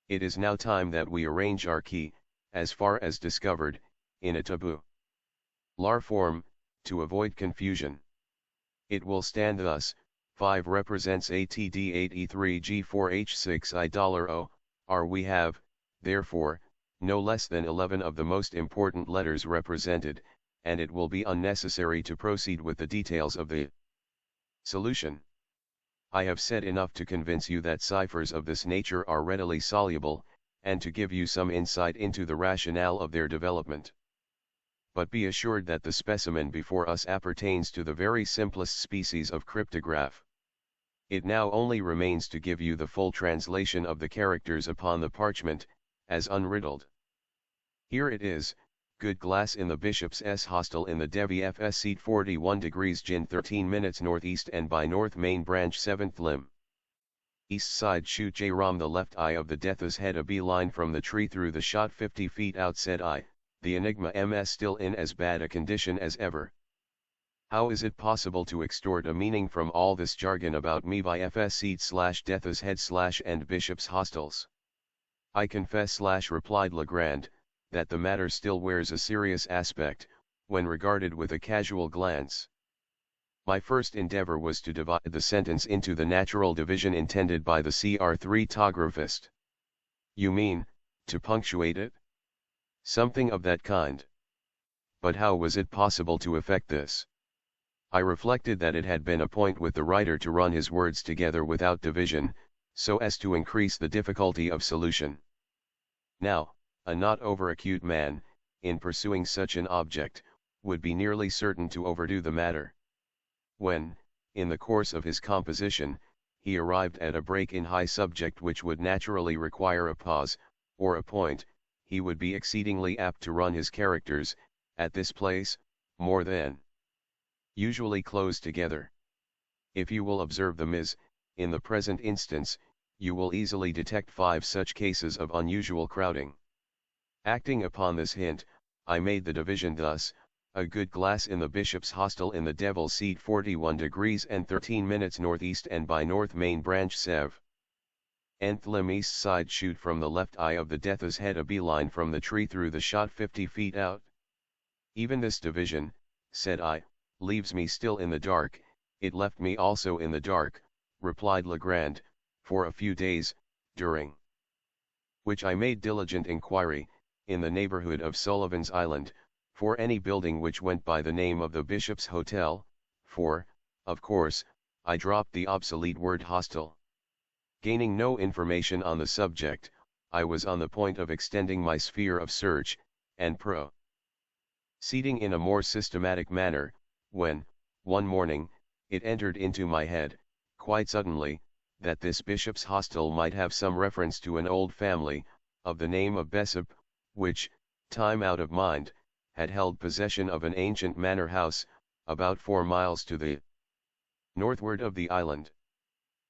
It is now time that we arrange our key, as far as discovered, in a taboo lar form, to avoid confusion. It will stand thus, 5 represents ATD8E3G4H6I$O, R. We have, therefore, no less than 11 of the most important letters represented, and it will be unnecessary to proceed with the details of the solution. I have said enough to convince you that ciphers of this nature are readily soluble, and to give you some insight into the rationale of their development. But be assured that the specimen before us appertains to the very simplest species of cryptograph. It now only remains to give you the full translation of the characters upon the parchment, as unriddled. Here it is: good glass in the Bishop's S hostel in the Devi FS seat 41 degrees Gin 13 minutes northeast and by North Main Branch 7th limb. East side shoot J Ram the left eye of the Death's head a beeline from the tree through the shot 50 feet out said I, the Enigma MS still in as bad a condition as ever. How is it possible to extort a meaning from all this jargon about me by FS seat / Death's head / and Bishop's hostels? I confess replied Legrand, that the matter still wears a serious aspect, when regarded with a casual glance. My first endeavor was to divide the sentence into the natural division intended by the CR3tographist. You mean, to punctuate it? Something of that kind. But how was it possible to effect this? I reflected that it had been a point with the writer to run his words together without division, so as to increase the difficulty of solution. Now, a not over-acute man, in pursuing such an object, would be nearly certain to overdo the matter. When, in the course of his composition, he arrived at a break in high subject which would naturally require a pause, or a point, he would be exceedingly apt to run his characters, at this place, more than usually close together. If you will observe them in the present instance, you will easily detect 5 such cases of unusual crowding. Acting upon this hint, I made the division thus: a good glass in the Bishop's hostel in the Devil's seat 41 degrees and 13 minutes northeast and by North Main Branch Sev. Nth limb east side shoot from the left eye of the Death's head a beeline from the tree through the shot 50 feet out. Even this division, said I, leaves me still in the dark. It left me also in the dark, replied Legrand, for a few days, during which I made diligent inquiry, in the neighborhood of Sullivan's Island, for any building which went by the name of the Bishop's Hotel, for, of course, I dropped the obsolete word hostel. Gaining no information on the subject, I was on the point of extending my sphere of search, and proceeding in a more systematic manner, when, one morning, it entered into my head, quite suddenly, that this bishop's hostel might have some reference to an old family, of the name of Bessop, which, time out of mind, had held possession of an ancient manor house, about 4 miles to the northward of the island.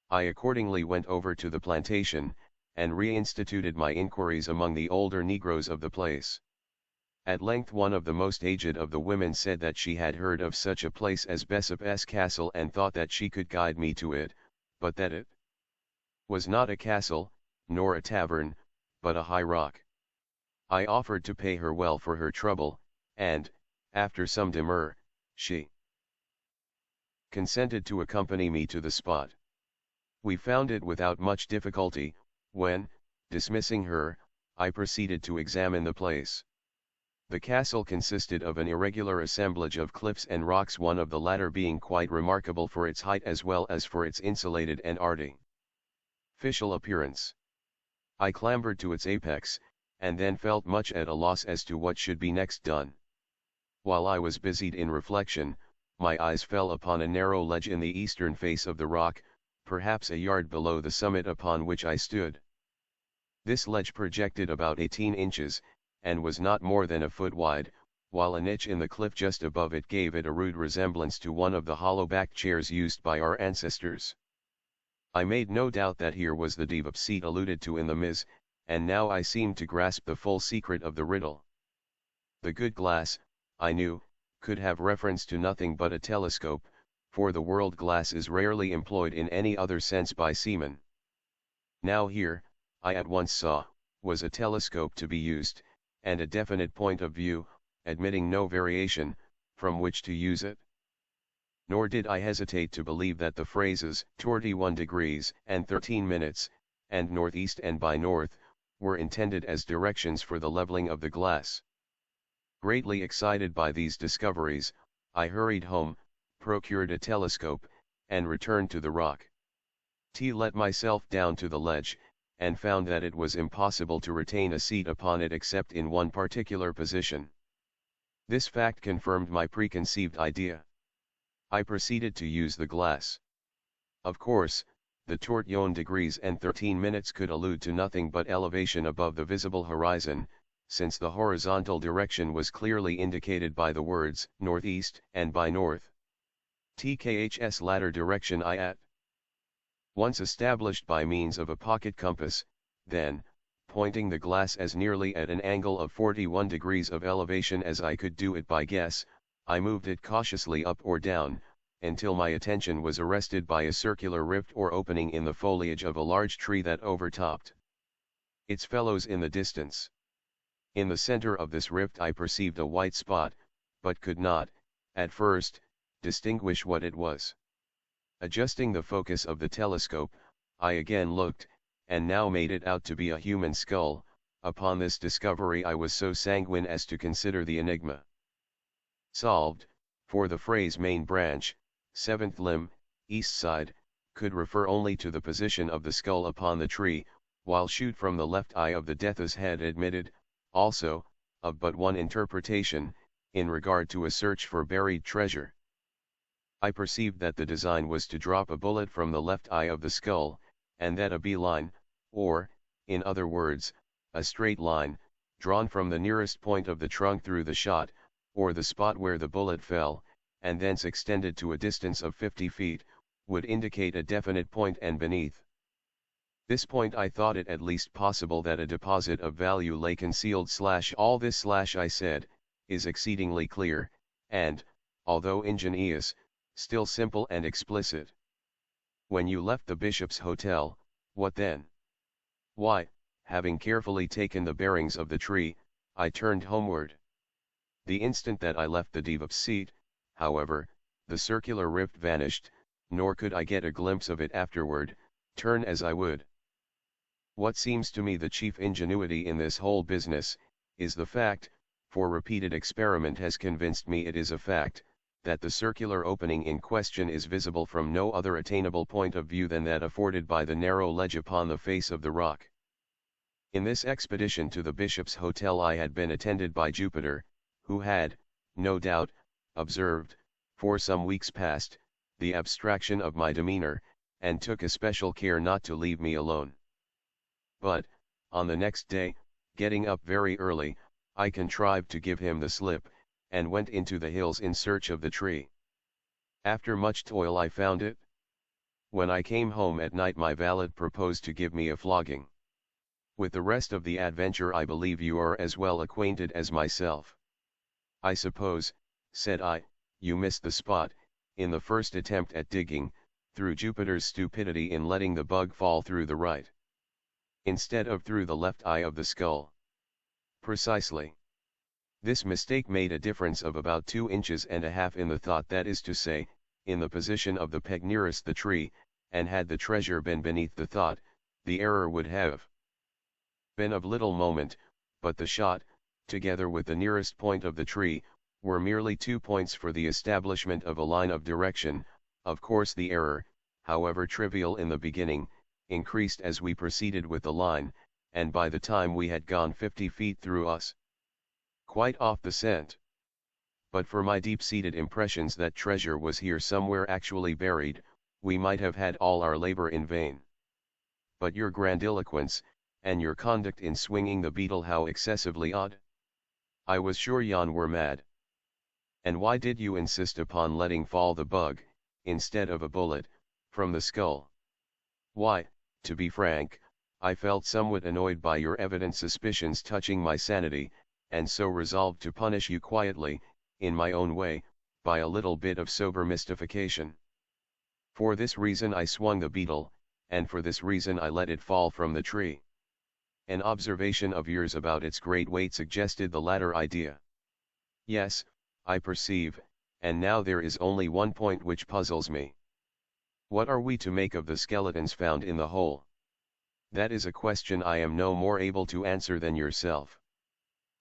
I accordingly went over to the plantation, and reinstituted my inquiries among the older negroes of the place. At length one of the most aged of the women said that she had heard of such a place as Bessop's Castle and thought that she could guide me to it, but that it was not a castle, nor a tavern, but a high rock. I offered to pay her well for her trouble, and, after some demur, she consented to accompany me to the spot. We found it without much difficulty, when, dismissing her, I proceeded to examine the place. The castle consisted of an irregular assemblage of cliffs and rocks, one of the latter being quite remarkable for its height as well as for its insulated and artificial appearance. I clambered to its apex, and then felt much at a loss as to what should be next done. While I was busied in reflection, my eyes fell upon a narrow ledge in the eastern face of the rock, perhaps a yard below the summit upon which I stood. This ledge projected about 18 inches, and was not more than a foot wide, while a niche in the cliff just above it gave it a rude resemblance to one of the hollow-backed chairs used by our ancestors. I made no doubt that here was the Diva seat alluded to in the Ms., and now I seemed to grasp the full secret of the riddle. The good glass, I knew, could have reference to nothing but a telescope, for the world glass is rarely employed in any other sense by seamen. Now here, I at once saw, was a telescope to be used, and a definite point of view, admitting no variation, from which to use it. Nor did I hesitate to believe that the phrases 21 degrees and 13 minutes, and northeast and by north, were intended as directions for the leveling of the glass. Greatly excited by these discoveries, I hurried home, procured a telescope, and returned to the rock. Let myself down to the ledge, and found that it was impossible to retain a seat upon it except in one particular position. This fact confirmed my preconceived idea. I proceeded to use the glass. Of course, the 21 degrees and 13 minutes could allude to nothing but elevation above the visible horizon, since the horizontal direction was clearly indicated by the words northeast and by north. TKHS latter direction I at once established by means of a pocket compass, then, pointing the glass as nearly at an angle of 41 degrees of elevation as I could do it by guess, I moved it cautiously up or down, until my attention was arrested by a circular rift or opening in the foliage of a large tree that overtopped its fellows in the distance. In the center of this rift I perceived a white spot, but could not, at first, distinguish what it was. Adjusting the focus of the telescope, I again looked, and now made it out to be a human skull. Upon this discovery I was so sanguine as to consider the enigma solved, for the phrase main branch, seventh limb, east side, could refer only to the position of the skull upon the tree, while shoot from the left eye of the death's head admitted, also, of but one interpretation, in regard to a search for buried treasure. I perceived that the design was to drop a bullet from the left eye of the skull, and that a bee-line, or, in other words, a straight line, drawn from the nearest point of the trunk through the shot, or the spot where the bullet fell, and thence extended to a distance of 50 feet, would indicate a definite point, and beneath this point I thought it at least possible that a deposit of value lay concealed. All this, I said, is exceedingly clear, and, although ingenious, still simple and explicit. When you left the Bishop's Hotel, what then? Why, having carefully taken the bearings of the tree, I turned homeward. The instant that I left the Diva's seat, however, the circular rift vanished, nor could I get a glimpse of it afterward, turn as I would. What seems to me the chief ingenuity in this whole business, is the fact, for repeated experiment has convinced me it is a fact, that the circular opening in question is visible from no other attainable point of view than that afforded by the narrow ledge upon the face of the rock. In this expedition to the Bishop's Hotel I had been attended by Jupiter, who had, no doubt, observed, for some weeks past, the abstraction of my demeanor, and took especial care not to leave me alone. But, on the next day, getting up very early, I contrived to give him the slip, and went into the hills in search of the tree. After much toil I found it. When I came home at night my valet proposed to give me a flogging. With the rest of the adventure I believe you are as well acquainted as myself. I suppose, said I, you missed the spot, in the first attempt at digging, through Jupiter's stupidity in letting the bug fall through the right, instead of through the left eye of the skull. Precisely. This mistake made a difference of about 2.5 inches in the thought, that is to say, in the position of the peg nearest the tree, and had the treasure been beneath the thought, the error would have been of little moment, but the shot, together with the nearest point of the tree, were merely 2 points for the establishment of a line of direction. Of course the error, however trivial in the beginning, increased as we proceeded with the line, and by the time we had gone 50 feet through us, quite off the scent. But for my deep-seated impressions that treasure was here somewhere actually buried, we might have had all our labor in vain. But your grandiloquence, and your conduct in swinging the beetle, how excessively odd! I was sure yon were mad. And why did you insist upon letting fall the bug, instead of a bullet, from the skull? Why, to be frank, I felt somewhat annoyed by your evident suspicions touching my sanity, and so resolved to punish you quietly, in my own way, by a little bit of sober mystification. For this reason I swung the beetle, and for this reason I let it fall from the tree. An observation of yours about its great weight suggested the latter idea. Yes, I perceive, and now there is only one point which puzzles me. What are we to make of the skeletons found in the hole? That is a question I am no more able to answer than yourself.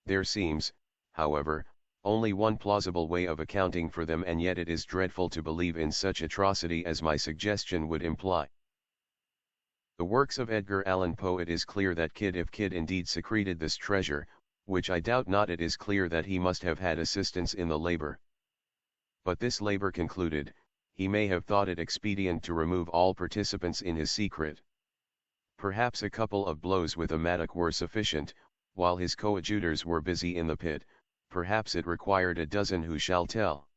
There seems, however, only one plausible way of accounting for them, and yet it is dreadful to believe in such atrocity as my suggestion would imply. The works of Edgar Allan Poe. It is clear that if Kidd indeed secreted this treasure, which I doubt not, it is clear that he must have had assistance in the labor. But this labor concluded, he may have thought it expedient to remove all participants in his secret. Perhaps a couple of blows with a mattock were sufficient, while his coadjutors were busy in the pit. Perhaps it required a dozen, who shall tell?